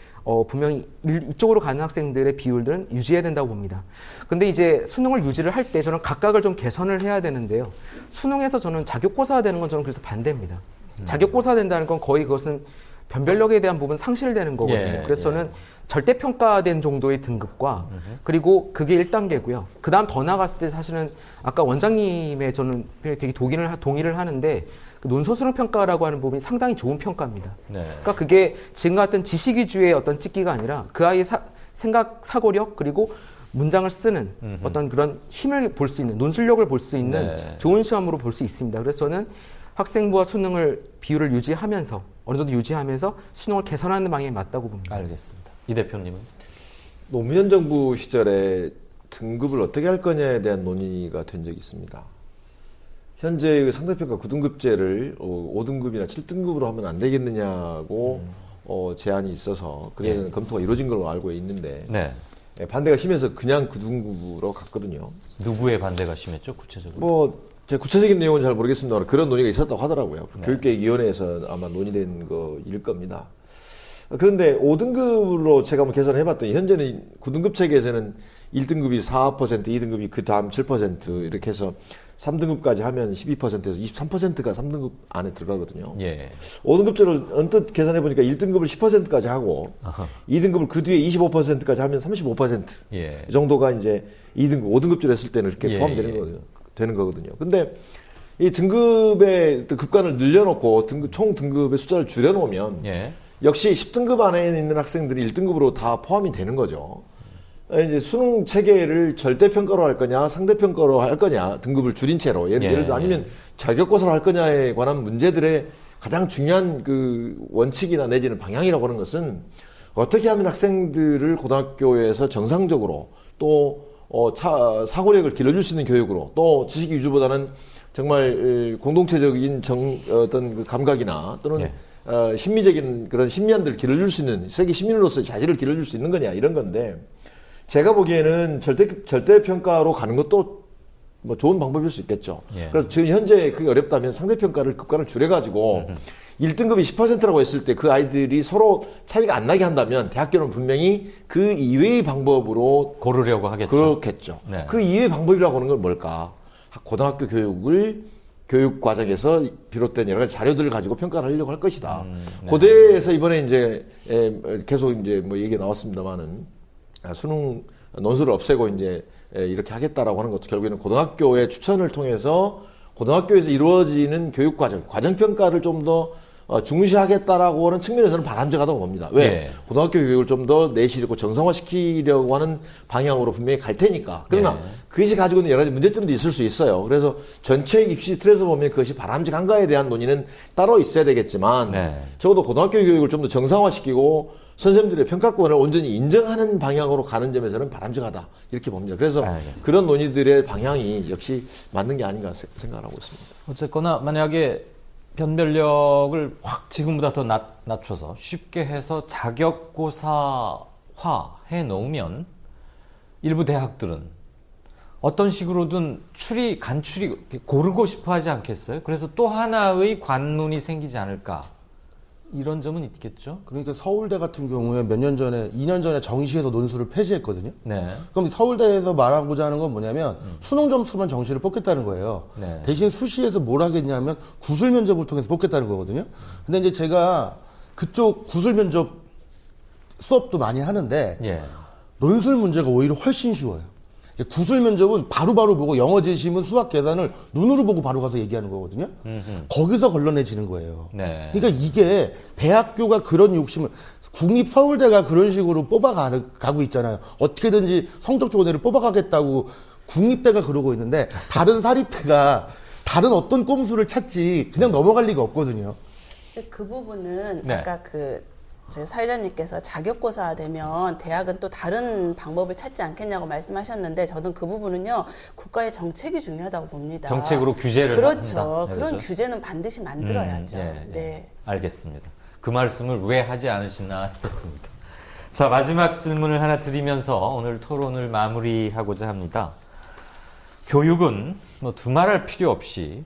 분명히 이쪽으로 가는 학생들의 비율들은 유지해야 된다고 봅니다. 근데 이제 수능을 유지를 할 때 저는 각각을 좀 개선을 해야 되는데요. 수능에서 저는 자격고사가 되는 건 저는 그래서 반대입니다. 자격고사가 된다는 건 거의 그것은 변별력에 대한 부분 상실되는 거거든요. 예, 그래서 저는 절대평가된 정도의 등급과 그리고 그게 1단계고요. 그 다음 더 나갔을 때 사실은 아까 원장님의 저는 되게 동의를 하는데 그 논소수능 평가라고 하는 부분이 상당히 좋은 평가입니다. 네. 그러니까 그게 지금 같은 지식 위주의 어떤 찍기가 아니라 그 아이의 생각, 사고력 그리고 문장을 쓰는 어떤 그런 힘을 볼 수 있는, 논술력을 볼 수 있는 네. 좋은 시험으로 볼 수 있습니다. 그래서 저는 학생부와 수능을 비율을 유지하면서 어느 정도 유지하면서 수능을 개선하는 방향이 맞다고 봅니다. 알겠습니다. 이 대표님은? 노무현 정부 시절에 등급을 어떻게 할 거냐에 대한 논의가 된 적이 있습니다. 현재 그 상대평가 9등급제를 5등급이나 7등급으로 하면 안 되겠느냐고 제안이 있어서 그래서 검토가 이루어진 걸로 알고 있는데 네. 반대가 심해서 그냥 9등급으로 갔거든요. 누구의 반대가 심했죠, 구체적으로? 뭐 제가 구체적인 내용은 잘 모르겠습니다만 그런 논의가 있었다고 하더라고요. 교육계획위원회에서 아마 논의된 거일 겁니다. 그런데 5등급으로 제가 한번 계산을 해봤더니 현재는 9등급 체계에서는 1등급이 4%, 2등급이 그 다음 7% 이렇게 해서 3등급까지 하면 12%에서 23%가 3등급 안에 들어가거든요. 예. 5등급제로 언뜻 계산해보니까 1등급을 10%까지 하고 2등급을 그 뒤에 25%까지 하면 35%. 예. 이 정도가 이제 2등급, 5등급제로 했을 때는 이렇게 예, 되는 거거든요. 근데 이 등급의 급간을 늘려놓고 총 등급의 숫자를 줄여놓으면 예. 역시 10등급 안에 있는 학생들이 1등급으로 다 포함이 되는 거죠. 이제 수능 체계를 절대평가로 할 거냐, 상대평가로 할 거냐, 등급을 줄인 채로. 예를 들어 아니면 자격고사로 할 거냐에 관한 문제들의 가장 중요한 그 원칙이나 내지는 방향이라고 하는 것은 어떻게 하면 학생들을 고등학교에서 정상적으로 또 사고력을 길러줄 수 있는 교육으로 또 지식 위주보다는 정말 공동체적인 어떤 그 감각이나 또는 심미적인 그런 심미안들을 길러줄 수 있는 세계 시민으로서의 자질을 길러줄 수 있는 거냐 이런 건데 제가 보기에는 절대평가로 가는 것도 뭐 좋은 방법일 수 있겠죠. 그래서 지금 현재 그게 어렵다면 상대평가를 급간을 줄여가지고 1등급이 10%라고 했을 때 그 아이들이 서로 차이가 안 나게 한다면 대학교는 분명히 그 이외의 방법으로 고르려고 하겠죠. 그렇겠죠. 네. 그 이외의 방법이라고 하는 건 뭘까? 고등학교 교육 과정에서 비롯된 여러 가지 자료들을 가지고 평가를 하려고 할 것이다. 고대에서 이번에 이제 계속 이제 뭐 얘기가 나왔습니다만은 수능 논술을 없애고 이제 이렇게 하겠다라고 하는 것도 결국에는 고등학교의 추천을 통해서 고등학교에서 이루어지는 교육 과정 평가를 좀 더 중시하겠다라고 하는 측면에서는 바람직하다고 봅니다. 왜? 고등학교 교육을 좀 더 내실이고 정상화시키려고 하는 방향으로 분명히 갈 테니까. 그러나 그것이 가지고 있는 여러 가지 문제점도 있을 수 있어요. 그래서 전체 입시 틀에서 보면 그것이 바람직한가에 대한 논의는 따로 있어야 되겠지만 적어도 고등학교 교육을 좀 더 정상화시키고 선생님들의 평가권을 온전히 인정하는 방향으로 가는 점에서는 바람직하다 이렇게 봅니다. 그래서 그런 논의들의 방향이 역시 맞는 게 아닌가 생각하고 있습니다. 어쨌거나 만약에 변별력을 확 지금보다 더 낮춰서 쉽게 해서 자격고사화 해놓으면 일부 대학들은 어떤 식으로든 간출이 고르고 싶어 하지 않겠어요? 그래서 또 하나의 관문이 생기지 않을까. 이런 점은 있겠죠? 그러니까 서울대 같은 경우에 몇 년 전에, 2년 전에 정시에서 논술을 폐지했거든요. 네. 그럼 서울대에서 말하고자 하는 건 뭐냐면 수능 점수만 정시를 뽑겠다는 거예요. 네. 대신 수시에서 뭘 하겠냐면 구술 면접을 통해서 뽑겠다는 거거든요. 근데 이제 제가 그쪽 구술 면접 수업도 많이 하는데 예. 논술 문제가 오히려 훨씬 쉬워요. 구술 면접은 바로바로 보고 영어 제시문 수학 계산을 눈으로 보고 바로 가서 얘기하는 거거든요. 거기서 걸러내지는 거예요. 네. 그러니까 이게 대학교가 그런 욕심을 국립 서울대가 그런 식으로 뽑아가고 있잖아요. 어떻게든지 성적 좋은 애를 뽑아가겠다고 국립대가 그러고 있는데 다른 사립대가 다른 어떤 꼼수를 찾지 그냥 넘어갈 리가 없거든요. 그 부분은 네. 아까 제 사회자님께서 자격고사 되면 대학은 또 다른 방법을 찾지 않겠냐고 말씀하셨는데 저는 그 부분은요 국가의 정책이 중요하다고 봅니다. 정책으로 규제를 그렇죠. 한다. 그런 그렇죠? 규제는 반드시 만들어야죠. 예, 예. 네. 알겠습니다. 그 말씀을 왜 하지 않으시나 했었습니다. 자, 마지막 질문을 하나 드리면서 오늘 토론을 마무리하고자 합니다. 교육은 뭐 두말할 필요 없이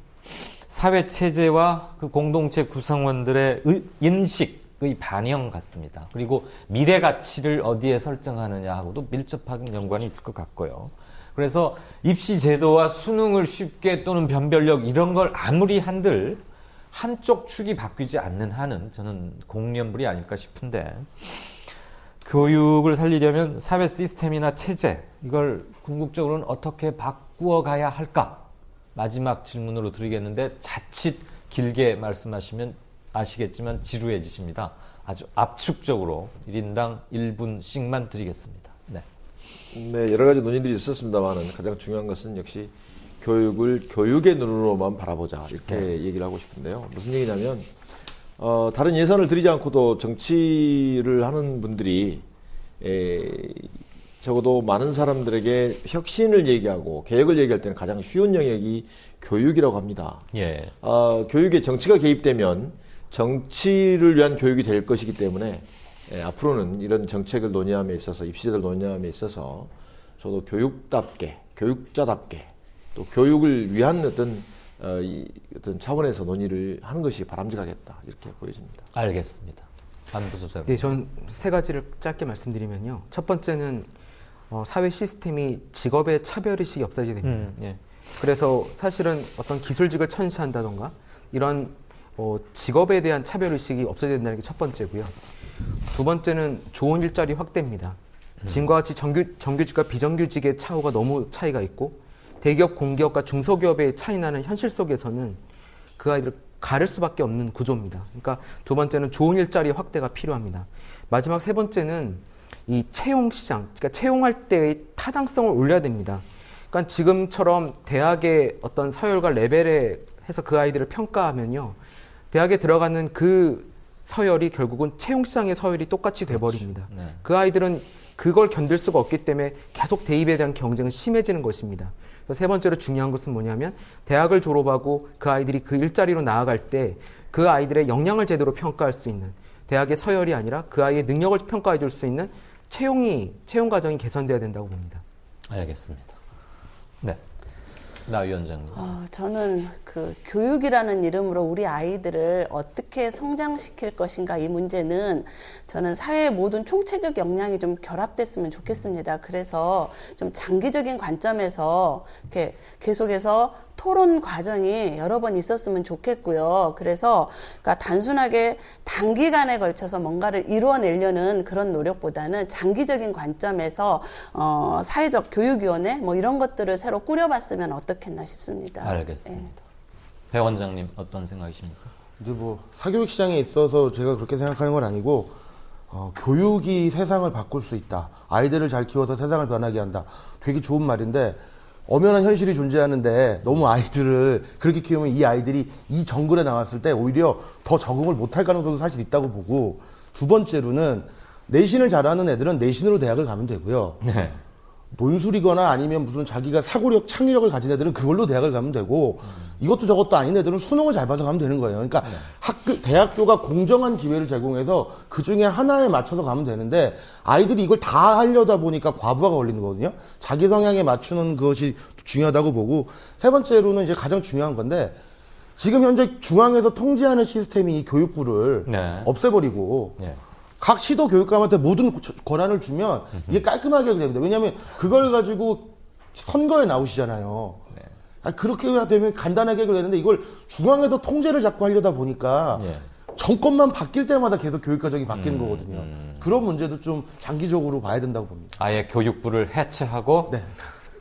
사회 체제와 그 공동체 구성원들의 인식의 반영 같습니다. 그리고 미래 가치를 어디에 설정하느냐하고도 밀접한 연관이 있을 것 같고요. 그래서 입시 제도와 수능을 쉽게 또는 변별력 이런 걸 아무리 한들 한쪽 축이 바뀌지 않는 한은 저는 공연불이 아닐까 싶은데 교육을 살리려면 사회 시스템이나 체제 이걸 궁극적으로는 어떻게 바꾸어 가야 할까? 마지막 질문으로 드리겠는데 자칫 길게 말씀하시면 아시겠지만 지루해지십니다. 아주 압축적으로 1인당 1분씩만 드리겠습니다. 네. 네, 여러 가지 논의들이 있었습니다만은 가장 중요한 것은 역시 교육을 교육의 눈으로만 바라보자 이렇게 얘기를 하고 싶은데요. 무슨 얘기냐면 다른 예산을 들이지 않고도 정치를 하는 분들이 적어도 많은 사람들에게 혁신을 얘기하고 개혁을 얘기할 때는 가장 쉬운 영역이 교육이라고 합니다. 예. 교육에 정치가 개입되면 정치를 위한 교육이 될 것이기 때문에 앞으로는 이런 정책을 논의함에 있어서 입시제도를 논의함에 있어서 저도 교육답게, 교육자답게 또 교육을 위한 어떤 차원에서 논의를 하는 것이 바람직하겠다 이렇게 보여집니다. 알겠습니다. 안부소장. 네, 전 세 가지를 짧게 말씀드리면요. 첫 번째는 사회 시스템이 직업의 차별의식이 없어져야 됩니다. 예. 그래서 사실은 어떤 기술직을 천시한다던가 이런 직업에 대한 차별의식이 없어져야 된다는 게 첫 번째고요. 두 번째는 좋은 일자리 확대입니다. 지금과 같이 정규직과 비정규직의 차후가 너무 차이가 있고 대기업, 공기업과 중소기업의 차이 나는 현실 속에서는 그 아이들을 가를 수밖에 없는 구조입니다. 그러니까 두 번째는 좋은 일자리 확대가 필요합니다. 마지막 세 번째는 이 채용 시장, 그러니까 채용할 때의 타당성을 올려야 됩니다. 그러니까 지금처럼 대학의 어떤 서열과 레벨에 해서 그 아이들을 평가하면요. 대학에 들어가는 그 서열이 결국은 채용 시장의 서열이 똑같이 돼버립니다. 네. 그 아이들은 그걸 견딜 수가 없기 때문에 계속 대입에 대한 경쟁은 심해지는 것입니다. 세 번째로 중요한 것은 뭐냐면 대학을 졸업하고 그 아이들이 그 일자리로 나아갈 때 그 아이들의 역량을 제대로 평가할 수 있는 대학의 서열이 아니라 그 아이의 능력을 평가해 줄 수 있는 채용 과정이 개선돼야 된다고 봅니다. 알겠습니다. 네. 나 위원장님. 저는 그 교육이라는 이름으로 우리 아이들을 어떻게 성장시킬 것인가 이 문제는 저는 사회의 모든 총체적 역량이 좀 결합됐으면 좋겠습니다. 그래서 좀 장기적인 관점에서 이렇게 계속해서 토론 과정이 여러 번 있었으면 좋겠고요. 그래서 그러니까 단순하게 단기간에 걸쳐서 뭔가를 이루어내려는 그런 노력보다는 장기적인 관점에서 사회적 교육위원회 뭐 이런 것들을 새로 꾸려봤으면 어떻겠나 싶습니다. 알겠습니다. 배 원장님 어떤 생각이십니까? 근데 뭐 사교육 시장에 있어서 제가 그렇게 생각하는 건 아니고 교육이 세상을 바꿀 수 있다. 아이들을 잘 키워서 세상을 변하게 한다. 되게 좋은 말인데 엄연한 현실이 존재하는데 너무 아이들을 그렇게 키우면 이 아이들이 이 정글에 나왔을 때 오히려 더 적응을 못할 가능성도 사실 있다고 보고 두 번째로는 내신을 잘하는 애들은 내신으로 대학을 가면 되고요. 네. 논술이거나 아니면 무슨 자기가 사고력, 창의력을 가진 애들은 그걸로 대학을 가면 되고 이것도 저것도 아닌 애들은 수능을 잘 봐서 가면 되는 거예요. 그러니까 대학교가 공정한 기회를 제공해서 그 중에 하나에 맞춰서 가면 되는데 아이들이 이걸 다 하려다 보니까 과부하가 걸리는 거거든요. 자기 성향에 맞추는 것이 중요하다고 보고 세 번째로는 이제 가장 중요한 건데 지금 현재 중앙에서 통제하는 시스템이 이 교육부를 네. 없애버리고 예. 각 시도 교육감한테 모든 권한을 주면 이게 깔끔하게 됩니다. 왜냐하면 그걸 가지고 선거에 나오시잖아요. 그렇게 되면 간단하게 해결되는데 이걸 중앙에서 통제를 자꾸 하려다 보니까 예. 정권만 바뀔 때마다 계속 교육 과정이 바뀌는 거거든요. 그런 문제도 좀 장기적으로 봐야 된다고 봅니다. 아예 교육부를 해체하고 네.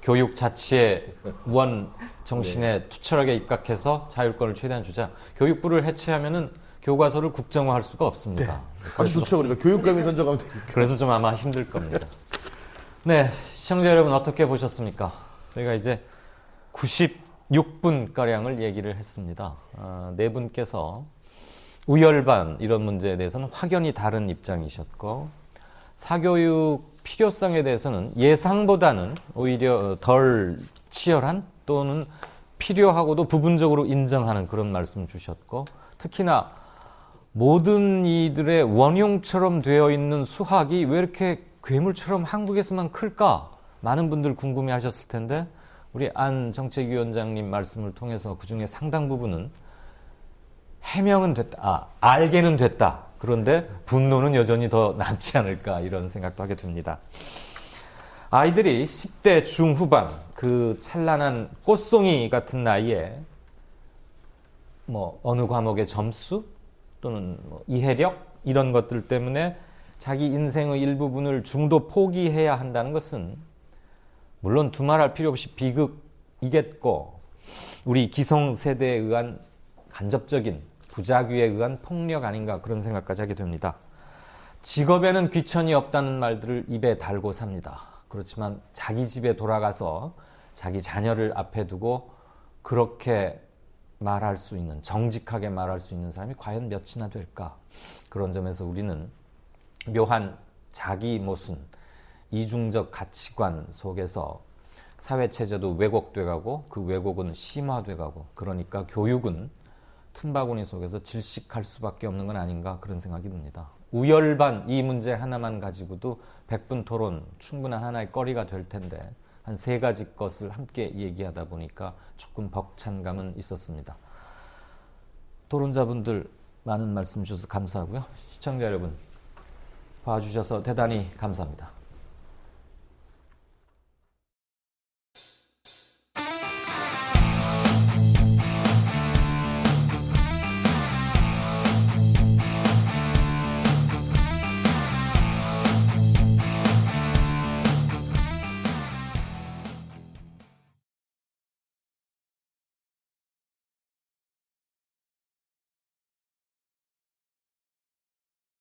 교육 자치의 원 정신에 투철하게 입각해서 자율권을 최대한 주자. 교육부를 해체하면은 교과서를 국정화할 수가 없습니다. 아주 좋죠. 그러니까 교육감이 선정하면 됩니다. 그래서 좀 아마 힘들 겁니다. 네, 시청자 여러분 어떻게 보셨습니까? 저희가 이제 96분가량을 얘기를 했습니다. 네 분께서 우열반 이런 문제에 대해서는 확연히 다른 입장이셨고 사교육 필요성에 대해서는 예상보다는 오히려 덜 치열한 또는 필요하고도 부분적으로 인정하는 그런 말씀 주셨고 특히나 모든 이들의 원흉처럼 되어 있는 수학이 왜 이렇게 괴물처럼 한국에서만 클까? 많은 분들 궁금해 하셨을 텐데 우리 안 정책위원장님 말씀을 통해서 그중에 상당 부분은 해명은 됐다. 알게는 됐다. 그런데 분노는 여전히 더 남지 않을까 이런 생각도 하게 됩니다. 아이들이 10대 중후반 그 찬란한 꽃송이 같은 나이에 뭐 어느 과목의 점수 또는 뭐 이해력 이런 것들 때문에 자기 인생의 일부분을 중도 포기해야 한다는 것은 물론 두말할 필요 없이 비극이겠고 우리 기성세대에 의한 간접적인 부작위에 의한 폭력 아닌가 그런 생각까지 하게 됩니다. 직업에는 귀천이 없다는 말들을 입에 달고 삽니다. 그렇지만 자기 집에 돌아가서 자기 자녀를 앞에 두고 그렇게 말할 수 있는, 정직하게 말할 수 있는 사람이 과연 몇이나 될까? 그런 점에서 우리는 묘한 자기 모순, 이중적 가치관 속에서 사회체제도 왜곡돼 가고 그 왜곡은 심화돼 가고 그러니까 교육은 틈바구니 속에서 질식할 수밖에 없는 건 아닌가 그런 생각이 듭니다. 우열반 이 문제 하나만 가지고도 100분 토론 충분한 하나의 거리가 될 텐데 한 3가지 것을 함께 얘기하다 보니까 조금 벅찬 감은 있었습니다. 토론자분들 많은 말씀 주셔서 감사하고요. 시청자 여러분 봐주셔서 대단히 감사합니다.